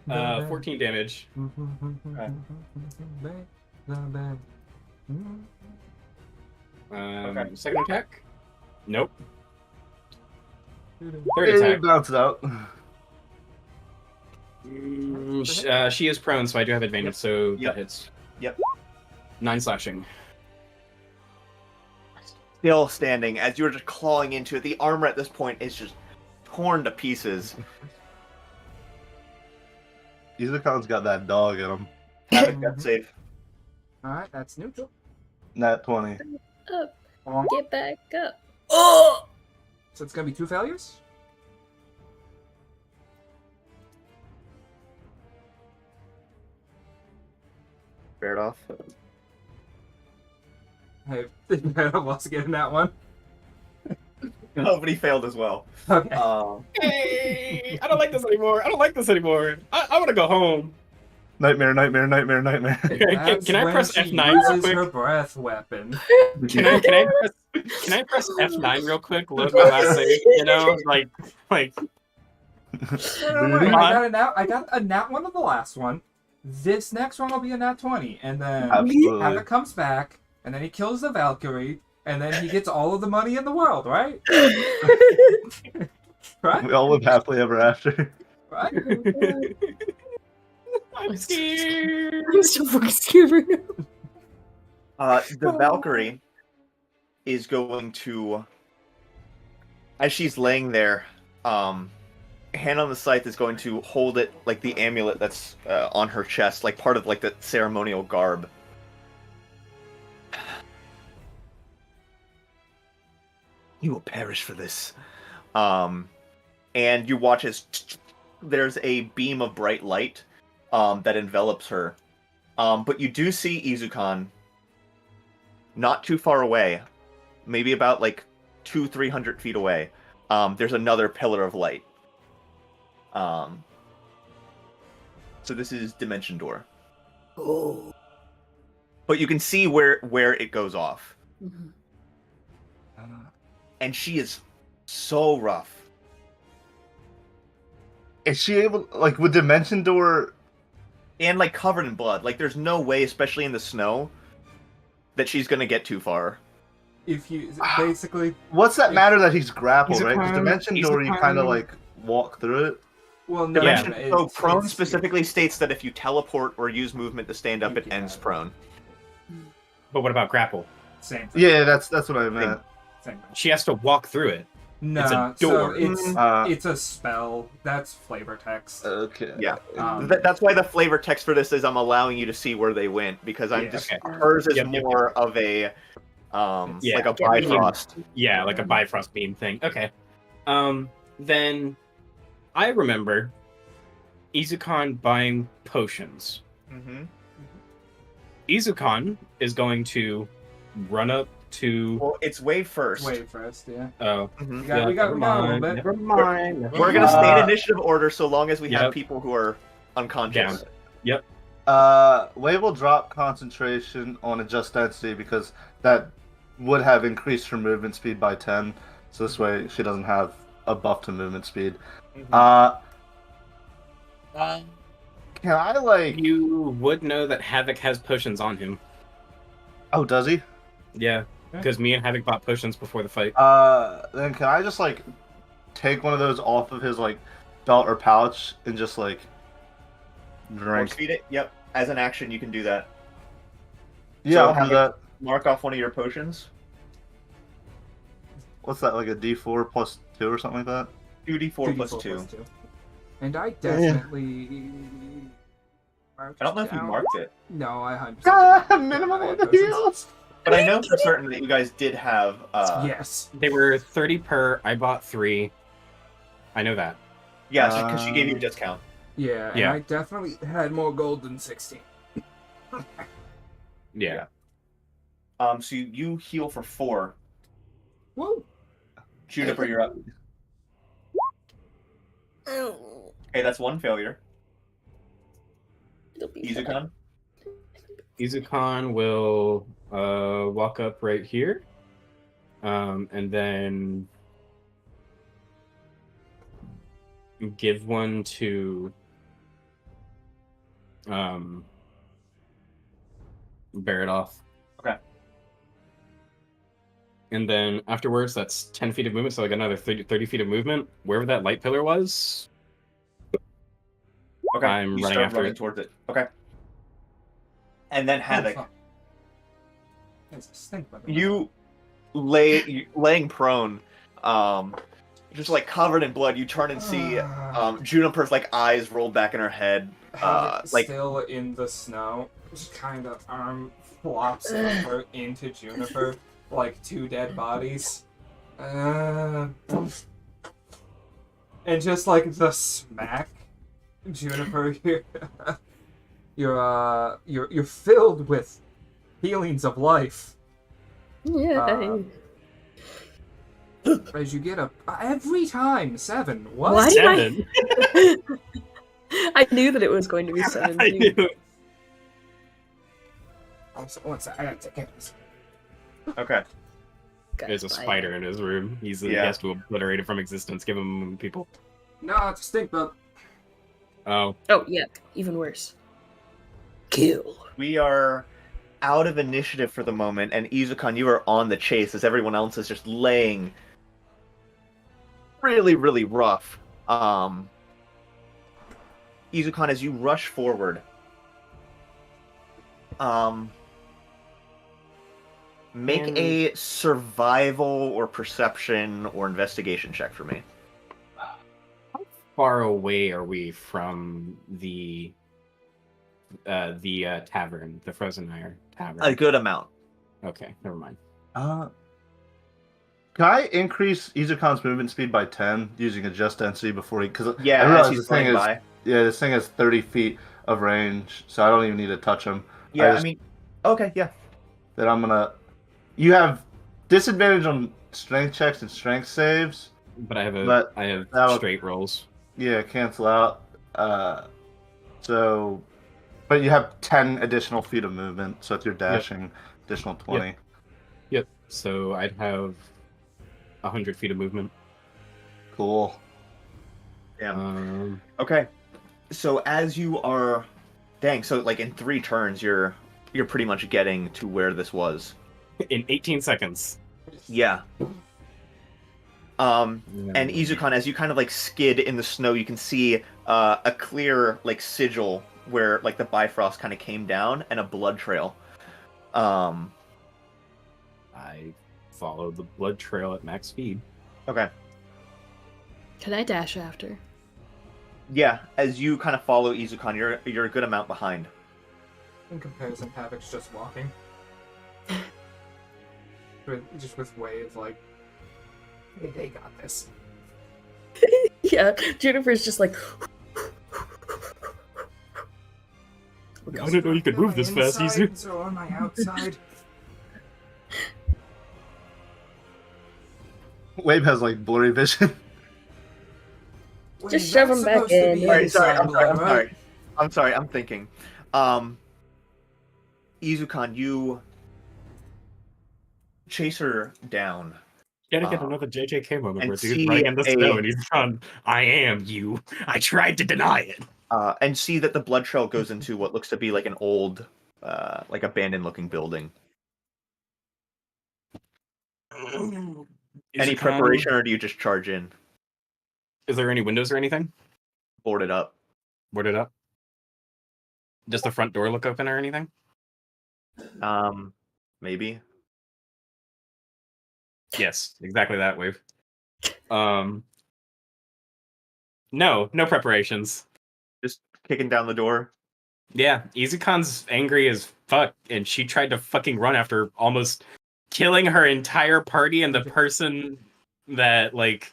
crit. 14 damage. Okay. Second attack? Nope. Third It attack. bounces out. She is prone, so I do have advantage, so Yep. that hits. Yep. 9 slashing. Still standing as you're just clawing into it. The armor at this point is just torn to pieces. Izukon's got that dog in him. Have a death save. Alright, that's neutral. Nat 20. Get back up. So it's gonna be 2 failures? Fair it off. Hey, I was getting that one. No, but he failed as well. Okay. Hey, I don't like this anymore. I don't like this anymore. I want to go home. Nightmare, nightmare, nightmare, nightmare. That's can I when press she F9 real uses quick? her breath weapon. Can I press F9 real quick? Load my last save. You know, like. Don't worry, I got a nat 1 of the last one. This next one will be a nat 20, and then Absolutely. Havoc comes back, and then he kills the Valkyrie, and then he gets all of the money in the world, right? Right? We all live happily ever after. Right? I'm scared. I'm so fucking scared right now. The Valkyrie is going to, as she's laying there, hand on the scythe is going to hold it like the amulet that's on her chest, like part of like the ceremonial garb. You will perish for this. And you watch as there's a beam of bright light that envelops her. But you do see Izukon not too far away, maybe about like 200-300 feet away. There's another pillar of light. So this is Dimension Door. Oh. But you can see where it goes off. Mhm. And she is so rough. Is she able, like, with Dimension Door? And like covered in blood. Like there's no way, especially in the snow, that she's gonna get too far. If you basically, What's that matter that he's grappled, right? Because Izukon- Dimension Door, you Izukon- kind of like walk through it. well, no, Yeah. it's- So prone it's- specifically states that if you teleport or use movement to stand up, You it can ends have it. prone. But what about grapple? Same thing. Yeah, that's what I meant. Same thing. She has to walk through it. No, It's a so door. it's a spell. That's flavor text. Okay. Yeah. Um, That's why the flavor text for this is I'm allowing you to see where they went, because I'm Yeah, just okay. hers is Yep, yep, more of a Yeah. like a Yeah. Bifrost. Yeah, like a Bifrost beam thing. Okay. Then I remember Izukon buying potions. Mm-hmm. Izukon is going to run up to. Well, it's way first. Wait first, yeah. Oh, Mhm. We got a never little mind. bit. Never mind. never We're gonna mind. stay in initiative order so long as we have Yep. people who are unconscious. Wave will drop concentration on adjust density because that would have increased her movement speed by 10. So this way she doesn't have a buff to movement speed. Can I like? You would know that Havoc has potions on him. Oh, does he? Yeah, because me and Havoc bought potions before the fight. Then can I just like take one of those off of his like belt or pouch and just like Force drink? feed it. Yep. As an action, you can do that. Yeah, So I'll have do that. Mark off one of your potions. What's that, like a D4 plus 2 or something like that? 2d4 plus 2. And I definitely. I don't know if you marked it, No, I 100%. Minimum on on the heals. but I know for certain that you guys did have. Yes. They were 30 per. I bought 3. I know that. Yeah, because she gave you a discount. Yeah, and Yeah. I definitely had more gold than 16. Yeah. So you heal for 4. Woo! Juniper, you're up. Oh, Okay, that's 1 failure. it'll be fine. Izukan? Izukan will walk up right here, and then give one to bear it off. Okay. And then afterwards, that's 10 feet of movement, so like another 30 feet of movement. Wherever that light pillar was, Okay. I'm you running start after running it. towards it. Okay. And then Havoc. fuck. There's a stink bug. You laying prone, just like covered in blood. You turn and see Juniper's like eyes rolled back in her head. Havoc Like still in the snow, just kind of arm flops over into Juniper like 2 dead bodies. And just like the smack, Juniper, you're filled with feelings of life. Yay. As you get every time 7. What? Why did 7. I knew that it was going to be 7. I knew. Also, one sec, I gotta take care of this. okay. There's a spider in his room. He Yeah. has to obliterate it from existence. Give him people. No, it's a stink bug. Oh, Oh, yeah, even worse. Kill. We are out of initiative for the moment, and Izukan, you are on the chase as everyone else is just laying really, really rough. Izukan, as you rush forward, make And- a survival or perception or investigation check for me. far away are we from the tavern, the Frozen Iron Tavern? A good amount. Okay, never mind. Can I increase Izukan's movement speed by 10 using adjust density before he? Because Yeah, I as realize he's this thing running is by. this thing has 30 feet of range, so I don't even need to touch him. Yeah, I just- mean, okay, yeah. Then I'm gonna. You have disadvantage on strength checks and strength saves. But I have But that'll- straight rolls. Yeah, cancel out. But you have 10 additional feet of movement, so if you're dashing, additional 20. Yep. So I'd have 100 feet of movement. Cool. Yeah. Okay. So as you are, so like in 3 turns, you're pretty much getting to where this was. In 18 seconds. Yeah. And Izukan, as you kind of like skid in the snow, you can see a clear like sigil where like the Bifrost kind of came down and a blood trail. I follow the blood trail at max speed. Okay. Can I dash after? Yeah, as you kind of follow Izukan, you're a good amount behind. In comparison, Havoc's just walking. Just with waves like, hey, they got this. Yeah, Juniper's just like. I didn't know you could move this fast, Izu. Or on my outside? Wave has like blurry vision. Wait, Just shove that's him back supposed to in. be Sorry, inside I'm blood, right? sorry. I'm sorry, I'm thinking. Izukan, you chase her down. Gotta get another JJK moment and where see dude's running in the a- snow and he's on, I am you. I tried to deny it. And see that the blood trail goes into what looks to be like an old, like abandoned-looking building. Any Izukan, preparation, or do you just charge in, Is there any windows or anything? board it up? Board it up. Does the front door look open or anything? Maybe. Yes, exactly that, Wave. No preparations. Just kicking down the door. Yeah, Izukan's angry as fuck, and she tried to fucking run after almost killing her entire party and the person that, like,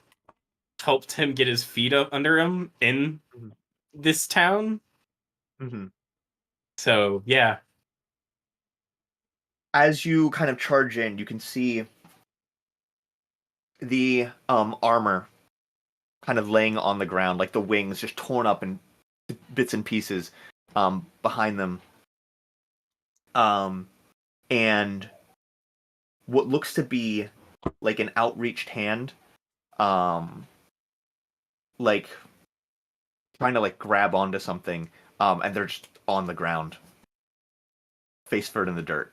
helped him get his feet up under him in this town. Mm-hmm. So yeah, As you kind of charge in, you can see the armor kind of laying on the ground, like the wings just torn up in bits and pieces behind them. And what looks to be like an outreached hand, like trying to like grab onto something, and they're just on the ground, face first in the dirt.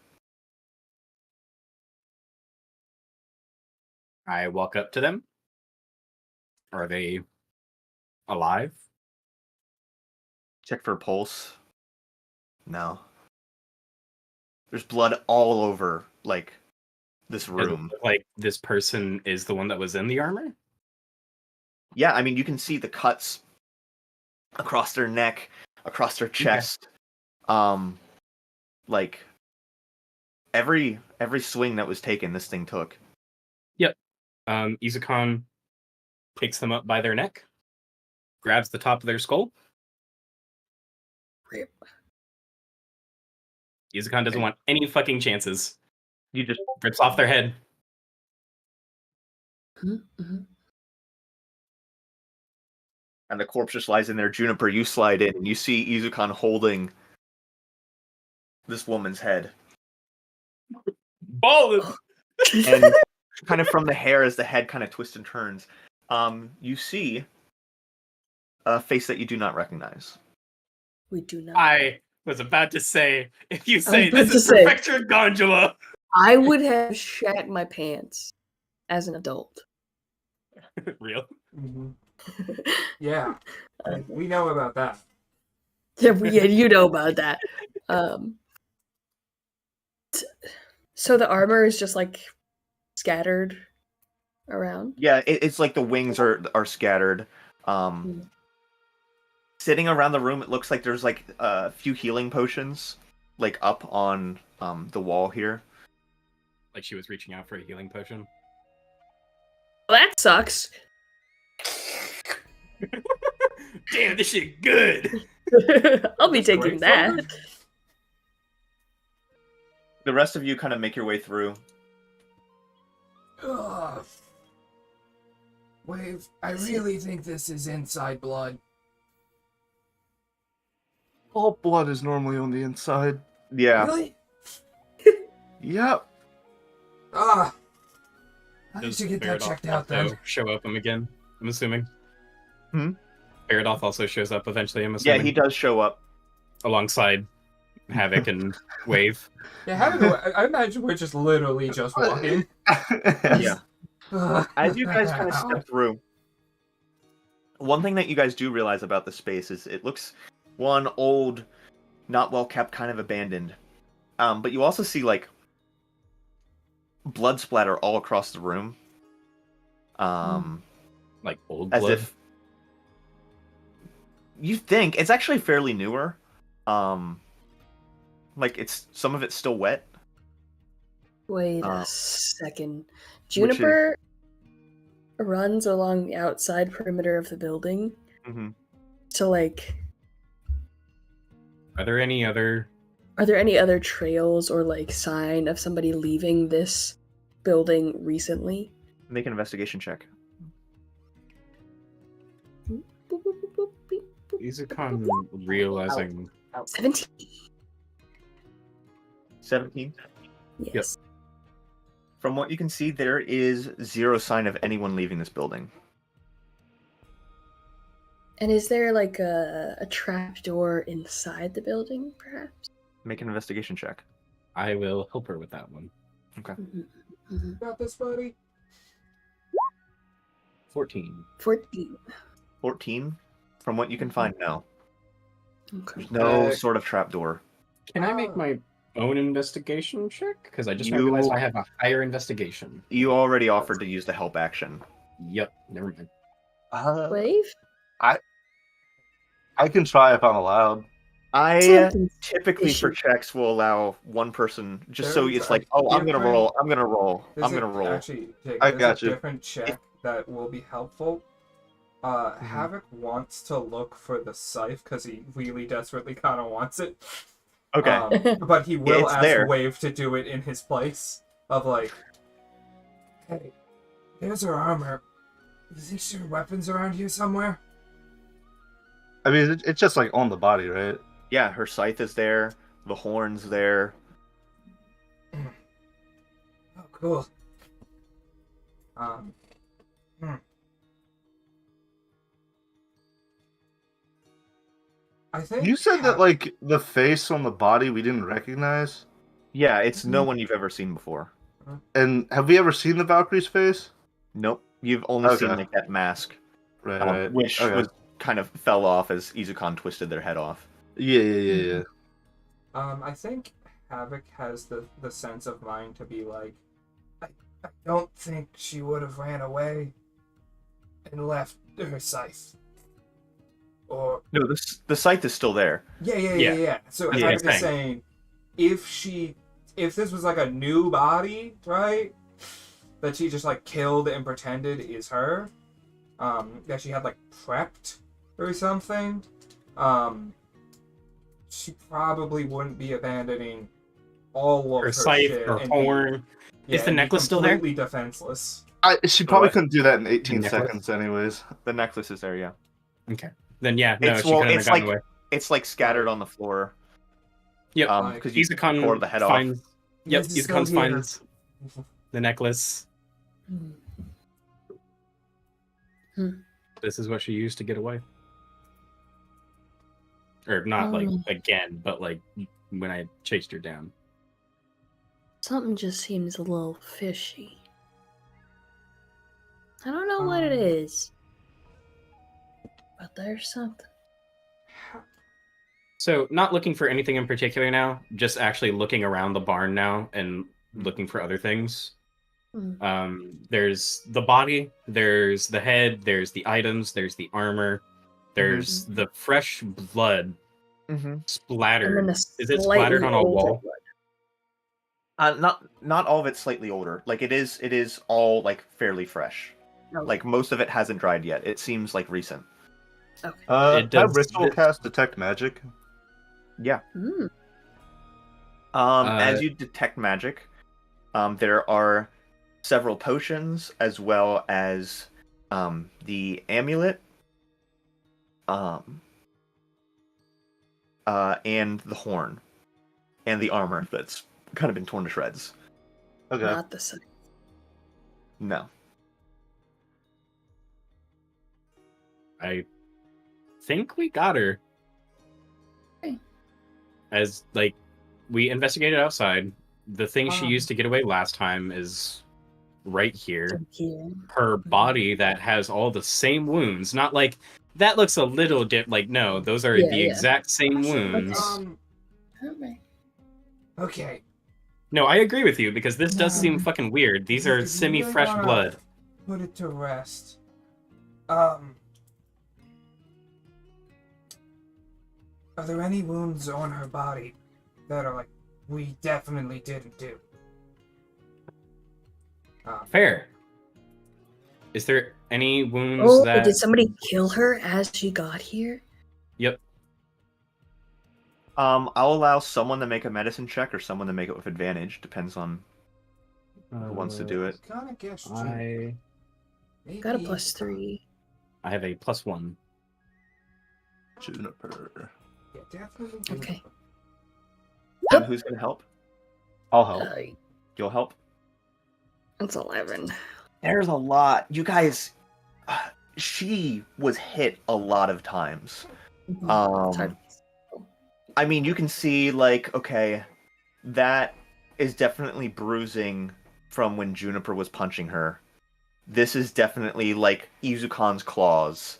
I walk up to them. Are they alive? Check for pulse. No. There's blood all over, like, this Does it room. look like this person is the one that was in the armor? Yeah, I mean, you can see the cuts across their neck, across their chest. Like, every swing that was taken, this thing took. Yep. Izukon picks them up by their neck, grabs the top of their skull. Rip. Izukon doesn't want any fucking chances. You just Rips off their head. Mm-hmm. and the corpse just lies in there. Juniper, you slide in, and you see Izukon holding this woman's head. Ballin'! And kind of from the hair as the head kind of twists and turns, you see a face that you do not recognize. We do not. I was about to say, if you was say about this to is say. Prefecture Gondola. I would have shat my pants as an adult. Real? Mm-hmm. Yeah, we know about that. Yeah, you know about that. So the armor is just like scattered around. Yeah, it's like the wings are scattered. Sitting around the room, it looks like there's like a few healing potions, like up on the wall here. Like she was reaching out for a healing potion. Well, that sucks. Damn, this shit good. I'll be That's taking great that. fun. The rest of you kind of make your way through. Ugh. Wave, I really think this is inside blood. All blood is normally on the inside. Yeah. Really? Yep. Ah. I Does should get that Baradoth checked out also then. show up again, I'm assuming. Hmm? Baradoth also shows up eventually, I'm Yeah, assuming. he does show up. Alongside Havoc and Wave. Yeah, I imagine we're just literally just walking. Yeah. As you guys kind of step through, one thing that you guys do realize about the space is it looks, one, old, not well kept, kind of abandoned. But you also see like blood splatter all across the room. Like old As blood. if you think it's actually fairly newer. Like it's some of it's still wet. Wait a second. is- Juniper runs along the outside perimeter of the building to like. Are there any other Are there any other trails or like sign of somebody leaving this building recently? Make an investigation check. Izukon realizing 17. 17. Yes. From what you can see, there is zero sign of anyone leaving this building. And is there like a trap door inside the building, perhaps? Make an investigation check. I will help her with that one. Okay. Got this, buddy? 14. 14. 14. From what you can find now, Okay. there's no sort of trapdoor. Can I make my own investigation check? Because I just You- realized I have a higher investigation. You already offered to use the help action. Yep, never mind. Wave? I can try if I'm allowed. I Something typically for fishy. checks will allow one person, just so There's it's a like, oh, I'm gonna different- roll, I'm gonna roll, There's I'm gonna roll. Actually, I there's got a you. different check that will be helpful. Havoc wants to look for the scythe because he really desperately kind of wants it. Okay. But he will It's ask there. Wave to do it in his place. Of like, hey, there's her armor. Is there weapons around here somewhere? I mean, it's just like on the body, right? Yeah, her scythe is there. The horn's there. Oh, cool. Hmm. I think You said that like the face on the body we didn't recognize. Yeah, it's no one you've ever seen before. And have we ever seen the Valkyrie's face? Nope. You've only seen Okay. like that mask, Right. which Okay. was kind of fell off as Izukan twisted their head off. Yeah. I think Havoc has the sense of mind to be like, I don't think she would have ran away and left her scythe. Or No, the scythe is still there. yeah. So That's Havoc what I'm is saying, if this was like a new body, right, that she just like killed and pretended is her, that she had like prepped or something, she probably wouldn't be abandoning all of Her her scythe, shit her and horn. be, Is the and be necklace still there? completely defenseless. She probably what? couldn't do that in 18 Necklace? seconds, anyways. The necklace is there, yeah. Okay. Then yeah, no, It's she couldn't have it's gotten like away. it's like scattered on the floor. Yep. Because you Izukan tore the head off. finds. Yep. This is Izukan still here. finds the necklace. This is what she used to get away. Or not like again, but like when I chased her down. Something just seems a little fishy. I don't know what it is, but there's something. So, not looking for anything in particular now, just actually looking around the barn now and looking for other things. There's the body, there's the head, there's the items, there's the armor, there's the fresh blood splattered. And then Is it splattered on a wall? Not all of it's slightly older. Like it is all like fairly fresh. Okay. Like most of it hasn't dried yet. It seems like recent. Okay. It does- Have ritual cast detect magic? Yeah. Mm. As you detect magic, there are several potions as well as the amulet, and the horn, and the armor that's kind of been torn to shreds. Okay. Not the same. No. I think we got her. Okay. As like we investigated outside, the thing she used to get away last time is right here. Here. Her body that has all the same wounds, not like that looks a little like no, those are the exact same wounds. Okay. Okay. No, I agree with you because this does seem fucking weird. These are semi-fresh blood. Put it to rest. Are there any wounds on her body that are like, we definitely didn't do? Fair. Is there any wounds that... did somebody kill her as she got here? Yep. I'll allow someone to make a medicine check or someone to make it with advantage. Depends on who wants to do it. Kinda guess I Got a +3. have a +1. Juniper. Yeah, definitely. Okay. And who's gonna help? I'll help. You'll help. That's 11. There's a lot. You guys, she was hit a lot of times. It's hard. I mean, you can see, like, okay, that is definitely bruising from when Juniper was punching her. This is definitely, like, Izukan's claws.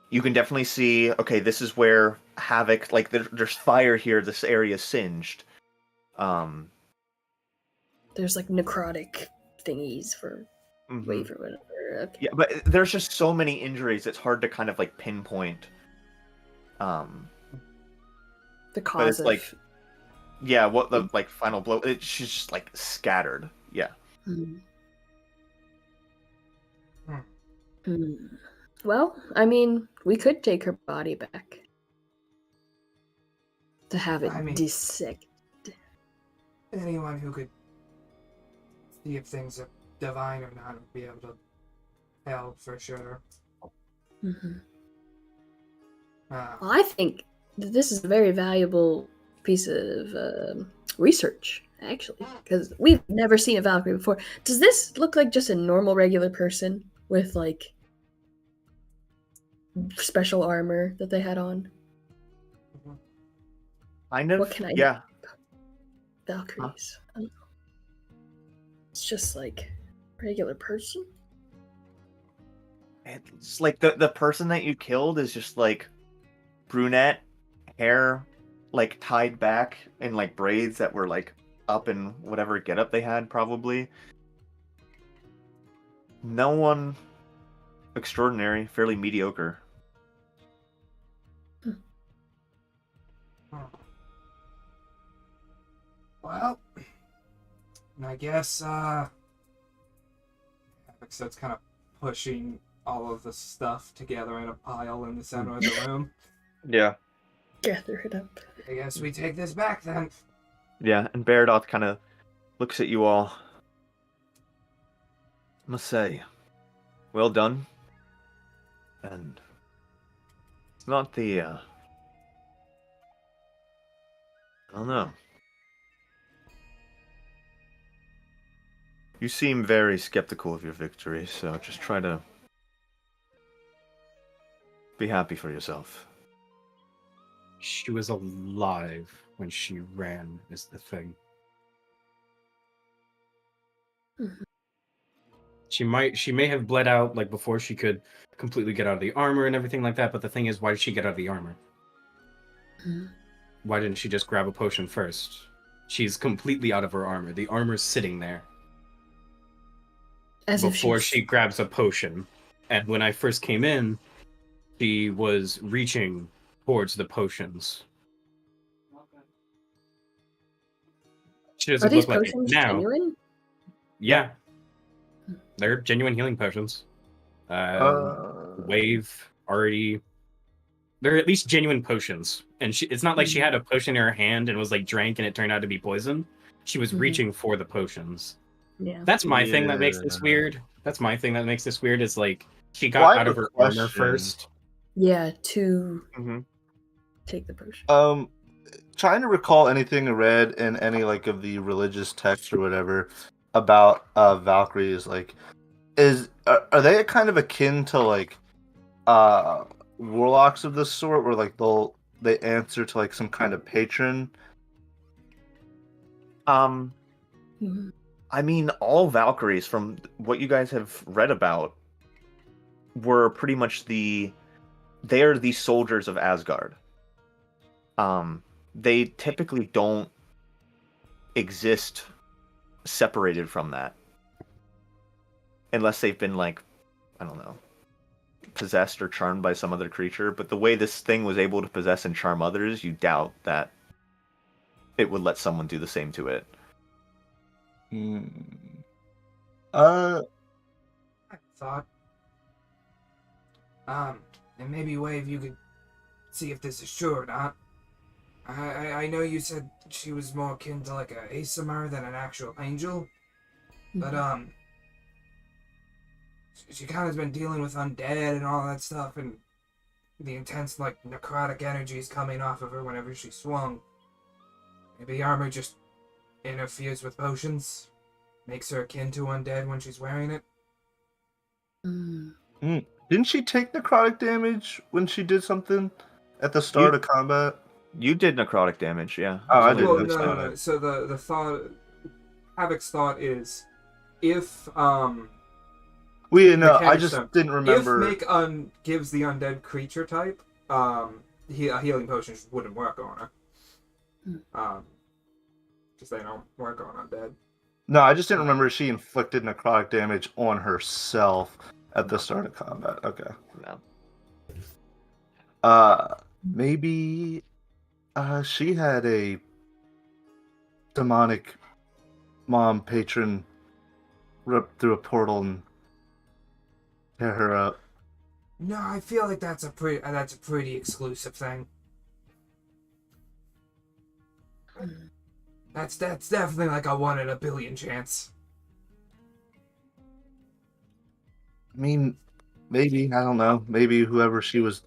You can definitely see, okay, this is where Havoc, like, there's fire here, this area is singed. There's, like, necrotic thingies for wave or whatever. Okay. Yeah, but there's just so many injuries, it's hard to kind of, like, pinpoint. The But cause it's of... like, yeah, what the like final blow? She's just like scattered. Yeah. Hmm. Well, I mean, we could take her body back to have it I mean- dissected. Anyone who could see if things are divine or not would be able to tell for sure. Hmm. Uh, Well, I think that this is a very valuable piece of research, actually, because we've never seen a Valkyrie before. Does this look like just a normal, regular person with like special armor that they had on? Kind of. What can I Yeah. Valkyries? I don't know. It's just like regular person. It's like the person that you killed is just like brunette, hair like tied back in like braids that were like up in whatever getup they had, probably. No one extraordinary, fairly mediocre. well, I guess, Except kind of pushing all of the stuff together in a pile in the center of the room. Yeah. Gather it up. I guess we take this back then. Yeah, and Baradoth kind of looks at you all. I must say, well done. And it's not the, I don't know. You seem very skeptical of your victory, so just try to be happy for yourself. She was alive when she ran, is the thing. Mhm. She may have bled out like before she could completely get out of the armor and everything like that, but the thing is, why did she get out of the armor? Mhm. Why didn't she just grab a potion first? She's completely out of her armor. The armor's sitting there As if before she's she grabs a potion. And when I first came in, she was reaching towards the potions. She Are doesn't these look like it potions now. genuine? Yeah, they're genuine healing potions. Wave already. They're at least genuine potions, and it's not like she had a potion in her hand and was like drank and it turned out to be poison. She was Mhm. reaching for the potions. Yeah. That's my thing that makes this weird. That's my thing that makes this weird. Is like she got Well, I out have of a her armor question. first. Yeah, to Mm-hmm. take the potion. Trying to recall anything I read in any like of the religious texts or whatever about Valkyries, like are they kind of akin to like warlocks of this sort, where like they answer to like some kind of patron? Mhm. I mean, all Valkyries, from what you guys have read about, were pretty much they're the soldiers of Asgard. They typically don't exist separated from that. Unless they've been like, I don't know, possessed or charmed by some other creature. But the way this thing was able to possess and charm others, you doubt that it would let someone do the same to it. I thought, and maybe Wave, you could see if this is true or not. I know you said she was more akin to like a Asimar than an actual angel, but she kind of has been dealing with undead and all that stuff, and the intense like necrotic energies coming off of her whenever she swung. Maybe armor just interferes with potions, makes her akin to undead when she's wearing it. Didn't she take necrotic damage when she did something at the start of combat? You did necrotic damage, yeah. Oh, I It was didn't only know one No. stab. So the thought, Havoc's thought is, if I mechanic just stone. didn't remember. If make gives the undead creature type, a healing potion wouldn't work on her. Because they don't work on undead. No, I just didn't remember she inflicted necrotic damage on herself at the start of combat. Okay. No. Maybe she had a demonic mom patron rip through a portal and tear her up. No, I feel like that's a pretty exclusive thing. That's definitely like a 1 in a billion chance. I mean, maybe, I don't know. Maybe whoever she was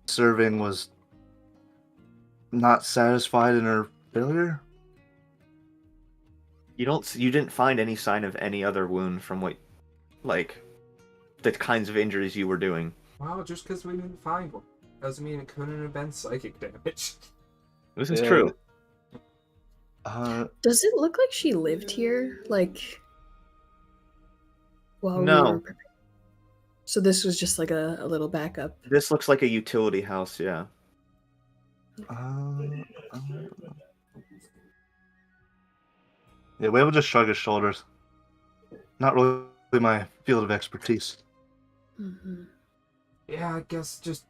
serving was not satisfied in her failure. You didn't find any sign of any other wound from what, like, the kinds of injuries you were doing. Well, just because we didn't find one doesn't mean it couldn't have been psychic damage. This is Yeah. true. Does it look like she lived here? Like, while we No. were preparing? So this was just like a little backup. This looks like a utility house, yeah. Yeah, Wade will just shrug his shoulders. Not really my field of expertise. Mm-hmm. Yeah, I guess just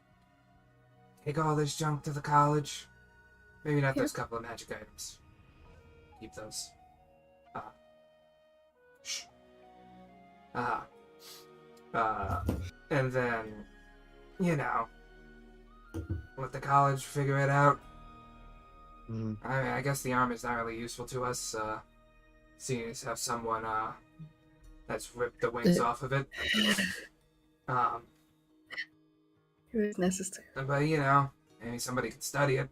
take all this junk to the college. Maybe not those couple of magic items. Keep those. Shh. And then, you know, let the college figure it out. I mean, I guess the arm is not really useful to us, seeing as how someone, that's ripped the wings off of it. It was necessary. But, you know, maybe somebody could study it.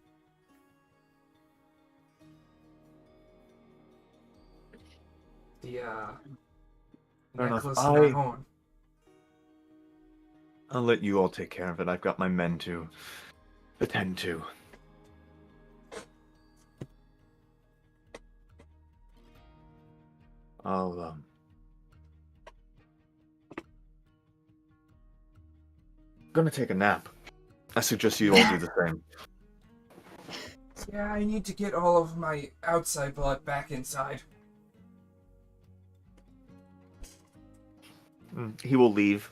The, Fair enough. necklace and that horn. I'll let you all take care of it. I've got my men to attend to. I'll, gonna take a nap. I suggest you all do the same. Yeah, I need to get all of my outside blood back inside. He will leave.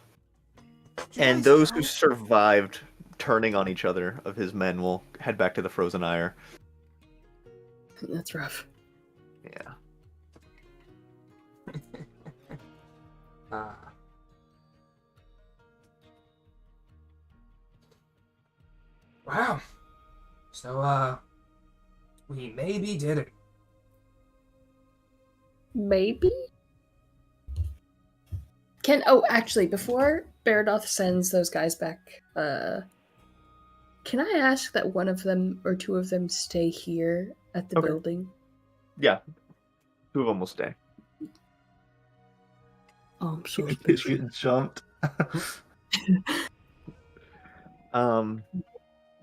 And those who survived turning on each other of his men will head back to the Frozen Ire. That's rough. Yeah. Wow. So, we maybe did it. Maybe? Actually, before Baradoth sends those guys back, can I ask that one of them or two of them stay here at the building? Yeah. Two of them will stay. Oh, I'm so In case you get jumped.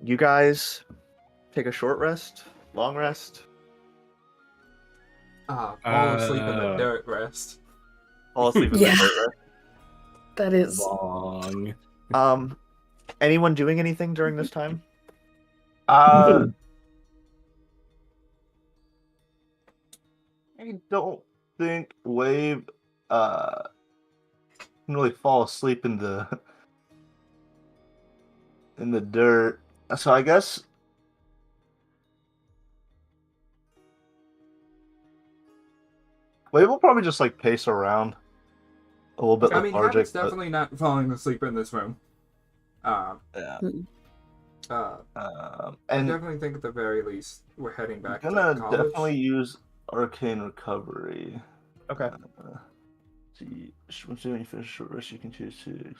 You guys take a short rest, long rest. Fall asleep in the dirt rest. All asleep in the dirt rest. That is Long. Anyone doing anything during this time? I don't think Wave can really fall asleep in the dirt. So I guess Wave will probably just like pace around a little bit I mean, lethargic. Habit's definitely not falling asleep in this room. Yeah. I And definitely think at the very least we're heading back I'm to gonna college. definitely use Arcane Recovery. Okay. See, once you finish a short rest, you can choose to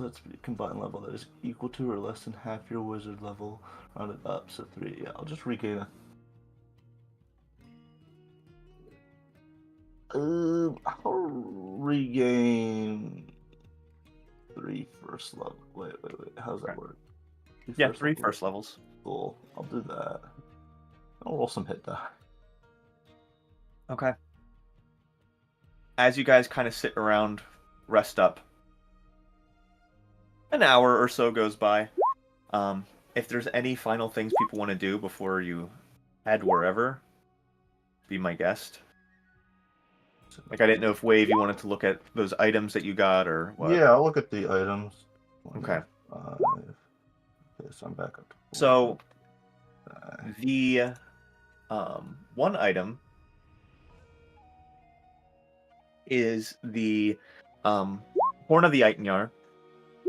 let's be a combined level that is equal to or less than half your wizard level, rounded up. So 3. Yeah, I'll just regain a. I'll regain 3 first level. Wait. How does that work? Yeah, 3 first levels. Cool. I'll do that. I'll roll some hit die. Okay. As you guys kind of sit around, rest up, an hour or so goes by. If there's any final things people want to do before you head wherever, be my guest. Like, I didn't know if Wave, you wanted to look at those items that you got or what. Yeah, I'll look at the items. Okay. Okay, so I'm back up. So, the one item is the Horn of the Eitnyar.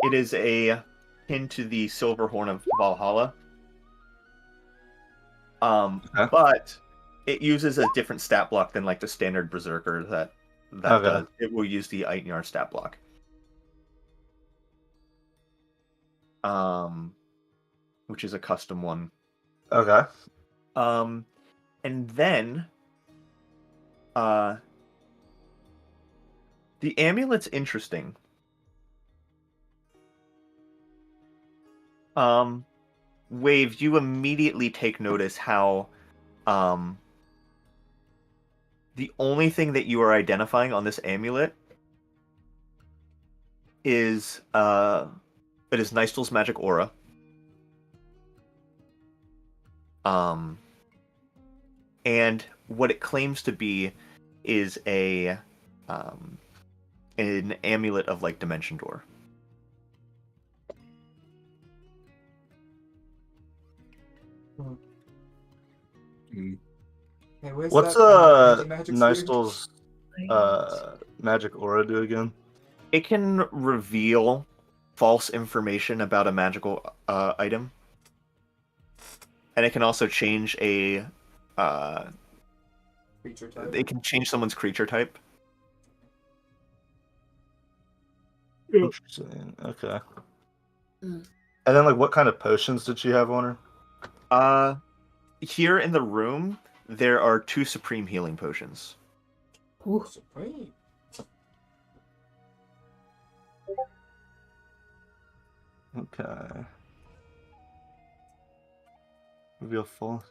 It is akin to the Silver Horn of Valhalla. Okay. But it uses a different stat block than like the standard Berserker that Okay. does. It will use the Eitnyar stat block. Which is a custom one. Okay. And then the amulet's interesting. Wave, you immediately take notice how the only thing that you are identifying on this amulet is it is Nystel's magic aura. And what it claims to be is an amulet of like Dimension Door. Hey, where's What's that, anti-magic spear? Nystel's magic aura do again? It can reveal false information about a magical item. And it can also change a Creature type. it can change someone's creature type. Interesting. Okay. Mm. And then, like, what kind of potions did she have on her? Here in the room, there are 2 supreme healing potions. Ooh. Supreme. Okay. Reveal full.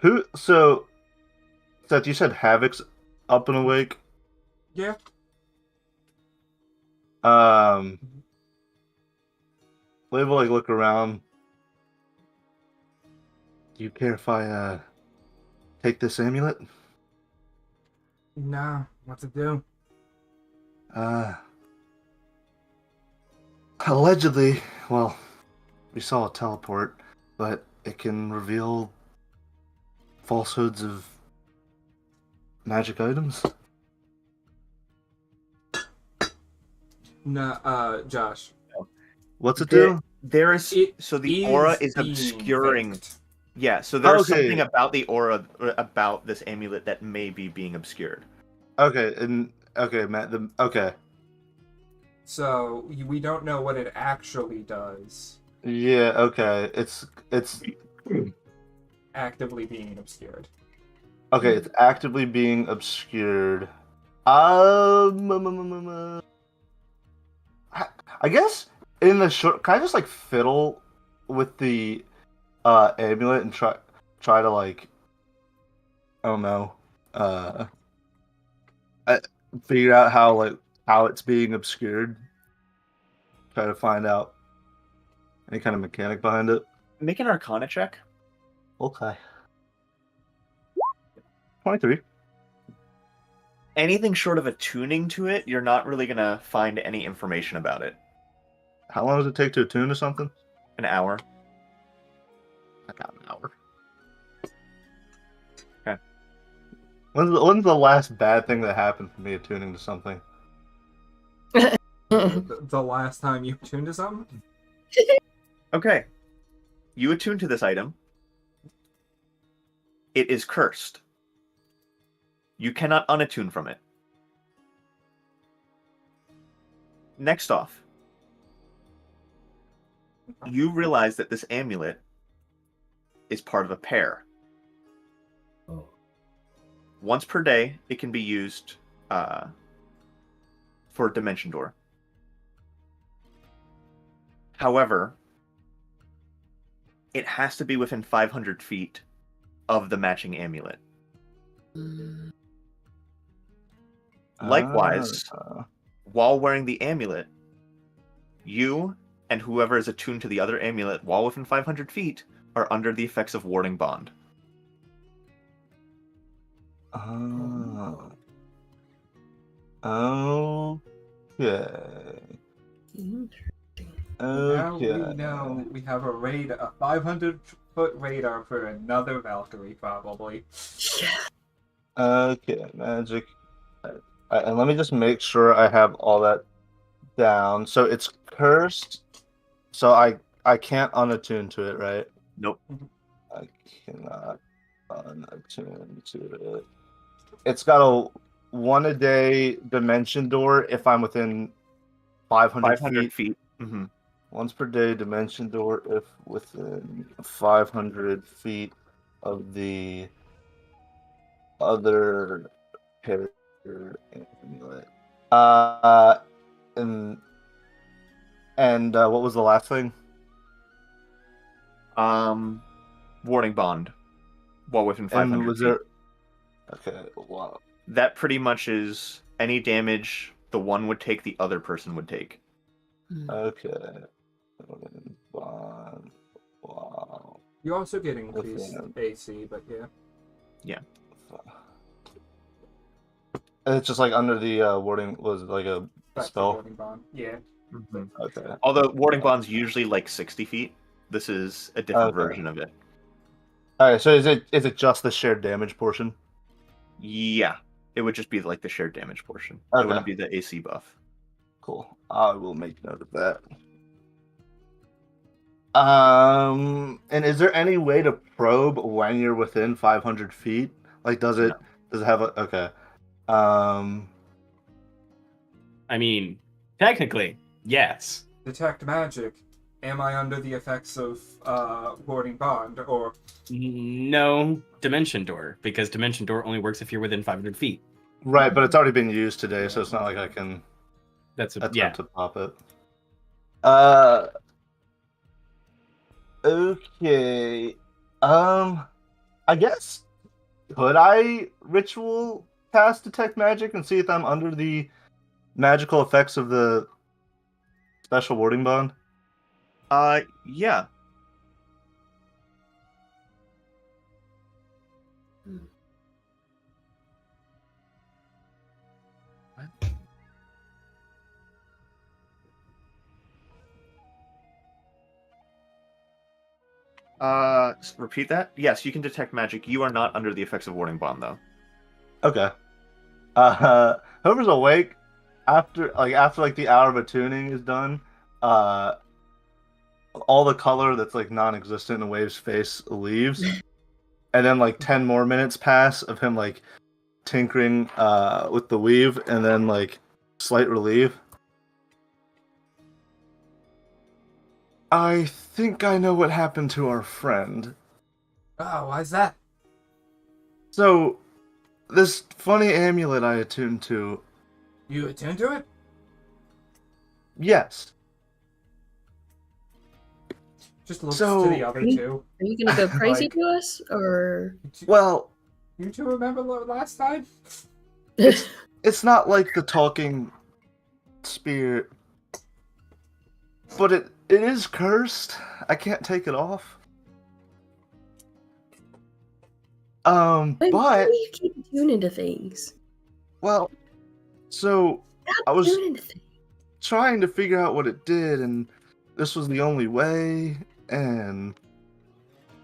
Who? So, Seth, you said Havoc's up and awake. Yeah. We'll like look around. Do you care if I take this amulet? Nah. What's it do? Allegedly, well, we saw a teleport, but it can reveal falsehoods of magic items. Nah, Josh. What's it do? There is so the aura is being obscuring. faked. Yeah, so there's Okay. something about the aura about this amulet that may be being obscured. Okay, and okay, Matt. Okay, So we don't know what it actually does. yeah, okay. It's Actively being obscured. okay. It's actively being obscured. I guess in the short, can I just like fiddle with the amulet and try to like, I don't know, figure out how it's being obscured. Try to find out any kind of mechanic behind it. Make an Arcana check. Okay. 23. Anything short of attuning to it, you're not really gonna find any information about it. How long does it take to attune to something? An hour. I got an hour. Okay. When's the last bad thing that happened for me attuning to something? The last time you tuned to something? Okay. You attune to this item. It is cursed. You cannot unattune from it. Next off, you realize that this amulet is part of a pair. Oh. Once per day, it can be used for Dimension Door. However, it has to be within 500 feet of the matching amulet. Likewise, while wearing the amulet, you and whoever is attuned to the other amulet while within 500 feet are under the effects of Warding Bond. Oh. Yeah. Interesting. Now we Okay. know we have a 500-foot radar for another Valkyrie, probably. Okay, magic. Alright, and let me just make sure I have all that down. So it's cursed. So I can't unattune to it, right? Nope. I cannot unattune to it. It's got a 1 a day dimension door if I'm within 500 500 feet. feet. Mm-hmm. Once per day dimension door if within 500 feet of the other character amulet. And what was the last thing? Warning bond. While within 500 And was feet. there? Okay, wow. That pretty much is any damage the one would take, the other person would take. Okay. Wow. You also get increased Within. AC, but yeah. It's just like under the wording was like a Back to spell. Warding Bond. Yeah. Okay. Although warding bond's usually like 60 feet. This is a different Okay. version of it. Alright, so is it just the shared damage portion? Yeah. It would just be like the shared damage portion. Okay. It wouldn't be the AC buff. Cool. I will make note of that. And is there any way to probe when you're within 500 feet? Like, does it have a okay? I mean, technically, yes. Detect magic. Am I under the effects of Warding Bond, or No dimension door, because dimension door only works if you're within 500 feet. Right, but it's already been used today, so it's not like I can That's a attempt yeah. to pop it. Okay. I guess could I ritual cast detect magic and see if I'm under the magical effects of the special warding bond? Yeah. Repeat that? Yes, you can detect magic. You are not under the effects of warding bond, though. Okay. Whoever's awake after the hour of attuning is done, all the color that's like non-existent in Wave's face leaves, and then like 10 more minutes pass of him like tinkering with the weave, and then like slight relief. I think I know what happened to our friend. oh, why's that? So, this funny amulet I attuned to, You attune to it? yes. Just looks So- to the other two. Are you gonna go crazy Like- to us, or Well, You two remember last time? it's not like the talking spear, but it is cursed. I can't take it off. Why But do you keep tuning to things? well, so Stop I was tuning to things. trying to figure out what it did, and this was the only way. And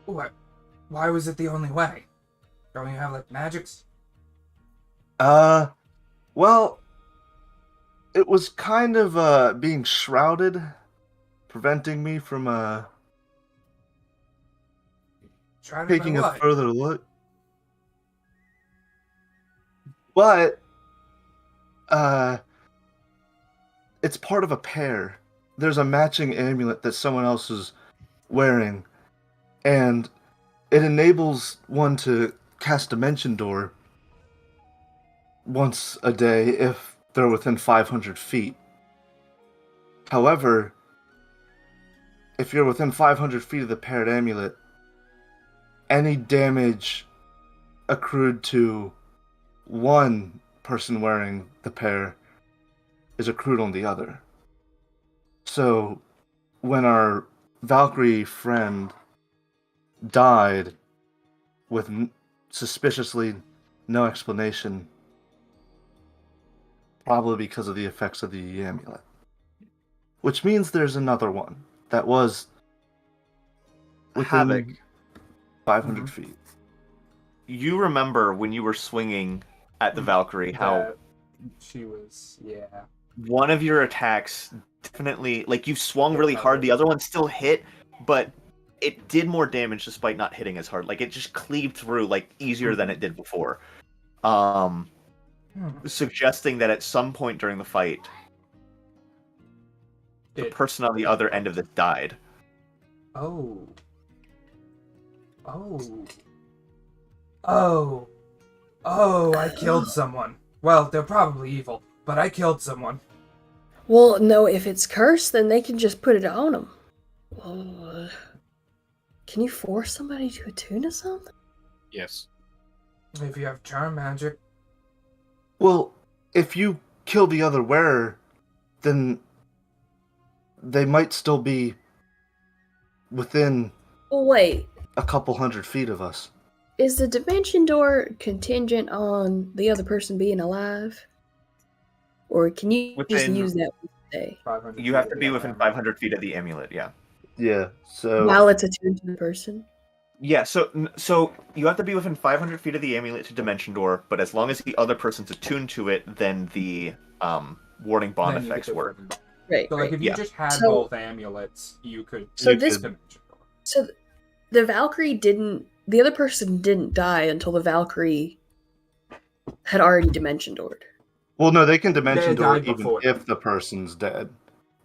What? Why was it the only way? Don't you have like magics? well, it was kind of being shrouded, preventing me from Shrouded by taking a what? further look. But it's part of a pair. There's a matching amulet that someone else is wearing, and it enables one to cast Dimension Door once a day if they're within 500 feet. However, if you're within 500 feet of the paired amulet, any damage accrued to one person wearing the pair is accrued on the other. So, when our Valkyrie friend died with suspiciously no explanation, probably because of the effects of the amulet, which means there's another one that was within Havoc. 500 Mhm. feet. You remember when you were swinging at the Valkyrie, how That she was, yeah. one of your attacks definitely, like, you swung It really hard, the covered. other one still hit, but it did more damage despite not hitting as hard. Like, it just cleaved through, like, easier than it did before. Suggesting that at some point during the fight, the person on the other end of this died. Oh. Oh. Oh. Oh, I killed someone. Well, they're probably evil, but I killed someone. Well, no, if it's cursed, then they can just put it on them. Oh, can you force somebody to attune to something? Yes. If you have charm magic. Well, if you kill the other wearer, then they might still be within Well, wait. a couple 100 feet of us. Is the dimension door contingent on the other person being alive? Or can you just Within- use that day 500 You feet have of to the be other within amulet. 500 feet of the amulet, yeah. Yeah, so... while it's attuned to the person? Yeah, so you have to be within 500 feet of the amulet to dimension door, but as long as the other person's attuned to it, then the warding bond Then you effects get the work. warding bond. Right. So, like, right. if you Yeah. just had So- both amulets, you could. So You this- could- dimension door. So the Valkyrie didn't. The other person didn't die until the Valkyrie had already dimension doored. Well, no, they can dimension They door died even before. if the person's dead.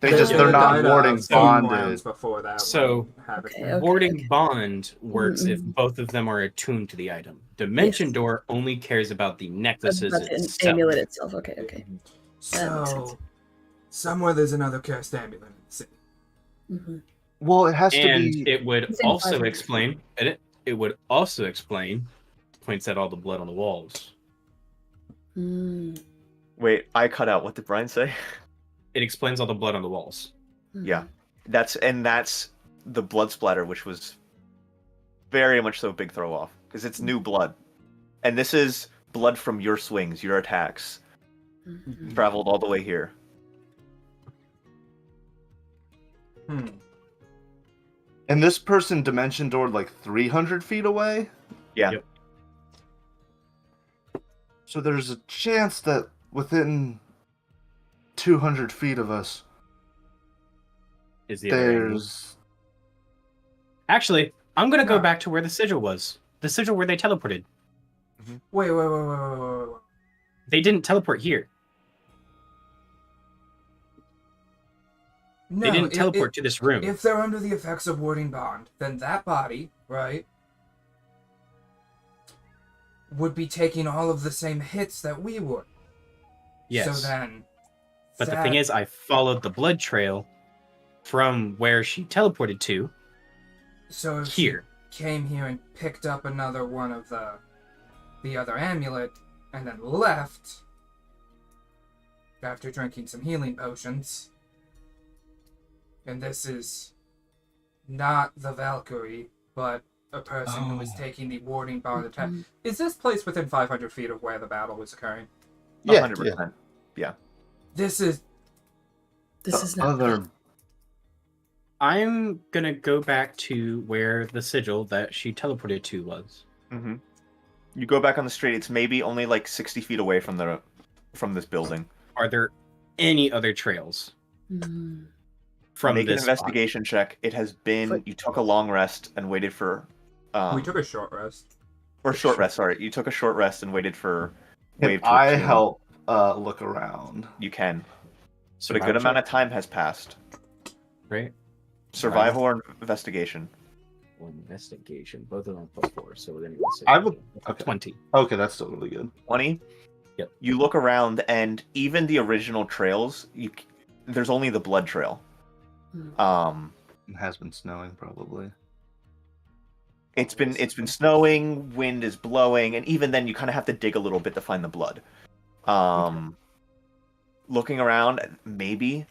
They They just, could they're have not died, warding a few bonded. rounds before that. So- when Havoc Okay, died. okay. Warding bond works if Mm-mm. both of them are attuned to the item. Dimension Yes. door only cares about the necklaces About the itself. amulet itself. Okay, okay. That makes sense. So, somewhere there's another cursed amulet in the city. Mm-hmm. Well, it has to And be... it would Within also 500 explain it would also explain points at all the blood on the walls. Mm. Wait, I cut out. What did Brian say? It explains all the blood on the walls. Yeah. That's the blood splatter, which was very much so a big throw off, because it's new blood. And this is blood from your swings, your attacks, Mhm. traveled all the way here. And this person dimension doored like 300 feet away? Yeah. Yep. So there's a chance that within 200 feet of us, Is the other angle. there's... Actually, I'm gonna go Yeah. back to where the sigil was. The sigil where they teleported. Wait. They didn't teleport here. No, They didn't teleport to this room. If they're under the effects of warding bond, then that body, right, would be taking all of the same hits that we would. Yes. So then. But the thing is, I followed the blood trail from where she teleported to so if here. she came here and picked up another one of the other amulet, and then left after drinking some healing potions. And this is not the Valkyrie, but a person who was taking the warding bond attack. Mhm. Is this place within 500 feet of where the battle was occurring? Yeah, 100%. This is. This is not. other... I'm gonna go back to where the sigil that she teleported to was. Mm-hmm. You go back on the street, it's maybe only like 60 feet away from this building. Are there any other trails Mm. from Make an this spot? investigation check. It has been, Foot- you took a long rest and waited for... we took a short rest. Or short rest, sorry. You took a short rest and waited for wave If to I attune. help look around. You can. But a Survival good amount check, of time has passed. right? Survival or investigation? Or investigation. Both of them +4, so then you I would- say okay. 20. Okay, that's still really good. 20? Yep. You look around, and even the original trails, there's only the blood trail. Hmm. It has been snowing, probably. It's been snowing, wind is blowing, and even then you kind of have to dig a little bit to find the blood. Looking around, maybe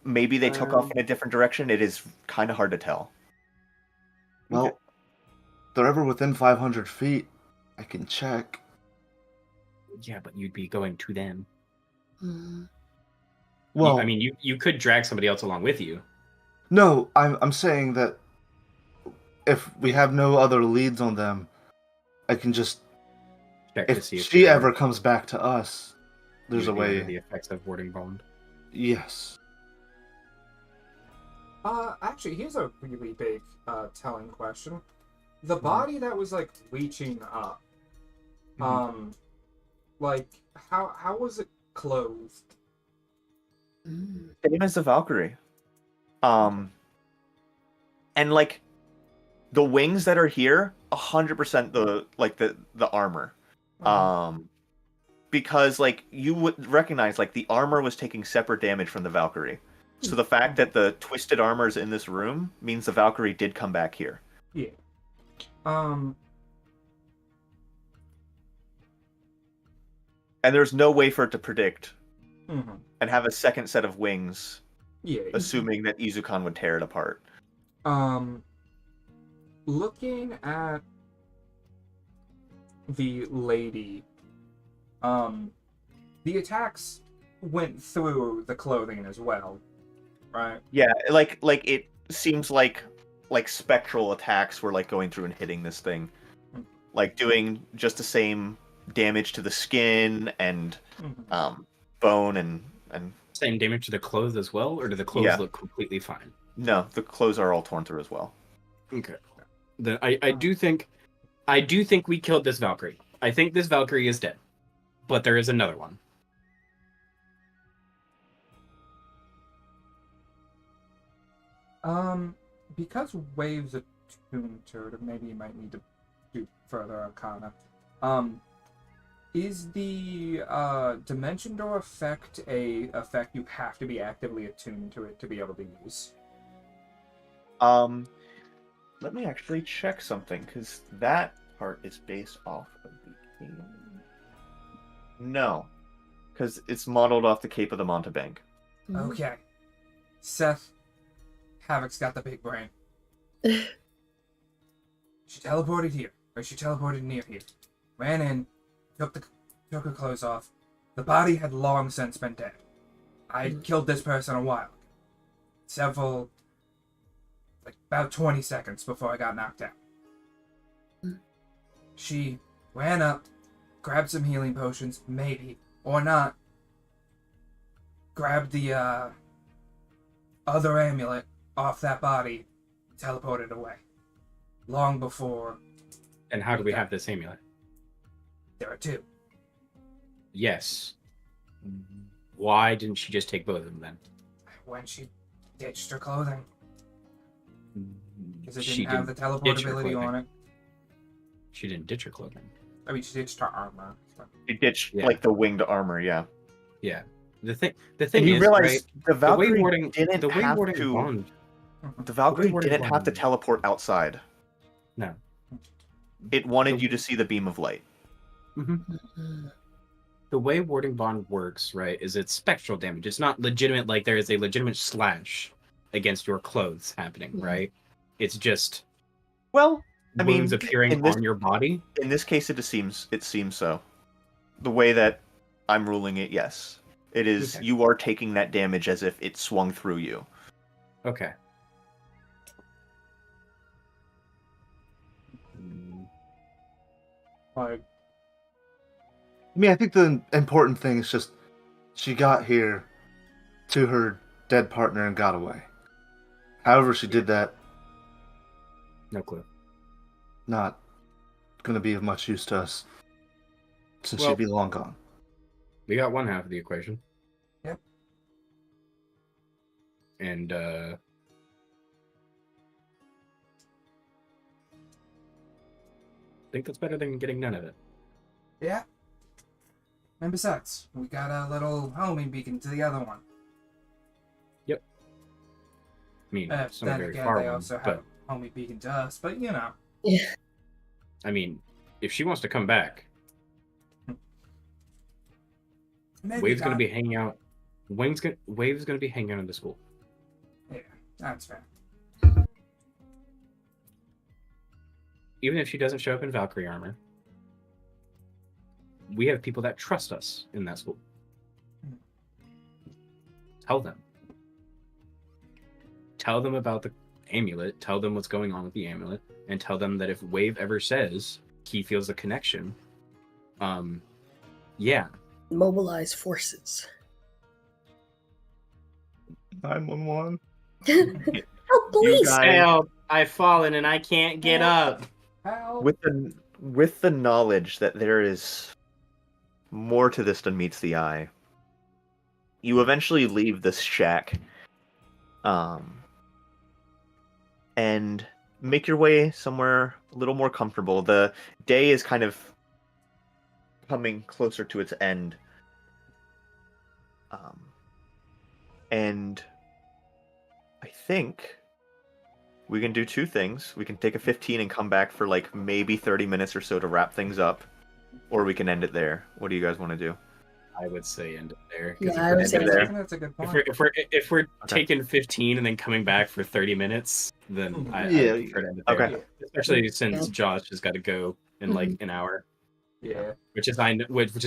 they took off in a different direction. It is kind of hard to tell. Well, Okay. if they're ever within 500 feet, I can check. Yeah, but you'd be going to them. Mm. Well, I mean, you could drag somebody else along with you. no, I'm saying that if we have no other leads on them, I can just Check to if see if she they ever are- comes back to us, you there's a would be under way. the effects of warding bond. Yes. Actually, here's a really big, telling question. The Mm-hmm. body that was, like, reaching up, like, how was it clothed? Same as the Valkyrie. And like the wings that are here, 100% the armor. Because like you would recognize like the armor was taking separate damage from the Valkyrie. So the fact that the twisted armor is in this room means the Valkyrie did come back here. Yeah. And there's no way for it to predict Mhm. and have a second set of wings, Yeah. assuming that Izukan would tear it apart. Looking at the lady, the attacks went through the clothing as well, right? Yeah, like it seems like spectral attacks were like going through and hitting this thing, like doing just the same damage to the skin and bone and Same damage to the clothes as well, or do the clothes Yeah. look completely fine? no, the clothes are all torn through as well. Okay. I do think we killed this Valkyrie. I think this Valkyrie is dead, but there is another one. Because Waves attuned to it, maybe you might need to do further arcana. Is the dimension door effect a effect you have to be actively attuned to it to be able to use? Let me actually check something because that part is based off of the game. No, because it's modeled off the Cape of the Montebank. Okay. Seth, Havoc's got the big brain. She teleported here, or she teleported near here. Ran in, took her clothes off. The body had long since been dead. I'd killed this person a while ago. About 20 seconds before I got knocked out. She ran up, grabbed some healing potions, maybe, or not. Grabbed the, other amulet off that body, teleported away. Long before And how do we have this amulet? there are two. Yes. Why didn't she just take both of them then? When she ditched her clothing. Because it She didn't have the ditch her teleportability clothing. on it. She didn't ditch her clothing. I mean, she ditched her armor. It ditched Yeah. like the winged armor, yeah. Yeah. The thing And you is, realize right, the Valkyrie warding didn't have warding to. bond. The Valkyrie warding didn't have to bond- teleport outside. No. It wanted you to see the beam of light. The way warding bond works, right, is it's spectral damage. It's not legitimate, like there is a legitimate slash against your clothes happening, right? It's just Well, I mean, wounds appearing in this- on your body. In this case, it seems so. The way that I'm ruling it, yes, it is. Okay. You are taking that damage as if it swung through you. Okay. Like, I mean, I think the important thing is just she got here to her dead partner and got away. However she did that, No clue. not going to be of much use to us since Well- she'd be long gone. We got one half of the equation. Yep. And I think that's better than getting none of it. yeah. And besides, we got a little homing beacon to the other one. I mean, it's not a Then very again, far they one, also have but a homing beacon to us, but you know. I mean, if she wants to come back, Maybe Wave's gonna not. be hanging out. Wave's gonna be hanging out in the school. Yeah, that's fair. Even if she doesn't show up in Valkyrie armor, we have people that trust us in that school. tell them. Tell them about the amulet. Tell them what's going on with the amulet, and tell them that if Wave ever says he feels a connection, yeah, Mobilize forces. 911. Help, police! guys- help! I've fallen and I can't get up. Help. With the knowledge that there is more to this than meets the eye, you eventually leave this shack, and make your way somewhere a little more comfortable. The day is kind of coming closer to its end, and I think we can do two things. We can take a 15 and come back for like maybe 30 minutes or so to wrap things up, or we can end it there. What do you guys want to do? I would say end it there. Yeah, If I we're would say ending there. I think that's a good point. If we're Okay. taking 15 and then coming back for 30 minutes, then I Yeah. prefer to end it there. Okay. Especially since Yeah. Josh has got to go in like an hour, Yeah. which is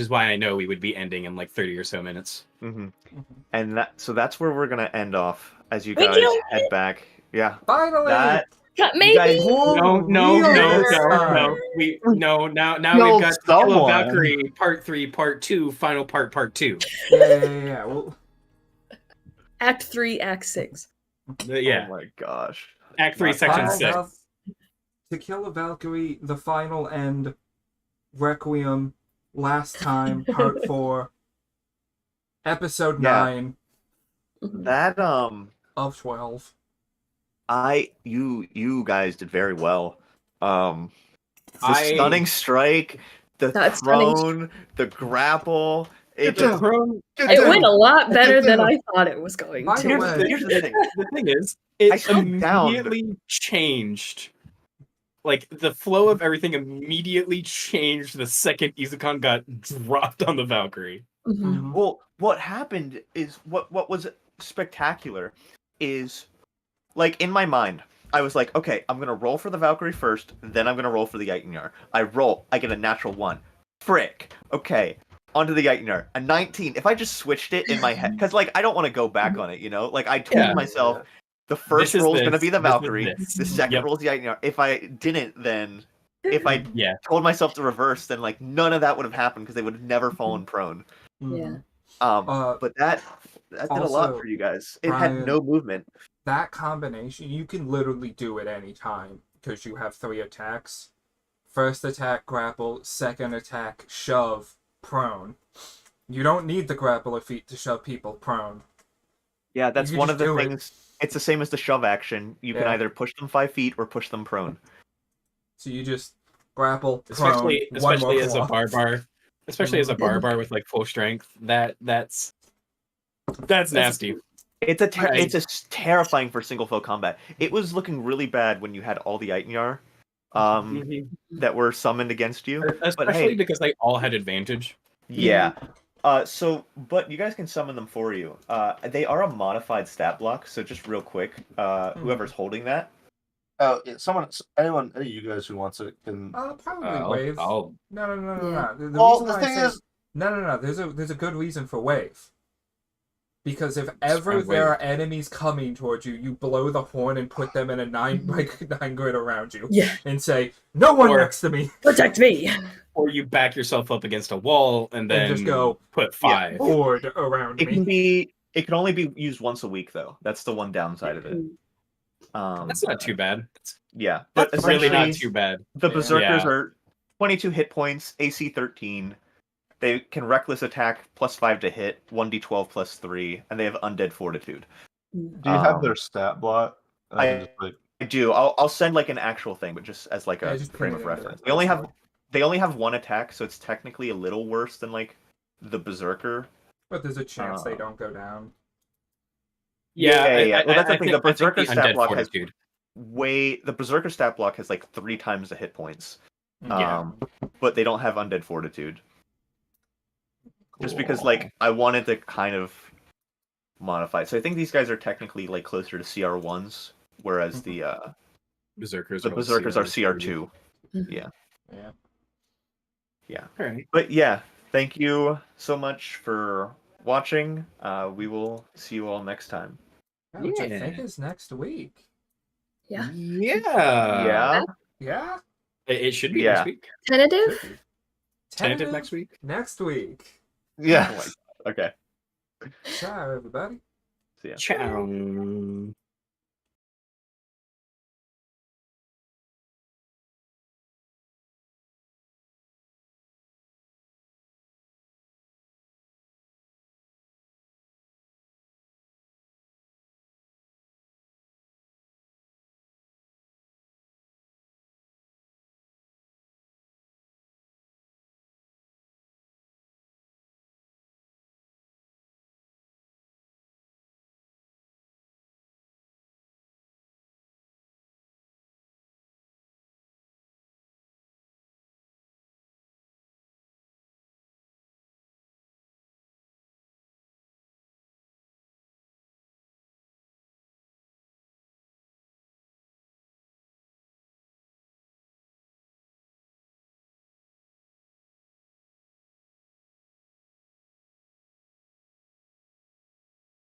why I know we would be ending in like 30 or so minutes. Mm-hmm. Mhm. And that's where we're gonna end off as you We guys killed head back. Yeah. Finally. That Maybe. guys- No, Real this time. Now Killed we've got To Kill a someone. Valkyrie Part 3, Part 2, Final Part 2. Yeah. Well, Act 3, Act 6. Yeah, Oh my gosh. Act 3, Not Section Final 6. To Kill a Valkyrie, the final end, Requiem, Last Time, Part 4, Episode Yeah. 9 That of 12. you guys did very well. The I- stunning strike, the That stunning throne, the grapple. It Get just down. It went a lot better than I thought it was going By the to. here's, way- here's the thing. The thing is, I it slowed down. immediately changed. Like, the flow of everything immediately changed the second Izukan got dropped on the Valkyrie. Mhm. Well, what happened is what was spectacular is, like, in my mind, I was like, okay, I'm gonna roll for the Valkyrie first, then I'm gonna roll for the Yagnar. I roll, I get a natural 1. Frick. Okay, onto the Yagnar. A 19. If I just switched it in my head, because like I don't want to go back on it, you know. Like I told Yeah. myself, the first This is roll is this, gonna be the this is Valkyrie, this. the second Yep. roll is the Yagnar. If I didn't, then if I Yeah. told myself to reverse, then like none of that would have happened because they would have never fallen prone. Mhm. But that did a lot also, for you guys. It Brian- had no movement. That combination, you can literally do it any time because you have 3 attacks. First attack, grapple. Second attack, shove, prone. You don't need the grappler feat to shove people prone. Yeah, that's can one just of the do it. things. It's the same as the shove action. You can Yeah. either push them 5 feet or push them prone. So you just grapple, prone, Especially one more as a claw. barbar. Especially as a barbar with like full strength. That's nasty. It's a Right. it's terrifying for single foe combat. It was looking really bad when you had all the Eitnyar Mhm. that were summoned against you. Especially hey- because they all had advantage. Yeah. But you guys can summon them for you. They are a modified stat block, so just real quick, whoever's holding that. Oh, yeah, any of you guys who wants it can. Probably wave. I'll No. Yeah. The Well, reason the why I thing say is- no. There's a good reason for wave. Because if ever Strong there wave. are enemies coming towards you, you blow the horn and put them in a 9 grid around you, Yeah. and say, "No one Or- next to me." Protect me. or you back yourself up against a wall and then just go, put 5. Horde around It me. can be. It can only be used once a week, though. That's the one downside of it. That's not too bad. Yeah, but That's really not essentially, too bad. the Yeah. berserkers Yeah. are 22 hit points, AC 13. They can reckless attack +5 to hit, 1d12 +3, and they have undead fortitude. Do you have Um, their stat block? I do. I'll send like an actual thing, but just as like Yeah, a just frame put of it into reference. it. They only have 1 attack, so it's technically a little worse than like the berserker. But there's a chance they Uh, don't go down. Yeah. Well, that's the thing. The I think berserker the stat undead block has fortitude. the berserker stat block has like 3 times the hit points. Yeah. But they don't have undead fortitude. Just because like I wanted to kind of modify it. So I think these guys are technically like closer to CR1s, whereas the Berserkers berserkers are CR2. Yeah. Yeah. Alright. But yeah, thank you so much for watching. We will see you all next time. Yeah, which I Yeah. think is next week. Yeah. Yeah. Yeah? It should be Yeah. next week. Tentative? Should be. Tentative next week. Next week. Yeah. Oh my God. Okay. Ciao, everybody. See ya. Ciao.